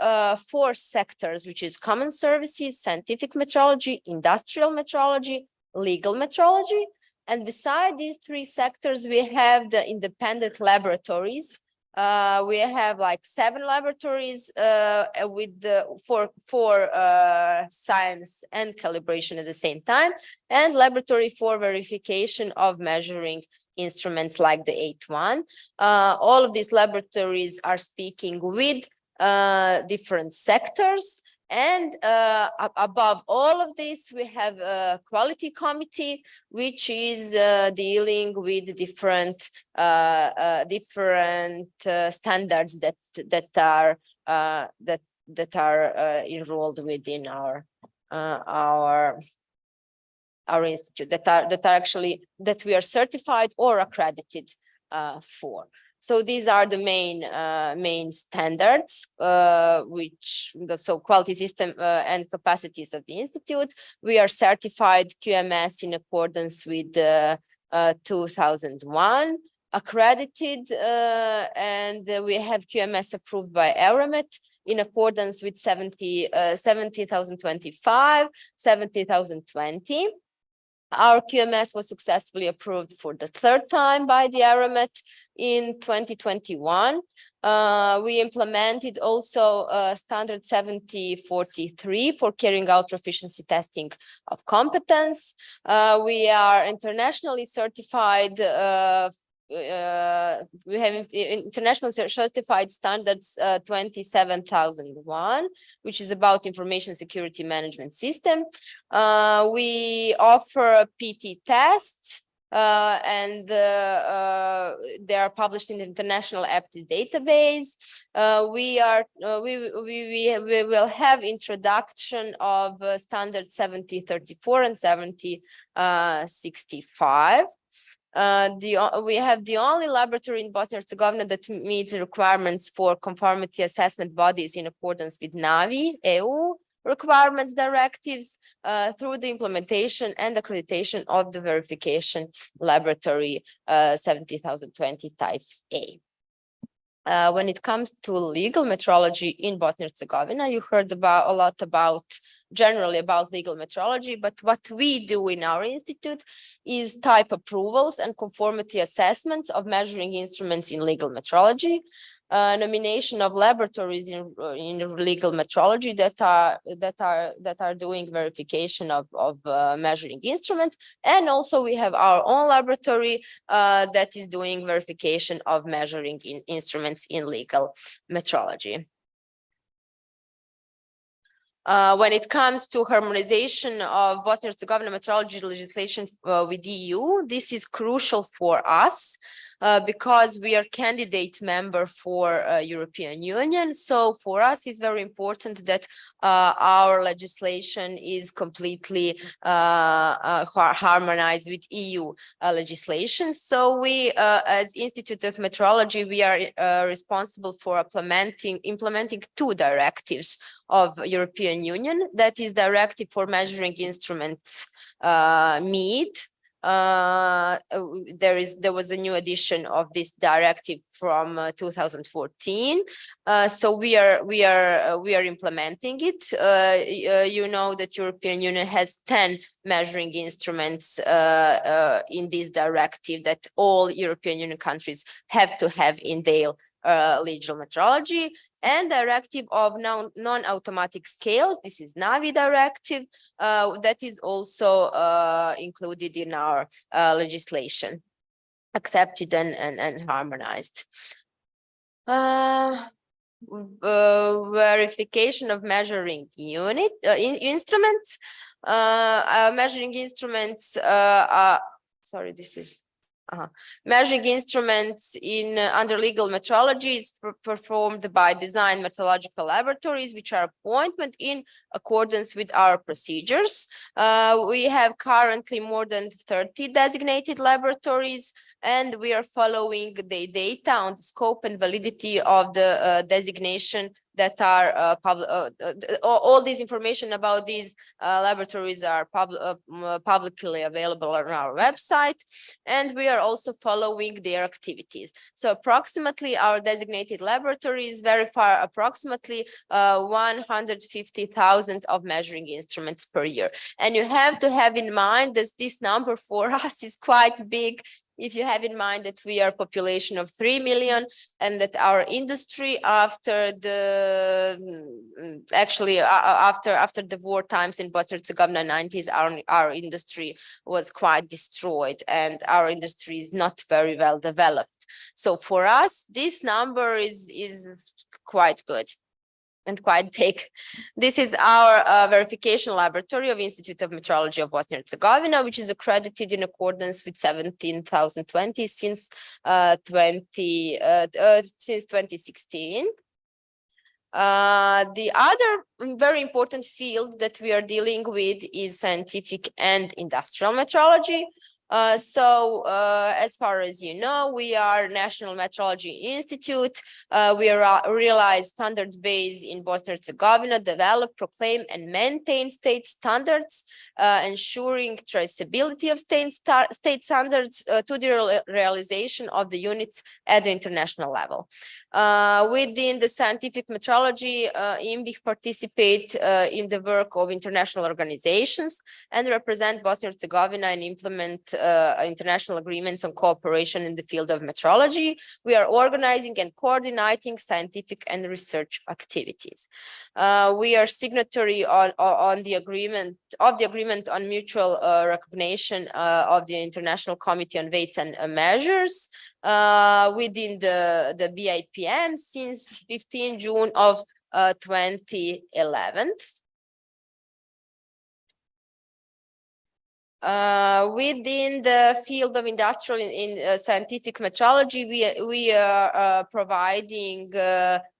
4 sectors, which is common services, scientific metrology, industrial metrology, legal metrology. And beside these 3 sectors, we have the independent laboratories. We have like 7 laboratories with for science and calibration at the same time, and laboratory for verification of measuring instruments like the 8-1. All of these laboratories are speaking with different sectors. And above all of this, we have a quality committee, which is dealing with different standards that are enrolled within our institute, that we are certified or accredited for. So these are the main standards, so quality system and capacities of the institute. We are certified QMS in accordance with 2001, accredited, and we have QMS approved by Aramet in accordance with 70,025, 70,020. Our QMS was successfully approved for the 3rd time by the Aramet in 2021. We implemented also standard 7043 for carrying out proficiency testing of competence. We are internationally certified. We have international certified standards 27,001, which is about information security management system. We offer PT tests, and they are published in the International APTIS database. We will have introduction of standard 7034 and 7065. We have the only laboratory in Bosnia and Herzegovina that meets the requirements for conformity assessment bodies in accordance with NAVI EU requirements directives through the implementation and accreditation of the verification laboratory 70,020 type A. When it comes to legal metrology in Bosnia and Herzegovina, you heard a lot generally about legal metrology, but what we do in our institute is type approvals and conformity assessments of measuring instruments in legal metrology, nomination of laboratories in legal metrology that are doing verification of measuring instruments, and also we have our own laboratory that is doing verification of measuring instruments in legal metrology. When it comes to harmonization of Bosnia and Herzegovina metrology legislation with EU, this is crucial for us because we are candidate member for European Union. So for us, it's very important that our legislation is completely harmonized with EU legislation. So we, as Institute of Metrology, we are responsible for implementing 2 directives of European Union. That is directive for measuring instruments MEED. There was a new edition of this directive from 2014. So we are implementing it. You know that European Union has 10 measuring instruments in this directive that all European Union countries have to have in their legal metrology. And directive of non-automatic scales. This is NAVI directive that is also included in our legislation, accepted and harmonized. Verification of measuring instruments. Measuring instruments sorry, this is measuring instruments under legal metrology is performed by design metrological laboratories, which are appointed in accordance with our procedures. We have currently more than 30 designated laboratories, and we are following the data on the scope and validity of the designation that are all this information about these laboratories are publicly available on our website, and we are also following their activities. So approximately our designated laboratories verify approximately 150,000 of measuring instruments per year. And you have to have in mind that this number for us is quite big. If you have in mind that we are a population of 3 million and that our industry after the after the war times in Bosnia and Herzegovina 90s, our industry was quite destroyed and our industry is not very well developed. So for us, this number is quite good and quite big. This is our verification laboratory of Institute of Metrology of Bosnia and Herzegovina, which is accredited in accordance with 17,020 since 2016. The other very important field that we are dealing with is scientific and industrial metrology. As far as you know, we are National Metrology Institute. We realize standard base in Bosnia and Herzegovina, develop, proclaim, and maintain state standards, ensuring traceability of state standards to the realization of the units at the international level. Within the scientific metrology, IMBIH participate in the work of international organizations and represent Bosnia and Herzegovina and implement international agreements on cooperation in the field of metrology. We are organizing and coordinating scientific and research activities. We are signatory on the agreement on mutual recognition of the International Committee on Weights and Measures within the BIPM since 15 June of 2011. Within the field of industrial in scientific metrology, we are providing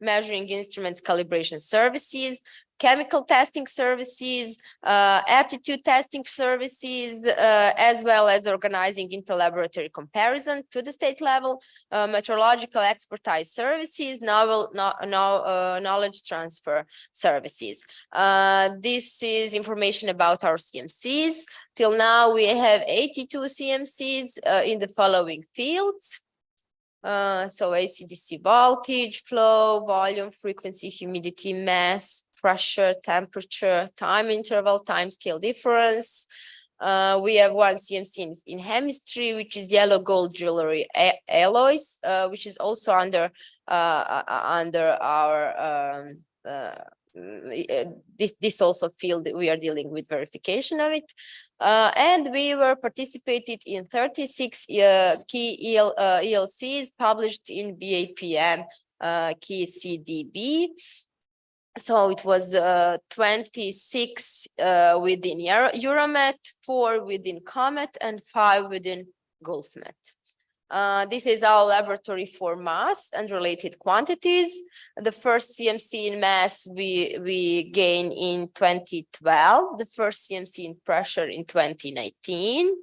measuring instruments calibration services, chemical testing services, aptitude testing services, as well as organizing interlaboratory comparison to the state level, metrological expertise services, knowledge transfer services. This is information about our CMCs. Till now, we have 82 CMCs in the following fields. So AC/DC voltage, flow, volume, frequency, humidity, mass, pressure, temperature, time interval, time scale difference. We have one CMC in chemistry, which is yellow gold jewelry alloys, which is also under our this also field that we are dealing with verification of it. And we were participated in 36 key ELCs published in BAPM key CDB. So it was 26 within Euromet, 4 within Comet, and 5 within GulfMet. This is our laboratory for mass and related quantities. The first CMC in mass we gained in 2012, the first CMC in pressure in 2019.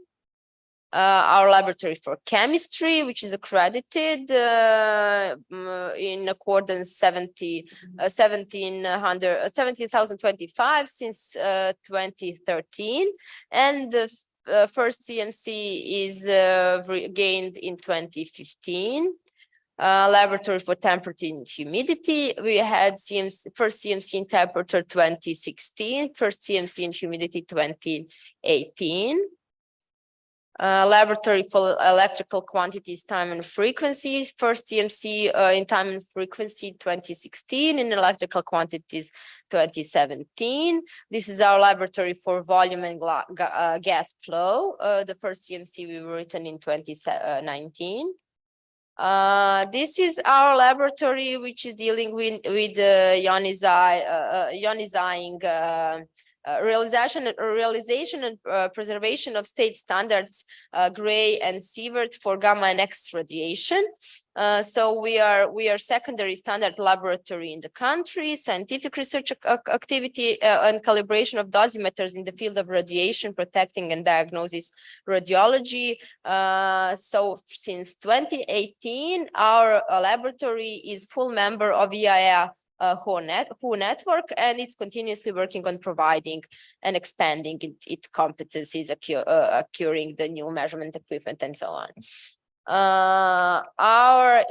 Our laboratory for chemistry, which is accredited in accordance 17,025 since 2013, and the first CMC is gained in 2015. Laboratory for temperature and humidity, we had first CMC in temperature 2016, first CMC in humidity 2018. Laboratory for electrical quantities, time and frequency, first CMC in time and frequency 2016, in electrical quantities 2017. This is our laboratory for volume and gas flow. The first CMC we were written in 2019. This is our laboratory, which is dealing with ionizing realization and preservation of state standards, Gray and Sievert for gamma and X radiation. So we are secondary standard laboratory in the country, scientific research activity and calibration of dosimeters in the field of radiation protecting and diagnosis radiology. So since 2018, our laboratory is full member of EIA WHO network, and it's continuously working on providing and expanding its competencies, acquiring the new measurement equipment and so on. Our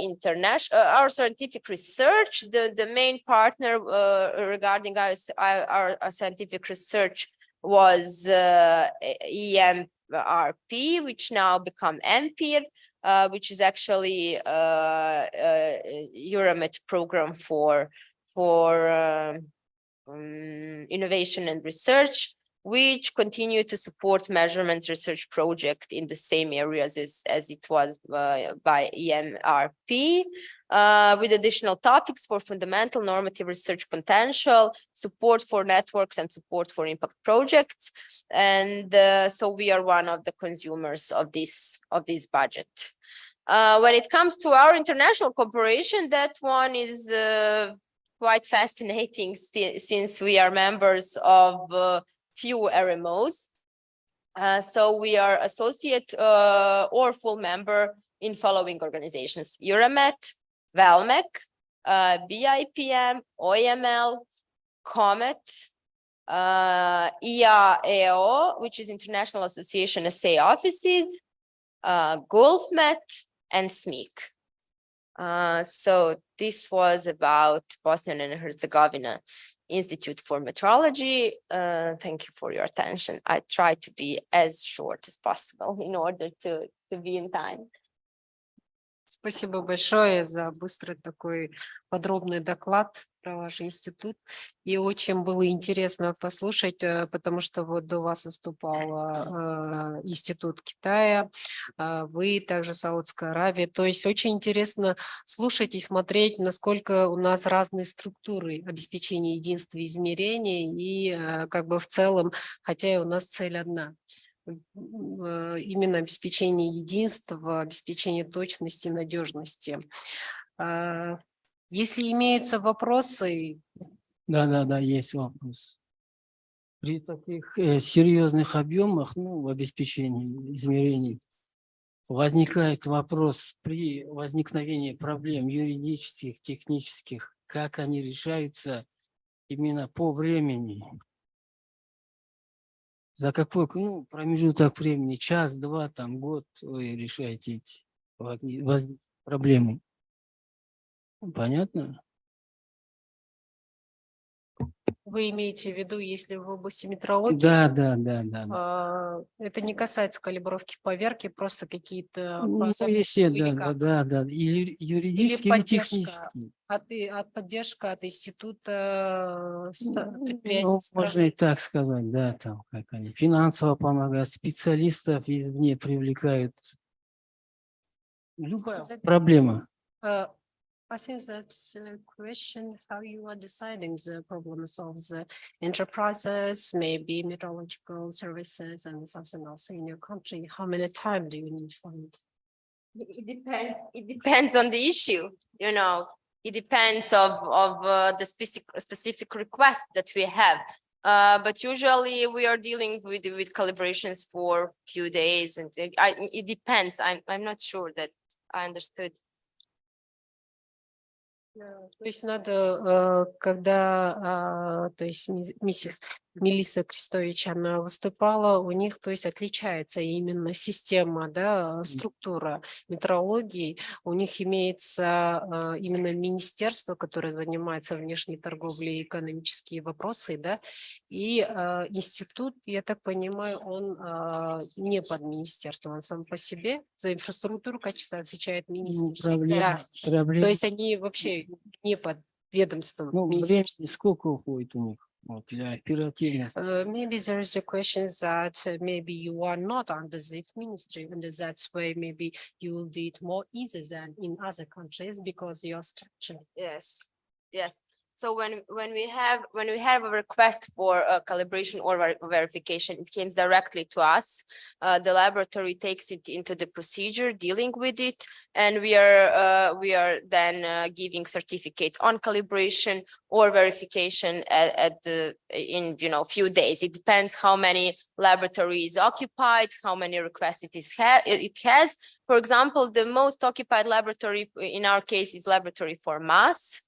scientific research, the main partner regarding our scientific research was EMRP, which now become MPIR, which is actually Euromed program for innovation and research, which continue to support measurement research project in the same areas as it was by EMRP, with additional topics for fundamental normative research potential, support for networks and support for impact projects. And so we are one of the consumers of this budget. When it comes to our international cooperation, that one is quite fascinating since we are members of few RMOs. So we are associate or full member in following organizations: Euromed, VALMEC, BIPM, OEML, COMET, IAEO, which is International Association Assay Offices, GulfMet, and SMIC. So this was about Bosnia and Herzegovina Institute for Metrology. Thank you for your attention. I try to be as short as possible in order to be in time. Спасибо большое за быстрый такой подробный доклад про ваш институт. И очень было интересно послушать, потому что вот до вас выступал институт Китая, вы также Саудская Аравия. То есть очень интересно слушать и смотреть, насколько у нас разные структуры обеспечения единства измерений и как бы в целом, хотя и у нас цель одна. Именно обеспечение единства, обеспечение точности и надежности. Если имеются вопросы... Да, есть вопрос. При таких серьезных объемах, в обеспечении измерений, возникает вопрос при возникновении проблем юридических, технических, как они решаются именно по времени. За какой промежуток времени, час, два, год вы решаете эти проблемы? Понятно? Вы имеете в виду, если в области метрологии? Да. Это не касается калибровки поверки, просто какие-то... Да. Или юридически, или технически. Поддержка от института предприятий. Можно и так сказать, да, как они финансово помогают, специалистов извне привлекают. Любая проблема. I think that's a question how you are deciding the problems of the enterprises, maybe meteorological services and something else in your country. How many time do you need for it? It depends on the issue, It depends of the specific request that we have. But usually we are dealing with calibrations for a few days, and it depends. I'm not sure that I understood. То есть надо, когда, то есть миссис Мелисса Крестович, она выступала, у них, то есть отличается именно система, структура метрологии. У них имеется именно министерство, которое занимается внешней торговлей и экономические вопросы, и институт, я так понимаю, он не под министерством, он сам по себе за инфраструктуру качества отвечает министерство. Проблема. То есть они вообще не под ведомством министерства. Сколько уходит у них для оперативности? Maybe there is a question that maybe you are not under this ministry, and that's why maybe you will do it more easy than in other countries because your structure. Yes. So when we have a request for a calibration or verification, it comes directly to us. The laboratory takes it into the procedure, dealing with it, and we are then giving certificate on calibration or verification in few days. It depends how many laboratories occupied, how many requests it has. For example, the most occupied laboratory in our case is laboratory for mass.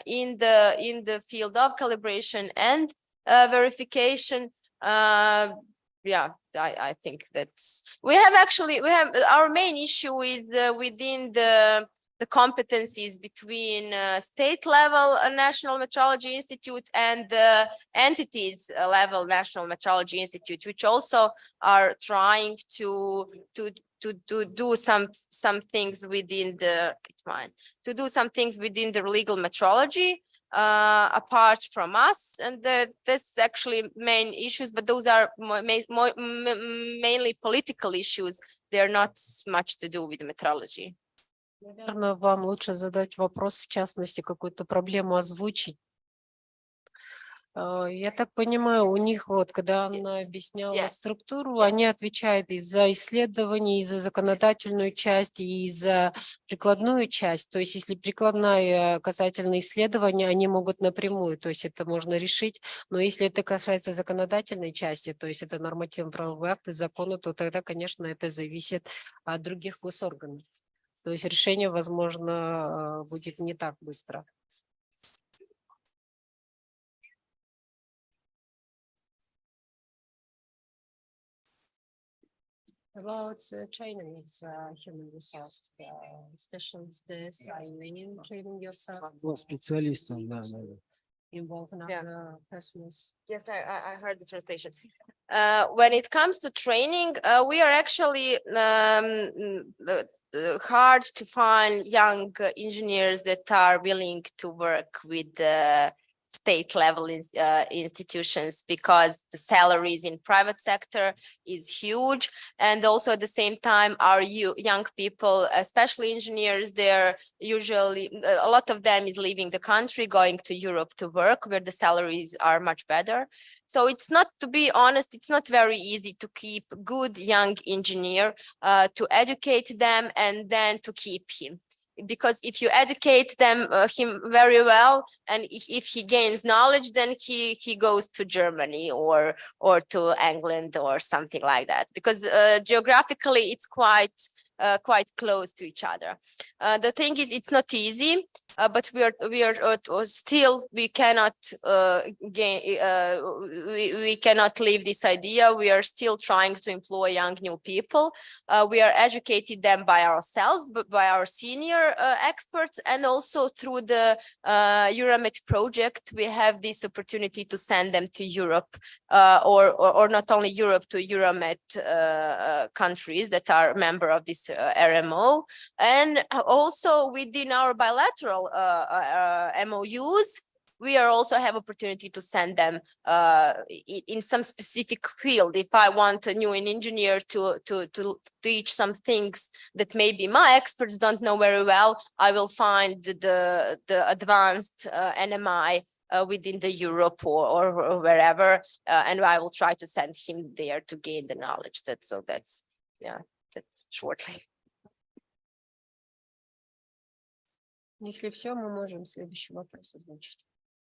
in the field of calibration and verification. Yeah, I think that's we have our main issue is within the competencies between state level National Metrology Institute and the entities level National Metrology Institute, which also are trying to do some things within the legal metrology apart from us, and that's actually main issues, but those are mainly political issues. They're not much to do with metrology. Наверное, вам лучше задать вопрос, в частности, какую-то проблему озвучить. Я так понимаю, у них вот, когда она объясняла структуру, они отвечают и за исследования, и за законодательную часть, и за прикладную часть. То есть если прикладная касательно исследования, они могут напрямую, то есть это можно решить. Но если это касается законодательной части, то есть это нормативно-правовые акты, законы, то тогда, конечно, это зависит от других госорганов. То есть решение, возможно, будет не так быстро. About Chinese human resource specialists, are you training yourself? Специалистом, да. Involved in other persons? Yes, I heard the translation. When it comes to training, we are actually hard to find young engineers that are willing to work with the state level institutions, because the salaries in private sector is huge, and also at the same time our young people, especially engineers, they're usually a lot of them is leaving the country, going to Europe to work, where the salaries are much better. So it's not, to be honest, it's not very easy to keep good young engineer, to educate them and then to keep him. Because if you educate him very well, and if he gains knowledge, then he goes to Germany or to England or something like that. Because geographically, it's quite close to each other. The thing is, it's not easy, but we cannot we cannot leave this idea. We are still trying to employ young new people. We are educating them by ourselves, but by our senior experts, and also through the Euromet project, we have this opportunity to send them to Europe, or not only Europe, to Euromet countries that are member of this RMO, and also within our bilateral MOUs, we are also have opportunity to send them in some specific field. If I want an engineer to teach some things that maybe my experts don't know very well, I will find the advanced NMI within the Europe or wherever, and I will try to send him there to gain the knowledge. That's shortly. Если все, мы можем следующий вопрос озвучить.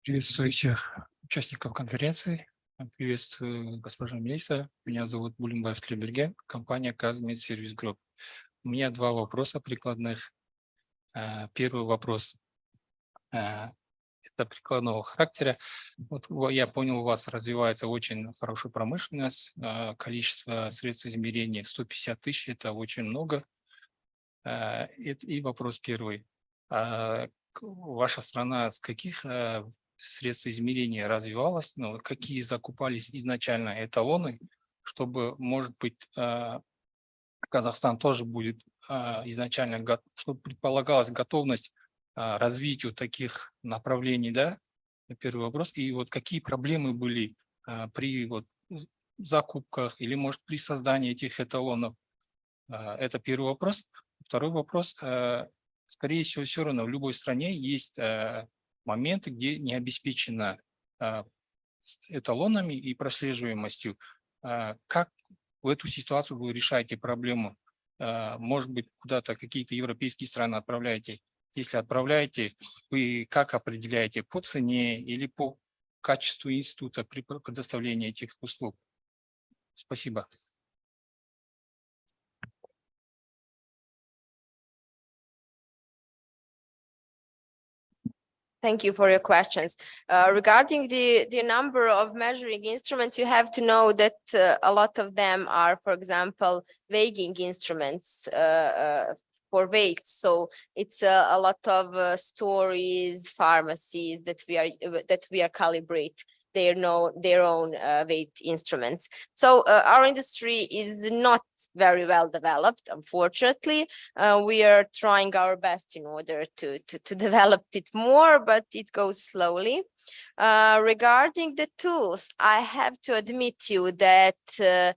Приветствую всех участников конференции. Приветствую госпожа Мельса. Меня зовут Булимбаев Тлеберген, компания Казмед Сервис Групп. У меня два вопроса прикладных. Первый вопрос это прикладного характера. Вот я понял, у вас развивается очень хорошая промышленность, количество средств измерения 150 тысяч, это очень много. И вопрос первый. Ваша страна с каких средств измерения развивалась, какие закупались изначально эталоны, чтобы, может быть, Казахстан тоже будет изначально, чтобы предполагалась готовность развитию таких направлений, да? Первый вопрос. И вот какие проблемы были при закупках или, может, при создании этих эталонов? Это первый вопрос. Второй вопрос. Скорее всего, все равно в любой стране есть моменты, где не обеспечено эталонами и прослеживаемостью. Как в эту ситуацию вы решаете проблему? Может быть, куда-то какие-то европейские страны отправляете? Если отправляете, вы как определяете, по цене или по качеству института при предоставлении этих услуг? Спасибо. Thank you for your questions. Regarding the number of measuring instruments, you have to know that a lot of them are, for example, weighing instruments for weight. So it's a lot of stores, pharmacies that we are calibrate their own weight instruments. So our industry is not very well developed, unfortunately. We are trying our best in order to develop it more, but it goes slowly. Regarding the tools, I have to admit you that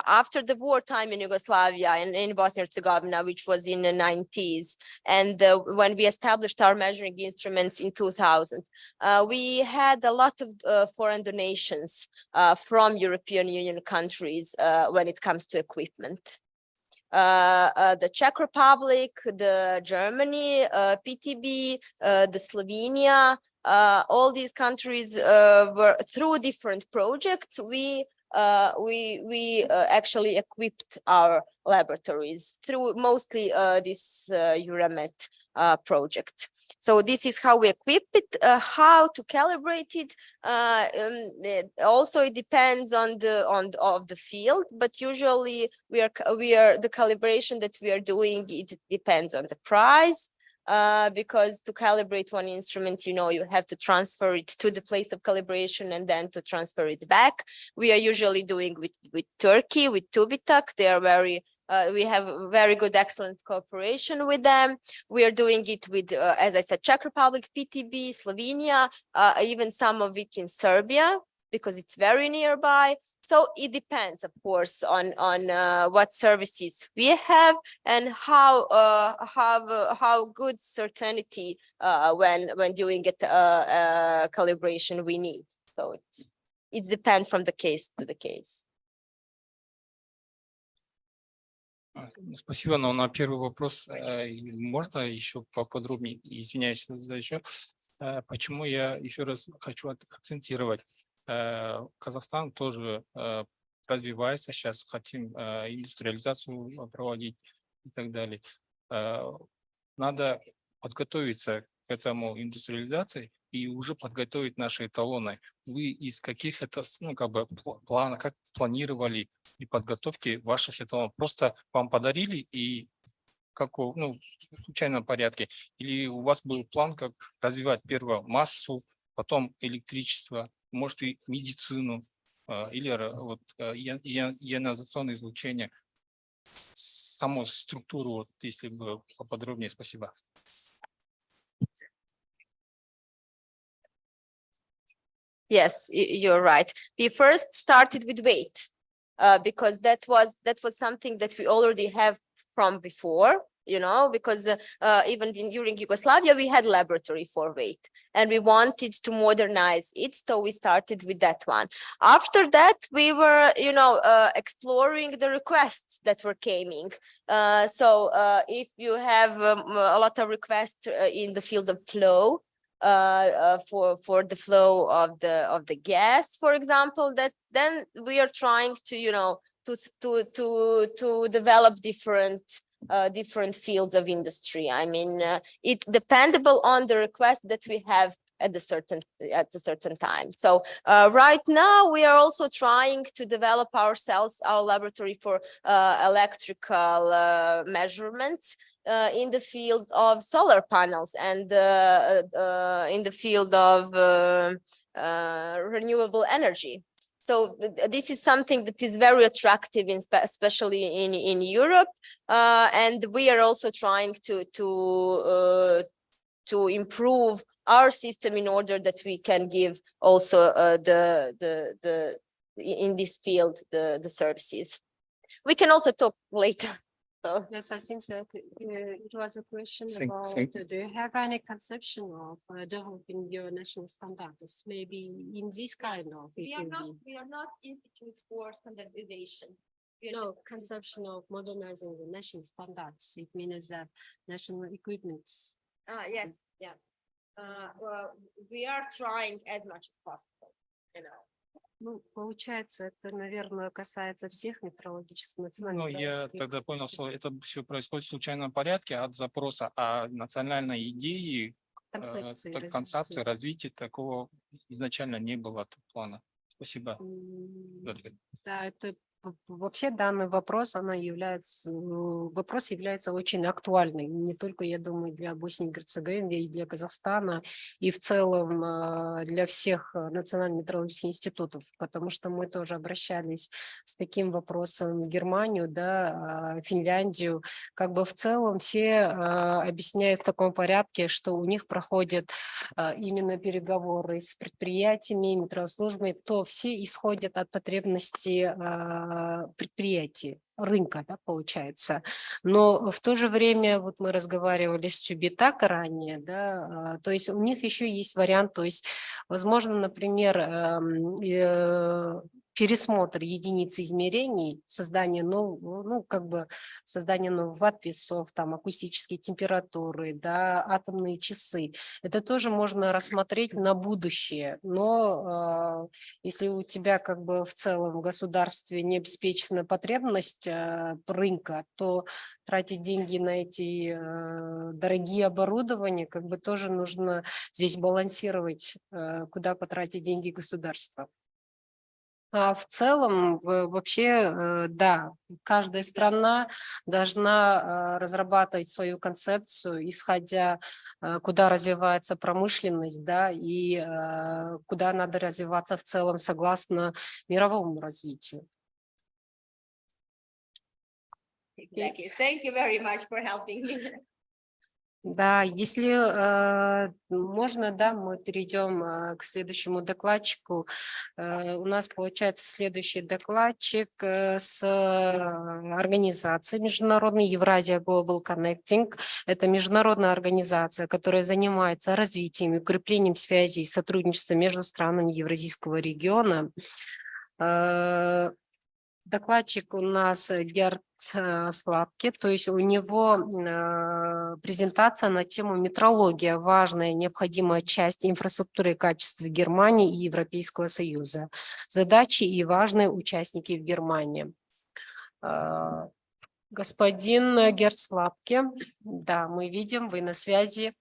after the wartime in Yugoslavia and in Bosnia and Herzegovina, which was in the 90s, and when we established our measuring instruments in 2000, we had a lot of foreign donations from European Union countries when it comes to equipment. The Czech Republic, the Germany, PTB, the Slovenia, all these countries were through different projects. We actually equipped our laboratories through mostly this Euramet project. So this is how we equip it. How to calibrate it. Also, it depends on the field, but usually we are the calibration that we are doing. It depends on the price. Because to calibrate one instrument, you have to transfer it to the place of calibration and then to transfer it back. We are usually doing with Turkey, with Tubitak. They are we have very good, excellent cooperation with them. We are doing it with, as I said, Czech Republic, PTB, Slovenia, even some of it in Serbia, because it's very nearby. So it depends, of course, on what services we have and how good certainty when doing it calibration we need. So it depends from the case to the case. Спасибо, но на первый вопрос можно еще поподробнее, извиняюсь за еще, почему я еще раз хочу акцентировать. Казахстан тоже развивается, сейчас хотим индустриализацию проводить и так далее. Надо подготовиться к этому индустриализации и уже подготовить наши эталоны. Вы из каких это, плана, как планировали и подготовки ваших эталонов? Просто вам подарили и как в случайном порядке? Или у вас был план, как развивать первое массу, потом электричество, может и медицину, или вот ионизационное излучение, саму структуру, если бы поподробнее, спасибо. Yes, you're right. We first started with weight because that was something that we already have from before, because even during Yugoslavia, we had laboratory for weight and we wanted to modernize it. So we started with that one. After that, we were, exploring the requests that were coming. So if you have a lot of requests in the field of flow, for the flow of the gas, for example, then we are trying to to develop different fields of industry. I mean, it dependable on the request that we have at a certain time. So right now we are also trying to develop our laboratory for electrical measurements in the field of solar panels and in the field of renewable energy. So this is something that is very attractive, especially in Europe, and we are also trying to improve our system in order that we can give also in this field the services. We can also talk later. So. Yes, I think that it was a question Thank about you. do you have any conception of developing your national standards, maybe in this kind of We are not institute for standardization. Conception of modernizing the national standards. It means that national equipments. Yes, yeah. Well, we are trying as much as possible, Получается, это, наверное, касается всех метрологических национальных. Я тогда понял, что это все происходит в случайном порядке от запроса, а национальной идеи Концепции так, концепции развития такого изначально не было плана. Спасибо. за ответ. Да, это вообще данный вопрос, вопрос является очень актуальным, не только, я думаю, для Боснии и Герцеговины, и для Казахстана, и в целом для всех национальных метрологических институтов, потому что мы тоже обращались с таким вопросом в Германию, да, Финляндию, как бы в целом все объясняют в таком порядке, что у них проходят именно переговоры с предприятиями, метрослужбами, то все исходят от потребностей предприятий, рынка, да, получается. Но в то же время, вот мы разговаривали с Чубитак ранее, да, то есть у них еще есть вариант, то есть, возможно, например, пересмотр единиц измерений, создание нового, ну, как бы создание новых ватт-весов, там, акустические температуры, да, атомные часы. Это тоже можно рассмотреть на будущее, но если у тебя как бы в целом в государстве не обеспечена потребность рынка, то тратить деньги на эти дорогие оборудования, как бы тоже нужно здесь балансировать, куда потратить деньги государства. А в целом, вообще, да, каждая страна должна разрабатывать свою концепцию, исходя, куда развивается промышленность, да, и куда надо развиваться в целом согласно мировому развитию. Exactly. Thank you very much for helping me. Да, если можно, да, мы перейдем к следующему докладчику. У нас получается следующий докладчик с организацией международной Евразия Global Connecting. Это международная организация, которая занимается развитием и укреплением связей и сотрудничества между странами Евразийского региона. Докладчик у нас Герт Слабки, то есть у него презентация на тему метрология, важная, необходимая часть инфраструктуры и качества Германии и Европейского Союза, задачи и важные участники в Германии. Господин Герт Слабки, да, мы видим, вы на связи,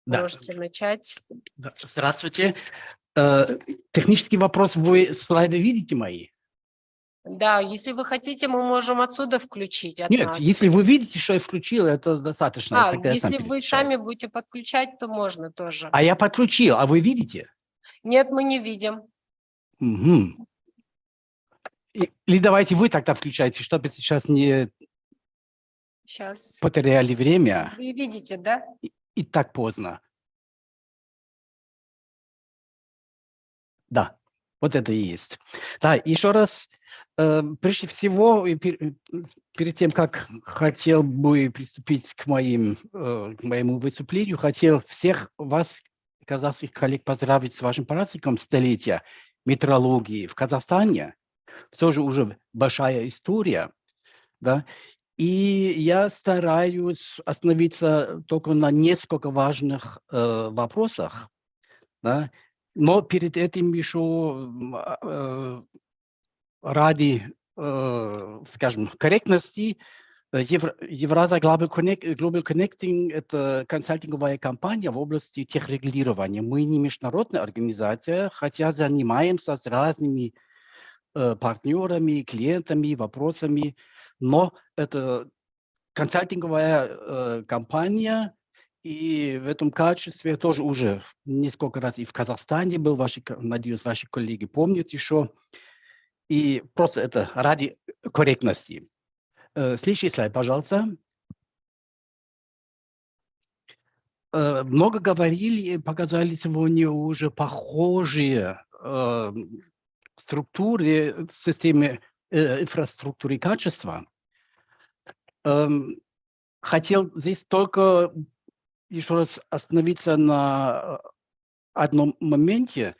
Да. можете начать. Да. Здравствуйте. Технический вопрос, вы слайды видите мои? Да, если вы хотите, мы можем отсюда включить от Нет, нас. если вы видите, что я включил, это достаточно. Тогда я сам Если вы переключаю. сами будете подключать, то можно тоже. А я подключил, а вы видите? Нет, мы не видим. Угу. Или давайте вы тогда включайте, чтобы сейчас не Сейчас. потеряли время Вы видите, да? и так поздно. Да, вот это и есть. Да, еще раз, прежде всего, перед тем, как хотел бы приступить к моему выступлению, хотел всех вас, казахских коллег, поздравить с вашим праздником столетия метрологии в Казахстане. Тоже уже большая история, да. И я стараюсь остановиться только на несколько важных вопросах, да. Но перед этим еще ради, скажем, корректности, Евразия Global Connecting – это консалтинговая компания в области техрегулирования. Мы не международная организация, хотя занимаемся с разными партнерами, клиентами, вопросами, но это консалтинговая компания, и в этом качестве тоже уже несколько раз и в Казахстане был, надеюсь, ваши коллеги помнят еще. И просто это ради корректности. Следующий слайд, пожалуйста. Много говорили и показали сегодня уже похожие структуры в системе инфраструктуры качества. Хотел здесь только еще раз остановиться на одном моменте.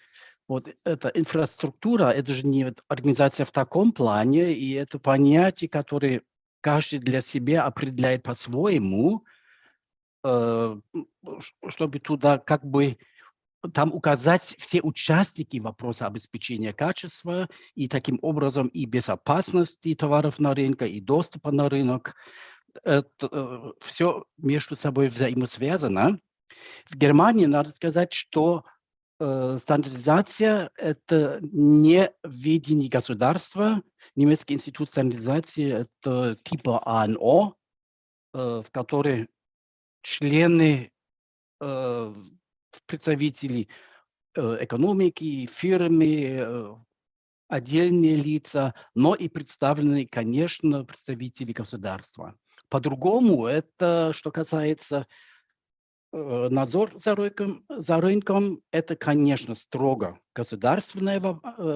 Вот эта инфраструктура, это же не организация в таком плане, и это понятие, которое каждый для себя определяет по-своему, чтобы туда как бы там указать все участники вопроса обеспечения качества и таким образом и безопасности товаров на рынке, и доступа на рынок. Это все между собой взаимосвязано. В Германии надо сказать, что стандартизация – это не ведение государства. Немецкий институт стандартизации – это типа АНО, в которой члены, представители экономики, фирмы, отдельные лица, но и представлены, конечно, представители государства. По-другому это, что касается надзор за рынком, это, конечно, строго государственная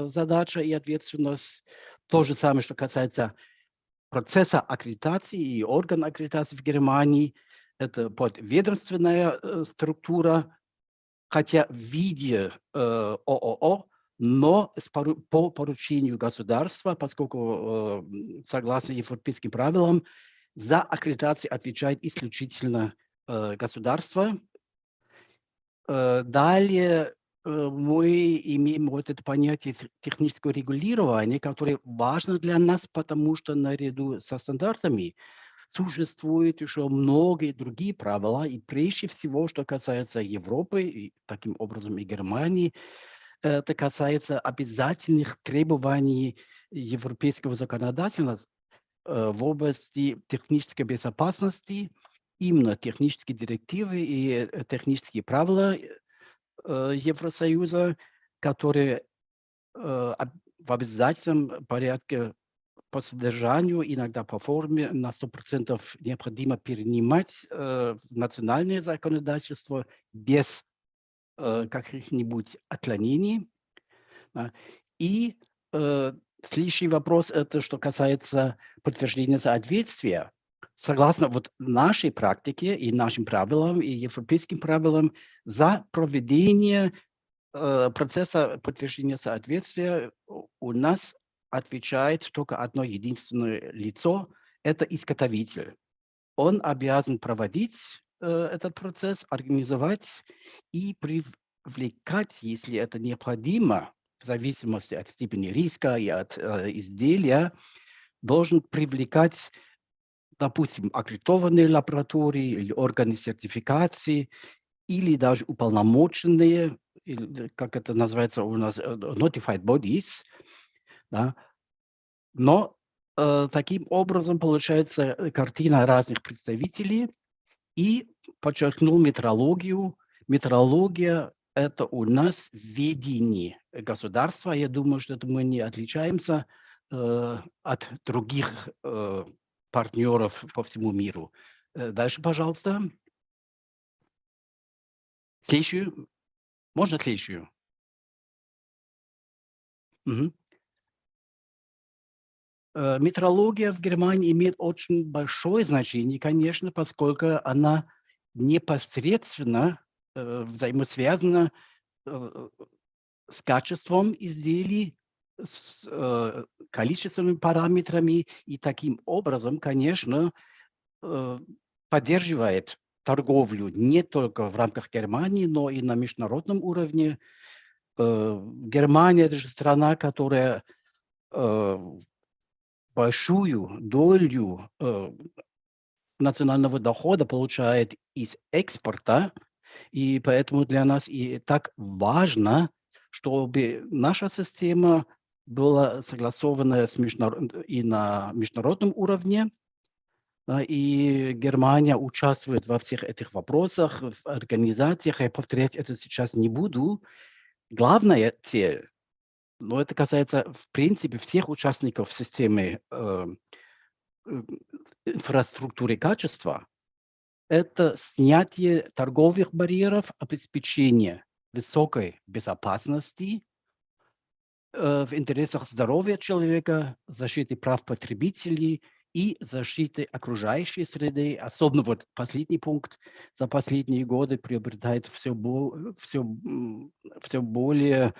задача и ответственность. То же самое, что касается процесса аккредитации и органа аккредитации в Германии. Это подведомственная структура, хотя в виде ООО, но по поручению государства, поскольку, согласно европейским правилам, за аккредитацию отвечает исключительно государство. Далее мы имеем вот это понятие технического регулирования, которое важно для нас, потому что наряду со стандартами существует еще многие другие правила, и прежде всего, что касается Европы, и таким образом и Германии, это касается обязательных требований европейского законодательства в области технической безопасности, именно технические директивы и технические правила Евросоюза, которые в обязательном порядке по содержанию, иногда по форме на 100% необходимо перенимать в национальное законодательство без каких-нибудь отклонений. И следующий вопрос, это что касается подтверждения соответствия. Согласно вот нашей практике и нашим правилам, и европейским правилам, за проведение процесса подтверждения соответствия у нас отвечает только одно единственное лицо – это изготовитель. Он обязан проводить этот процесс, организовать и привлекать, если это необходимо, в зависимости от степени риска и от изделия, должен привлекать, допустим, аккредитованные лаборатории или органы сертификации, или даже уполномоченные, или, как это называется у нас, notified bodies. Да. Но таким образом получается картина разных представителей. И подчеркнул метрологию. Метрология – это у нас ведение государства. Я думаю, что это мы не отличаемся от других партнеров по всему миру. Дальше, пожалуйста. Следующую. Можно следующую? Угу. Метрология в Германии имеет очень большое значение, конечно, поскольку она непосредственно взаимосвязана с качеством изделий, с количественными параметрами, и таким образом, конечно, поддерживает торговлю не только в рамках Германии, но и на международном уровне. Германия – это же страна, которая большую долю национального дохода получает из экспорта, и поэтому для нас и так важно, чтобы наша система была согласована и на международном уровне, и Германия участвует во всех этих вопросах, в организациях. Я повторять это сейчас не буду. Главная цель, но это касается, в принципе, всех участников системы инфраструктуры качества, это снятие торговых барьеров, обеспечение высокой безопасности в интересах здоровья человека, защиты прав потребителей и защиты окружающей среды. Особенно вот последний пункт за последние годы приобретает все более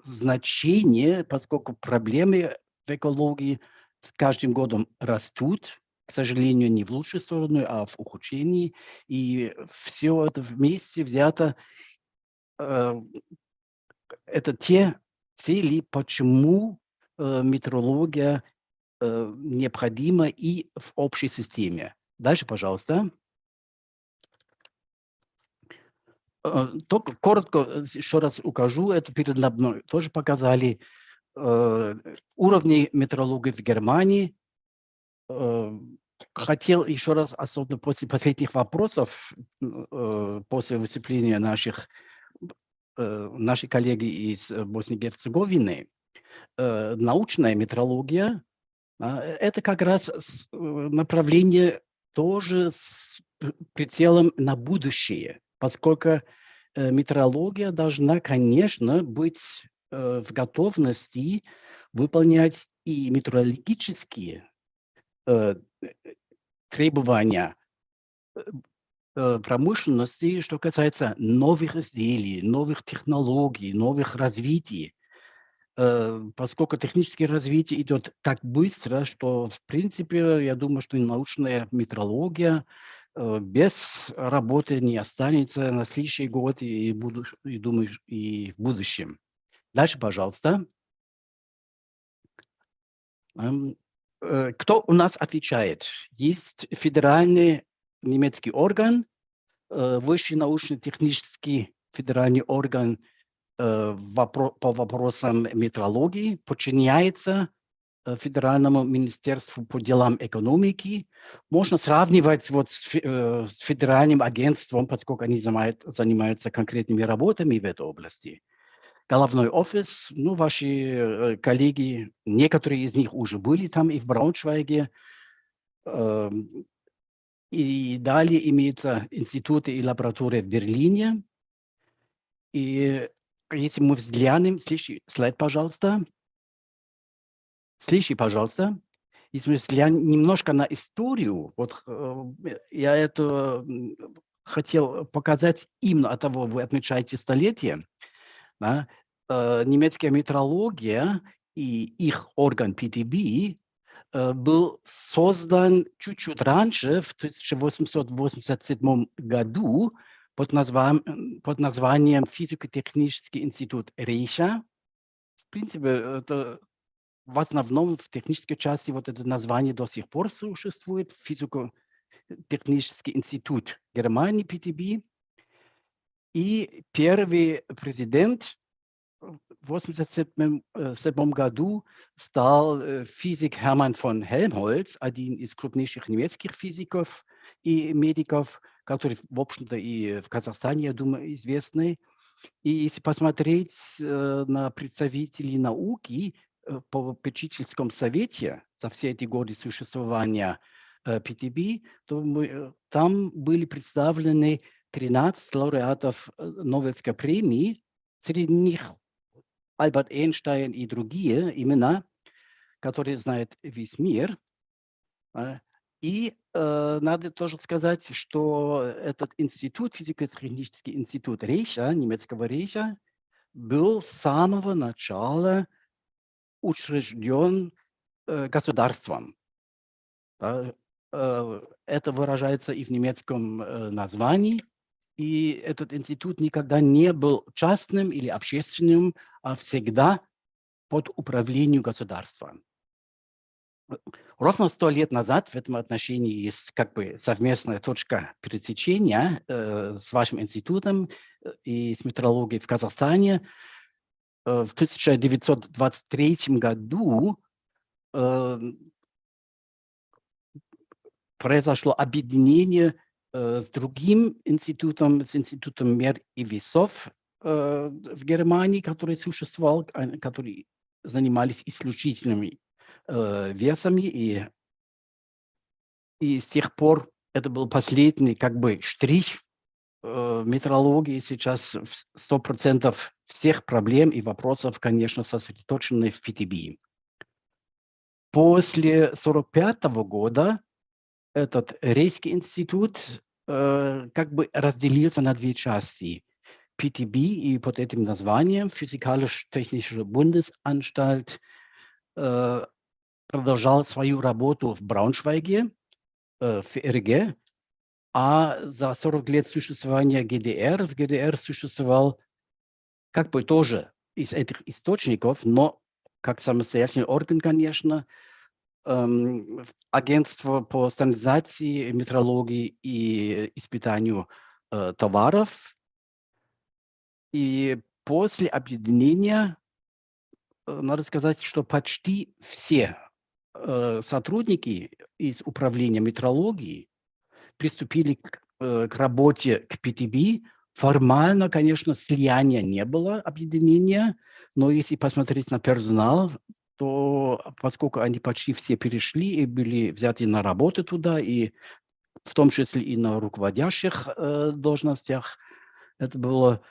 значение, поскольку проблемы в экологии с каждым годом растут, к сожалению, не в лучшую сторону, а в ухудшении. И все это вместе взято, это те цели, почему метрология необходима и в общей системе. Дальше, пожалуйста. Только коротко еще раз укажу, это передо мной тоже показали уровни метрологии в Германии. Хотел еще раз, особенно после последних вопросов, после выступления нашей коллеги из Боснии и Герцеговины, научная метрология это как раз направление тоже с прицелом на будущее, поскольку метрология должна, конечно, быть в готовности выполнять и метрологические требования промышленности, что касается новых изделий, новых технологий, новых развитий, поскольку техническое развитие идет так быстро, что, в принципе, я думаю, что и научная метрология без работы не останется на следующий год и думаю, и в будущем. Дальше, пожалуйста. Кто у нас отвечает? Есть федеральный немецкий орган, высший научно-технический федеральный орган по вопросам метрологии, подчиняется Федеральному министерству по делам экономики. Можно сравнивать вот с федеральным агентством, поскольку они занимаются конкретными работами в этой области. Головной офис, ну, ваши коллеги, некоторые из них уже были там и в Брауншвейге. И далее имеются институты и лаборатории в Берлине. И если мы взглянем, следующий слайд, пожалуйста. Следующий, пожалуйста. Если мы взглянем немножко на историю, вот я это хотел показать именно от того, вы отмечаете столетие. Да? Немецкая метрология и их орган PTB был создан чуть-чуть раньше, в 1887 году, под названием Физико-технический институт Рейха. В принципе, это в основном в технической части вот это название до сих пор существует. Физико-технический институт Германии, PTB. И первый президент в 1987 году стал физик Hermann von Helmholtz, один из крупнейших немецких физиков и медиков, который, в общем-то, и в Казахстане, я думаю, известный. И если посмотреть на представителей науки по попечительском совете за все эти годы существования PTB, то там были представлены 13 лауреатов Нобелевской премии, среди них Альберт Эйнштейн и другие имена, которые знает весь мир. И надо тоже сказать, что этот институт, физико-технический институт Рейха, немецкого Рейха, был с самого начала учрежден государством. Это выражается и в немецком названии. И этот институт никогда не был частным или общественным, а всегда под управлением государства. Ровно 100 лет назад в этом отношении есть как бы совместная точка пересечения с вашим институтом и с метрологией в Казахстане. В 1923 году произошло объединение с другим институтом, с институтом мер и весов в Германии, который существовал, которые занимались исключительными весами, и с тех пор это был последний как бы штрих метрологии. Сейчас 100% всех проблем и вопросов, конечно, сосредоточены в PTB. После 1945 года этот Рейхский институт как бы разделился на две части. PTB и под этим названием Physikalisch-Technische Bundesanstalt продолжал свою работу в Брауншвейге, в ФРГ, а за 40 лет существования ГДР в ГДР существовал как бы тоже из этих источников, но как самостоятельный орган, конечно, агентство по стандартизации, метрологии и испытанию товаров. И после объединения, надо сказать, что почти все сотрудники из управления метрологии приступили к работе к PTB. Формально, конечно, слияния не было, объединения, но если посмотреть на персонал, то поскольку они почти все перешли и были взяты на работу туда, и в том числе и на руководящих должностях, это было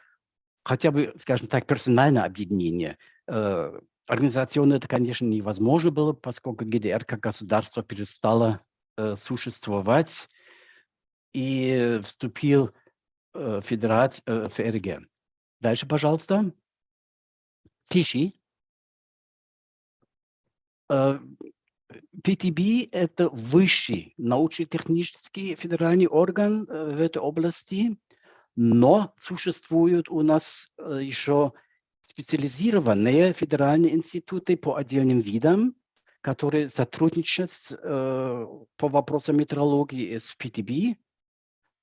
хотя бы, скажем так, персональное объединение. Организационно это, конечно, невозможно было, поскольку ГДР как государство перестало существовать и вступил в ФРГ. Дальше, пожалуйста. Тише. PTB – это высший научно-технический федеральный орган в этой области, но существуют у нас еще специализированные федеральные институты по отдельным видам, которые сотрудничают по вопросам метрологии с PTB.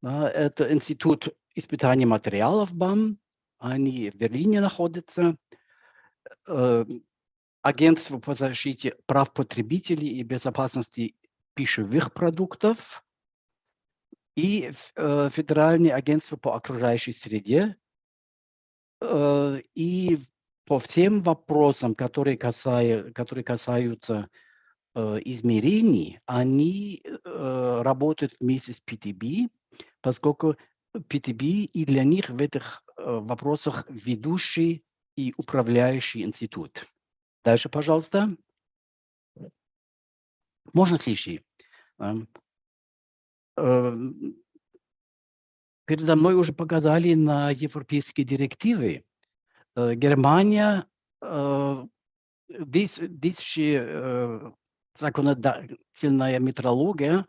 Это Институт испытания материалов БАМ, они в Берлине находятся. Агентство по защите прав потребителей и безопасности пищевых продуктов и Федеральное агентство по окружающей среде. И по всем вопросам, которые касаются измерений, они работают вместе с PTB, поскольку PTB и для них в этих вопросах ведущий и управляющий институт. Дальше, пожалуйста. Можно следующий. Передо мной уже показали на европейские директивы. Германия, законодательная метрология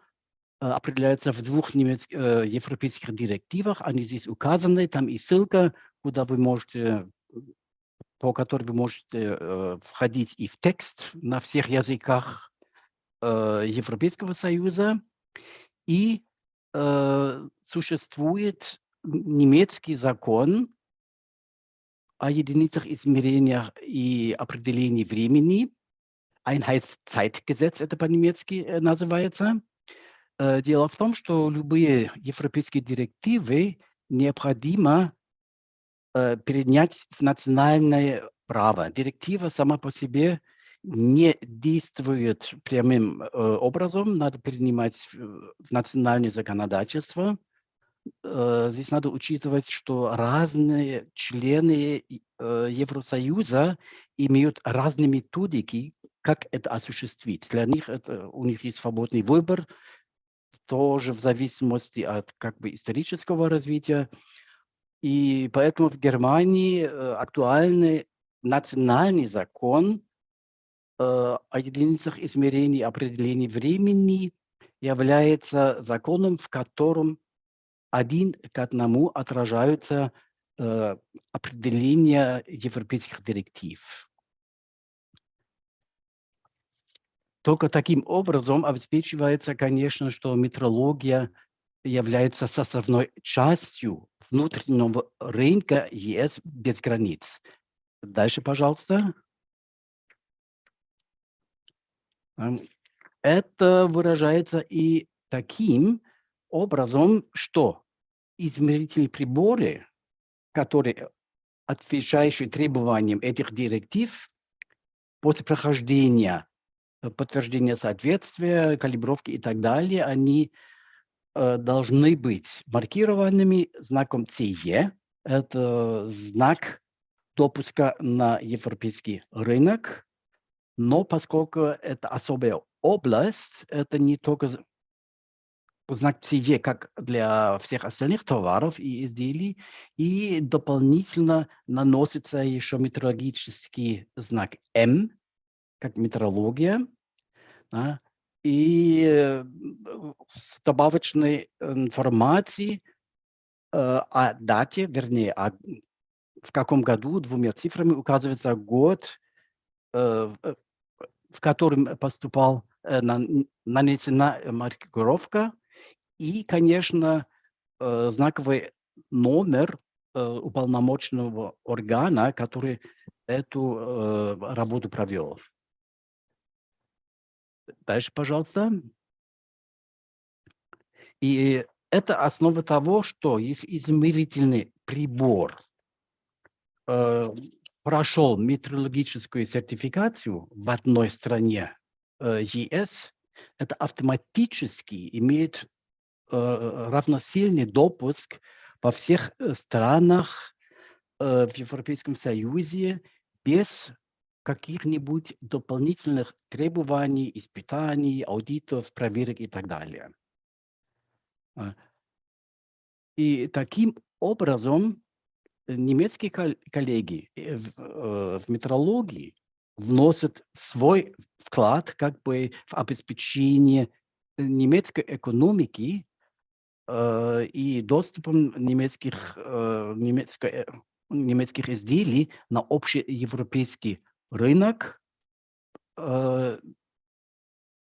определяется в двух европейских директивах. Они здесь указаны, там и ссылка, куда вы можете, по которой вы можете входить и в текст на всех языках Европейского Союза. И существует немецкий закон о единицах измерения и определении времени. Einheitszeitgesetz это по-немецки называется. Дело в том, что любые европейские директивы необходимо перенять в национальное право. Директива сама по себе не действует прямым образом, надо принимать в национальное законодательство. Здесь надо учитывать, что разные члены Евросоюза имеют разные методики, как это осуществить. Для них у них есть свободный выбор, тоже в зависимости от исторического развития. И поэтому в Германии актуальный национальный закон о единицах измерений и определении времени является законом, в котором один к одному отражаются определения европейских директив. Только таким образом обеспечивается, конечно, что метрология является составной частью внутреннего рынка ЕС без границ. Дальше, пожалуйста. Это выражается и таким образом, что измерительные приборы, которые отвечающие требованиям этих директив, после прохождения подтверждения соответствия, калибровки и так далее, они должны быть маркированными знаком CE. Это знак допуска на европейский рынок. Но поскольку это особая область, это не только знак CE, как для всех остальных товаров и изделий, и дополнительно наносится еще метрологический знак M, как метрология, да, и с добавочной информацией о дате, вернее, в каком году двумя цифрами указывается год, в котором нанесена маркировка, и, конечно, знаковый номер уполномоченного органа, который эту работу провел. Дальше, пожалуйста. И это основа того, что если измерительный прибор прошел метрологическую сертификацию в одной стране ЕС, это автоматически имеет равносильный допуск во всех странах в Европейском Союзе без каких-нибудь дополнительных требований, испытаний, аудитов, проверок и так далее. И таким образом немецкие коллеги в метрологии вносят свой вклад как бы в обеспечение немецкой экономики и доступом немецких изделий на общеевропейский рынок.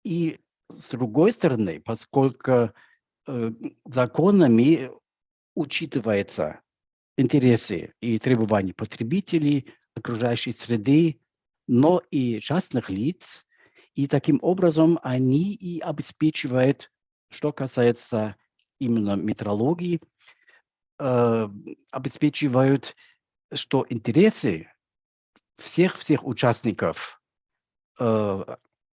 И с другой стороны, поскольку законами учитываются интересы и требования потребителей, окружающей среды, но и частных лиц, и таким образом они и обеспечивают, что касается именно метрологии, обеспечивают, что интересы всех участников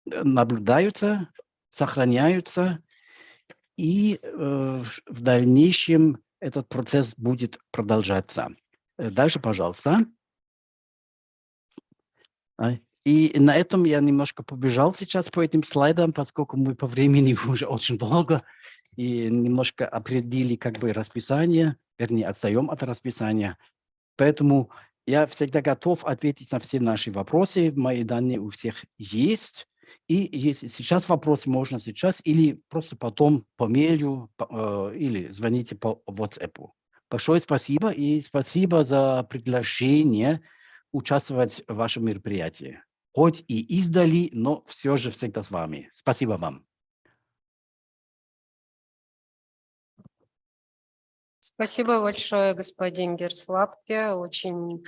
наблюдаются, сохраняются, и в дальнейшем этот процесс будет продолжаться. Дальше, пожалуйста. И на этом я немножко побежал сейчас по этим слайдам, поскольку мы по времени уже очень долго и немножко определили как бы расписание, вернее, отстаем от расписания. Поэтому я всегда готов ответить на все наши вопросы. Мои данные у всех есть. И если сейчас вопросы, можно сейчас или просто потом по мейлу или звоните по WhatsApp. Большое спасибо и спасибо за приглашение участвовать в вашем мероприятии. Хоть и издали, но все же всегда с вами. Спасибо вам. Спасибо большое, господин Герслапке. Очень,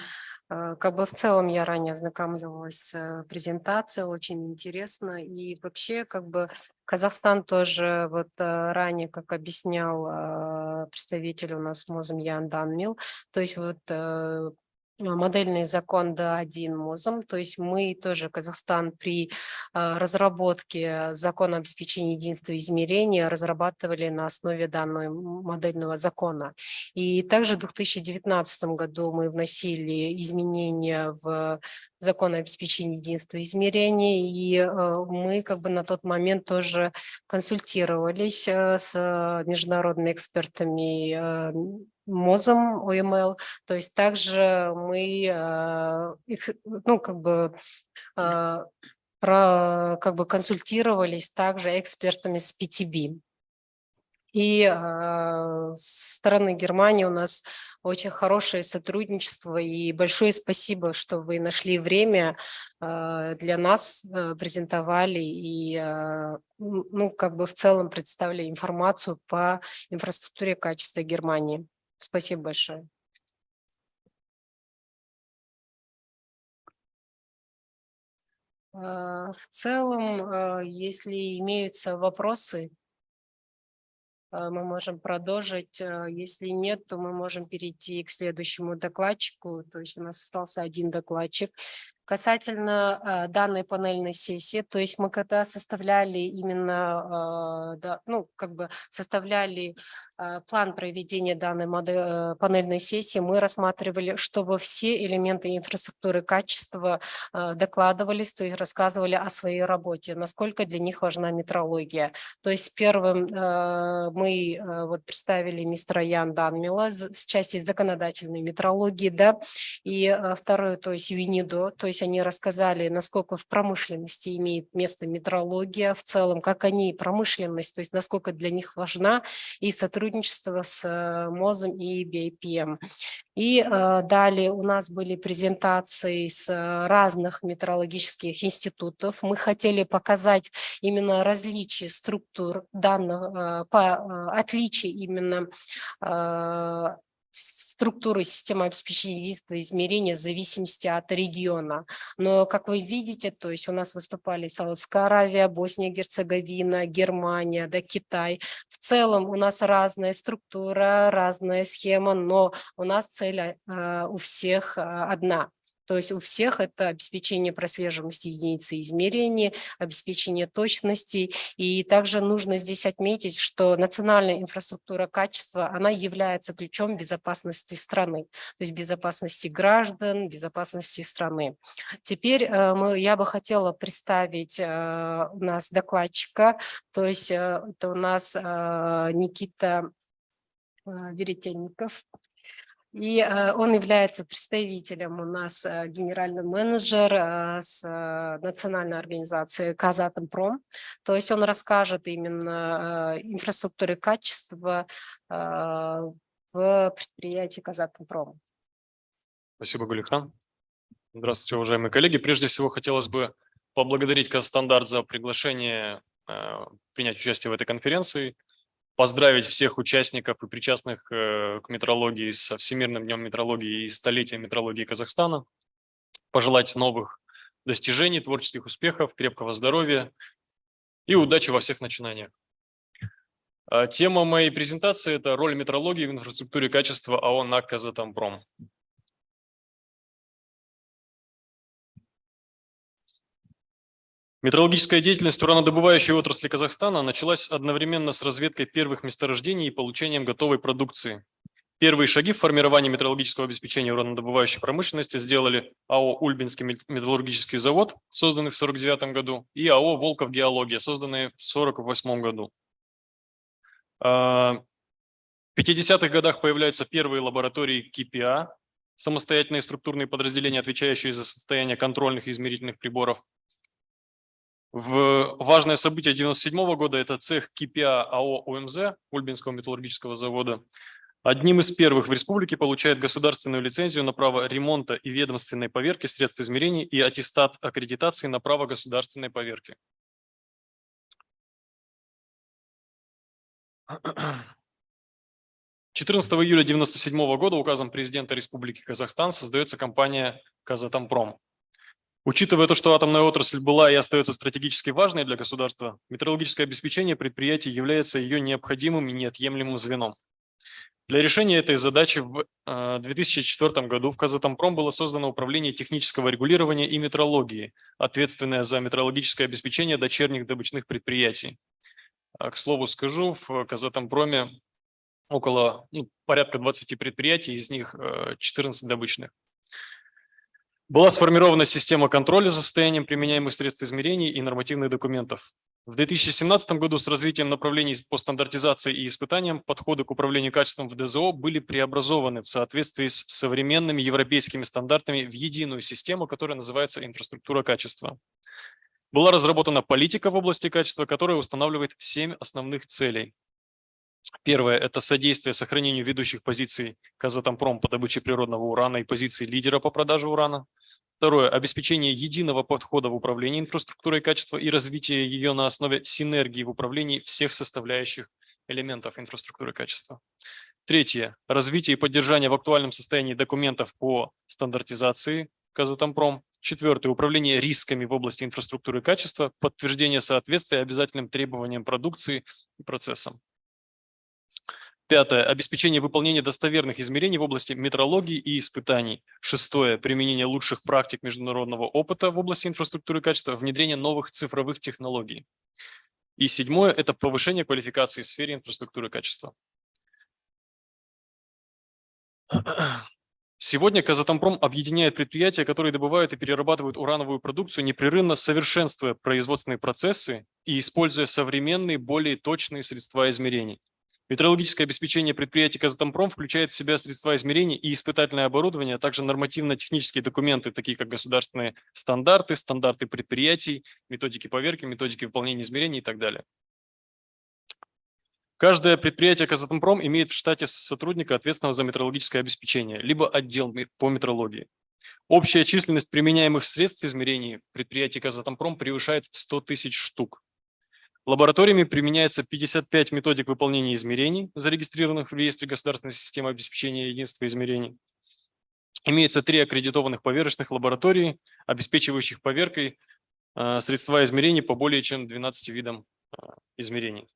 как бы в целом я ранее ознакомливалась с презентацией, очень интересно. И вообще, как бы Казахстан тоже вот ранее, как объяснял представитель у нас МОЗом Ян Данмил, то есть вот модельный закон Д1 МОЗом, то есть мы тоже, Казахстан, при разработке закона обеспечения единства измерения разрабатывали на основе данного модельного закона. И также в 2019 году мы вносили изменения в закон обеспечения единства измерений, и мы как бы на тот момент тоже консультировались с международными экспертами МОЗом ОМЛ, то есть также мы ну, как бы консультировались также экспертами с PTB. И с стороны Германии у нас очень хорошее сотрудничество, и большое спасибо, что вы нашли время для нас, презентовали и ну, как бы в целом представили информацию по инфраструктуре качества Германии. Спасибо большое. В целом, если имеются вопросы, мы можем продолжить. Если нет, то мы можем перейти к следующему докладчику. То есть у нас остался один докладчик. Касательно данной панельной сессии, то есть мы когда составляли именно, ну, как бы составляли план проведения данной панельной сессии, мы рассматривали, чтобы все элементы инфраструктуры качества докладывались, то есть рассказывали о своей работе, насколько для них важна метрология. То есть первым мы вот представили мистера Ян Данмила с части законодательной метрологии, да, и второе, то есть ЮНИДО, то есть они рассказали, насколько в промышленности имеет место метрология в целом, как они промышленность, то есть насколько для них важна, и сотрудничество с МОЗом и BIPM. И далее у нас были презентации с разных метрологических институтов. Мы хотели показать именно различия структур данных, отличия именно структуры системы обеспечения единства измерения в зависимости от региона. Но, как вы видите, то есть у нас выступали Саудовская Аравия, Босния, Герцеговина, Германия, да, Китай. В целом у нас разная структура, разная схема, но у нас цель у всех одна. То есть у всех это обеспечение прослеживаемости единицы измерения, обеспечение точности. И также нужно здесь отметить, что национальная инфраструктура качества, она является ключом безопасности страны, то есть безопасности граждан, безопасности страны. Теперь я бы хотела представить у нас докладчика, то есть это у нас Никита Веретенников. И он является представителем у нас генеральный менеджер с национальной организации «Казатомпром». То есть он расскажет именно о инфраструктуре качества в предприятии «Казатомпром». Спасибо, Гулихан. Здравствуйте, уважаемые коллеги. Прежде всего, хотелось бы поблагодарить Казстандарт за приглашение принять участие в этой конференции, поздравить всех участников и причастных к метрологии со Всемирным днем метрологии и столетием метрологии Казахстана, пожелать новых достижений, творческих успехов, крепкого здоровья и удачи во всех начинаниях. Тема моей презентации – это роль метрологии в инфраструктуре качества АО НАК «Казатомпром». Метрологическая деятельность уранодобывающей отрасли Казахстана началась одновременно с разведкой первых месторождений и получением готовой продукции. Первые шаги в формировании метрологического обеспечения уранодобывающей промышленности сделали АО «Ульбинский металлургический завод», созданный в 1949 году, и АО «Волков геология», созданные в 1948 году. В 50-х годах появляются первые лаборатории КПА, самостоятельные структурные подразделения, отвечающие за состояние контрольных и измерительных приборов. Важное событие 1997 года – это цех КПА АО УМЗ, Ульбинского металлургического завода. Одним из первых в республике получает государственную лицензию на право ремонта и ведомственной поверки средств измерений и аттестат аккредитации на право государственной поверки. 14 июля 1997 года указом президента Республики Казахстан создается компания «Казатомпром». Учитывая то, что атомная отрасль была и остается стратегически важной для государства, метрологическое обеспечение предприятий является ее необходимым и неотъемлемым звеном. Для решения этой задачи в 2004 году в Казатомпром было создано управление технического регулирования и метрологии, ответственное за метрологическое обеспечение дочерних добычных предприятий. К слову скажу, в Казатомпроме порядка 20 предприятий, из них 14 добычных. Была сформирована система контроля за состоянием применяемых средств измерений и нормативных документов. В 2017 году с развитием направлений по стандартизации и испытаниям подходы к управлению качеством в ДЗО были преобразованы в соответствии с современными европейскими стандартами в единую систему, которая называется инфраструктура качества. Была разработана политика в области качества, которая устанавливает 7 основных целей. Первое – это содействие сохранению ведущих позиций Казатомпром по добыче природного урана и позиций лидера по продаже урана. Второе – обеспечение единого подхода в управлении инфраструктурой качества и развитие ее на основе синергии в управлении всех составляющих элементов инфраструктуры качества. Третье – развитие и поддержание в актуальном состоянии документов по стандартизации Казатомпром. Четвертое – управление рисками в области инфраструктуры качества, подтверждение соответствия обязательным требованиям продукции и процессам. Пятое – обеспечение выполнения достоверных измерений в области метрологии и испытаний. Шестое – применение лучших практик международного опыта в области инфраструктуры качества, внедрение новых цифровых технологий. И седьмое – это повышение квалификации в сфере инфраструктуры качества. Сегодня Казатомпром объединяет предприятия, которые добывают и перерабатывают урановую продукцию, непрерывно совершенствуя производственные процессы и используя современные, более точные средства измерений. Метрологическое обеспечение предприятий Казатомпром включает в себя средства измерений и испытательное оборудование, а также нормативно-технические документы, такие как государственные стандарты, стандарты предприятий, методики поверки, методики выполнения измерений и так далее. Каждое предприятие Казатомпром имеет в штате сотрудника, ответственного за метрологическое обеспечение, либо отдел по метрологии. Общая численность применяемых средств измерений предприятий Казатомпром превышает 100 тысяч штук. Лабораториями применяется 55 методик выполнения измерений, зарегистрированных в реестре государственной системы обеспечения единства измерений. Имеется 3 аккредитованных поверочных лаборатории, обеспечивающих поверкой средства измерений по более чем 12 видам измерений.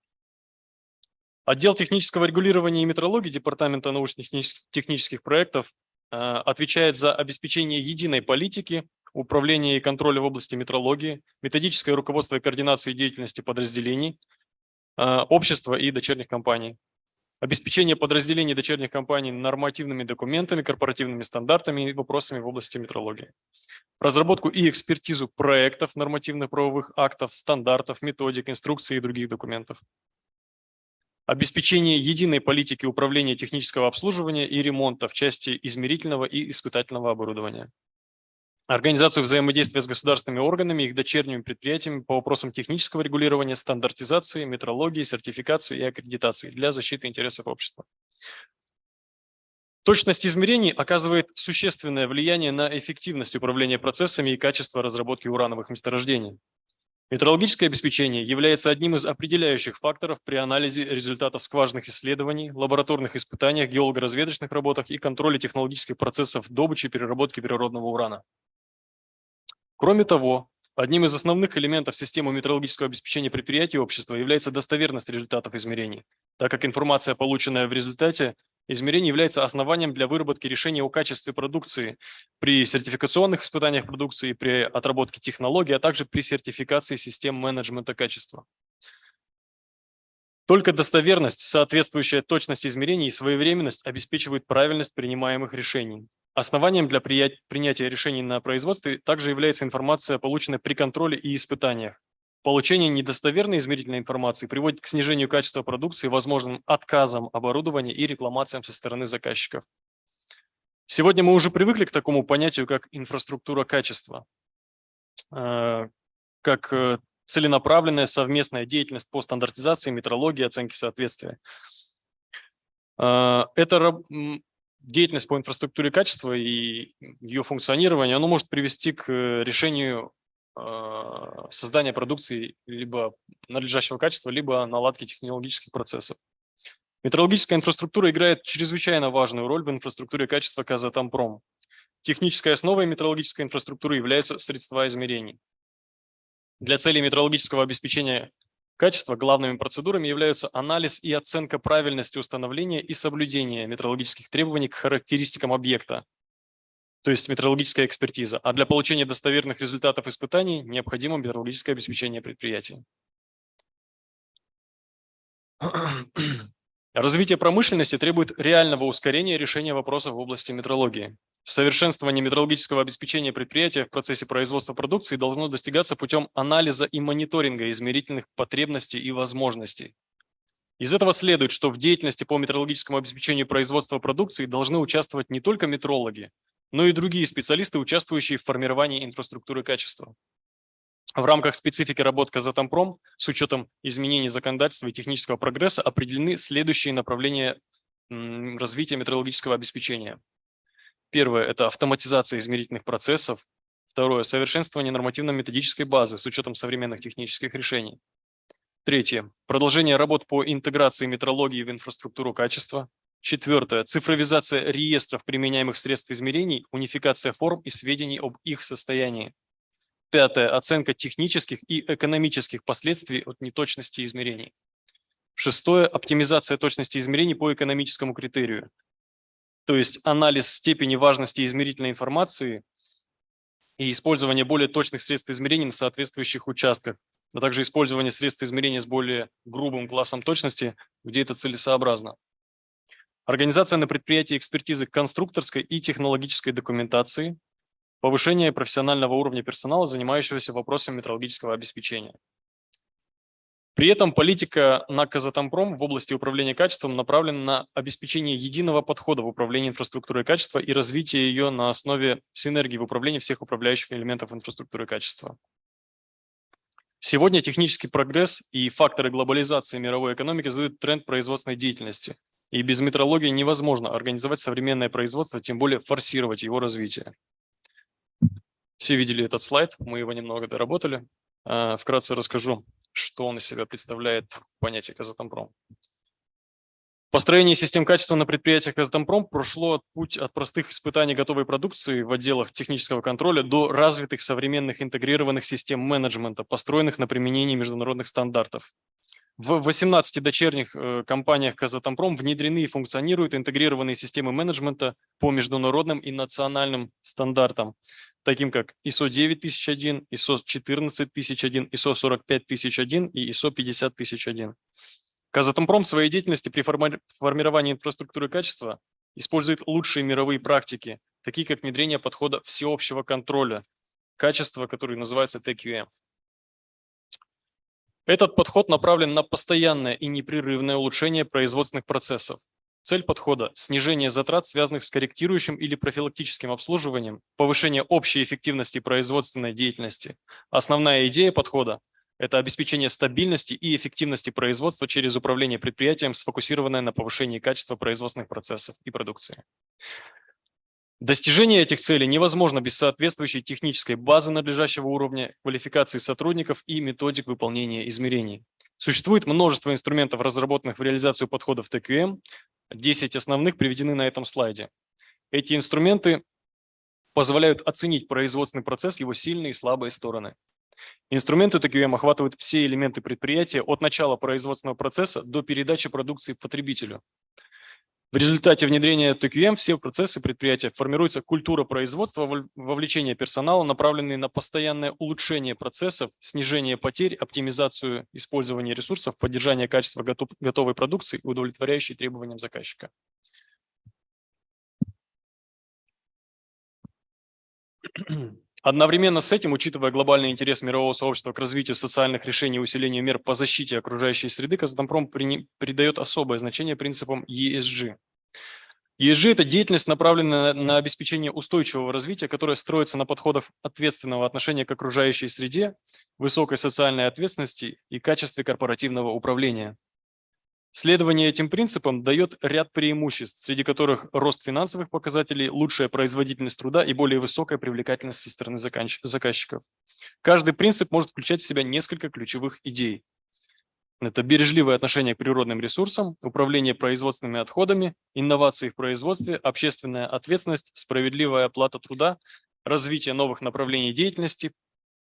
Отдел технического регулирования и метрологии Департамента научно-технических проектов отвечает за обеспечение единой политики, управления и контроля в области метрологии, методическое руководство и координации деятельности подразделений, общества и дочерних компаний, обеспечение подразделений и дочерних компаний нормативными документами, корпоративными стандартами и вопросами в области метрологии, разработку и экспертизу проектов нормативных правовых актов, стандартов, методик, инструкций и других документов, обеспечение единой политики управления технического обслуживания и ремонта в части измерительного и испытательного оборудования, организацию взаимодействия с государственными органами и их дочерними предприятиями по вопросам технического регулирования, стандартизации, метрологии, сертификации и аккредитации для защиты интересов общества. Точность измерений оказывает существенное влияние на эффективность управления процессами и качество разработки урановых месторождений. Метрологическое обеспечение является одним из определяющих факторов при анализе результатов скважинных исследований, лабораторных испытаниях, геолого-разведочных работах и контроле технологических процессов добычи и переработки природного урана. Кроме того, одним из основных элементов системы метрологического обеспечения предприятий и общества является достоверность результатов измерений, так как информация, полученная в результате измерений, является основанием для выработки решения о качестве продукции при сертификационных испытаниях продукции, при отработке технологий, а также при сертификации систем менеджмента качества. Только достоверность, соответствующая точности измерений и своевременность обеспечивают правильность принимаемых решений. Основанием для принятия решений на производстве также является информация, полученная при контроле и испытаниях. Получение недостоверной измерительной информации приводит к снижению качества продукции, возможным отказам оборудования и рекламациям со стороны заказчиков. Сегодня мы уже привыкли к такому понятию, как инфраструктура качества, как целенаправленная совместная деятельность по стандартизации, метрологии, оценке соответствия. Это деятельность по инфраструктуре качества и ее функционирование, оно может привести к решению создания продукции либо надлежащего качества, либо наладки технологических процессов. Метрологическая инфраструктура играет чрезвычайно важную роль в инфраструктуре качества Казатомпром. Технической основой метрологической инфраструктуры являются средства измерений. Для целей метрологического обеспечения качества главными процедурами являются анализ и оценка правильности установления и соблюдения метрологических требований к характеристикам объекта, то есть метрологическая экспертиза, а для получения достоверных результатов испытаний необходимо метрологическое обеспечение предприятия. Развитие промышленности требует реального ускорения решения вопросов в области метрологии. Совершенствование метрологического обеспечения предприятия в процессе производства продукции должно достигаться путем анализа и мониторинга измерительных потребностей и возможностей. Из этого следует, что в деятельности по метрологическому обеспечению производства продукции должны участвовать не только метрологи, но и другие специалисты, участвующие в формировании инфраструктуры качества. В рамках специфики работ Казатомпром с учетом изменений законодательства и технического прогресса определены следующие направления развития метрологического обеспечения. Первое – это автоматизация измерительных процессов. Второе – совершенствование нормативно-методической базы с учетом современных технических решений. Третье – продолжение работ по интеграции метрологии в инфраструктуру качества. Четвертое – цифровизация реестров применяемых средств измерений, унификация форм и сведений об их состоянии. Пятое – оценка технических и экономических последствий от неточности измерений. Шестое – оптимизация точности измерений по экономическому критерию. То есть анализ степени важности измерительной информации и использование более точных средств измерения на соответствующих участках, а также использование средств измерения с более грубым классом точности, где это целесообразно. Организация на предприятии экспертизы конструкторской и технологической документации, повышение профессионального уровня персонала, занимающегося вопросами метрологического обеспечения. При этом политика на Казатомпром в области управления качеством направлена на обеспечение единого подхода в управлении инфраструктурой качества и развитие ее на основе синергии в управлении всех управляющих элементов инфраструктуры качества. Сегодня технический прогресс и факторы глобализации мировой экономики задают тренд производственной деятельности. И без метрологии невозможно организовать современное производство, тем более форсировать его развитие. Все видели этот слайд, мы его немного доработали. Вкратце расскажу, что он из себя представляет понятие Казатомпром. Построение систем качества на предприятиях Казатомпром прошло путь от простых испытаний готовой продукции в отделах технического контроля до развитых современных интегрированных систем менеджмента, построенных на применении международных стандартов. В 18 дочерних компаниях Казатомпром внедрены и функционируют интегрированные системы менеджмента по международным и национальным стандартам, таким как ISO 9001, ISO 14001, ISO 45001 и ISO 50001. Казатомпром в своей деятельности при формировании инфраструктуры качества использует лучшие мировые практики, такие как внедрение подхода всеобщего контроля качества, который называется TQM. Этот подход направлен на постоянное и непрерывное улучшение производственных процессов. Цель подхода – снижение затрат, связанных с корректирующим или профилактическим обслуживанием, повышение общей эффективности производственной деятельности. Основная идея подхода – это обеспечение стабильности и эффективности производства через управление предприятием, сфокусированное на повышении качества производственных процессов и продукции. Достижение этих целей невозможно без соответствующей технической базы надлежащего уровня, квалификации сотрудников и методик выполнения измерений. Существует множество инструментов, разработанных в реализацию подходов TQM. 10 основных приведены на этом слайде. Эти инструменты позволяют оценить производственный процесс, его сильные и слабые стороны. Инструменты TQM охватывают все элементы предприятия от начала производственного процесса до передачи продукции потребителю. В результате внедрения TQM все процессы предприятия формируется культура производства, вовлечение персонала, направленные на постоянное улучшение процессов, снижение потерь, оптимизацию использования ресурсов, поддержание качества готовой продукции, удовлетворяющей требованиям заказчика. Одновременно с этим, учитывая глобальный интерес мирового сообщества к развитию социальных решений и усилению мер по защите окружающей среды, Казатомпром придает особое значение принципам ESG. ESG – это деятельность, направленная на обеспечение устойчивого развития, которая строится на подходах ответственного отношения к окружающей среде, высокой социальной ответственности и качестве корпоративного управления. Следование этим принципам дает ряд преимуществ, среди которых рост финансовых показателей, лучшая производительность труда и более высокая привлекательность со стороны заказчиков. Каждый принцип может включать в себя несколько ключевых идей. Это бережливое отношение к природным ресурсам, управление производственными отходами, инновации в производстве, общественная ответственность, справедливая оплата труда, развитие новых направлений деятельности,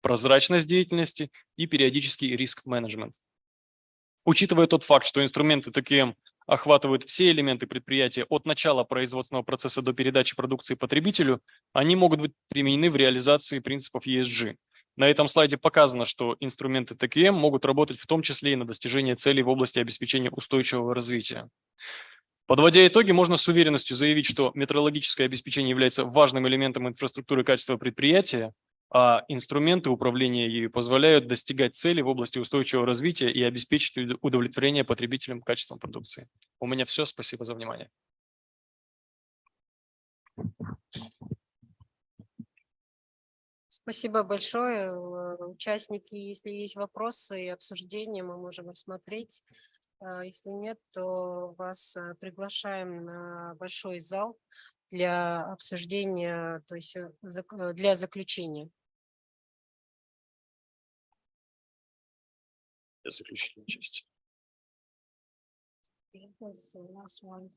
прозрачность деятельности и периодический риск-менеджмент. Учитывая тот факт, что инструменты ТКМ охватывают все элементы предприятия от начала производственного процесса до передачи продукции потребителю, они могут быть применены в реализации принципов ESG. На этом слайде показано, что инструменты ТКМ могут работать в том числе и на достижение целей в области обеспечения устойчивого развития. Подводя итоги, можно с уверенностью заявить, что метрологическое обеспечение является важным элементом инфраструктуры качества предприятия, а инструменты управления ею позволяют достигать целей в области устойчивого развития и обеспечить удовлетворение потребителям качеством продукции. У меня все. Спасибо за внимание. Спасибо большое. Участники, если есть вопросы и обсуждения, мы можем рассмотреть. Если нет, то вас приглашаем на большой зал для обсуждения, то есть для заключения. Для заключительной части. Last one.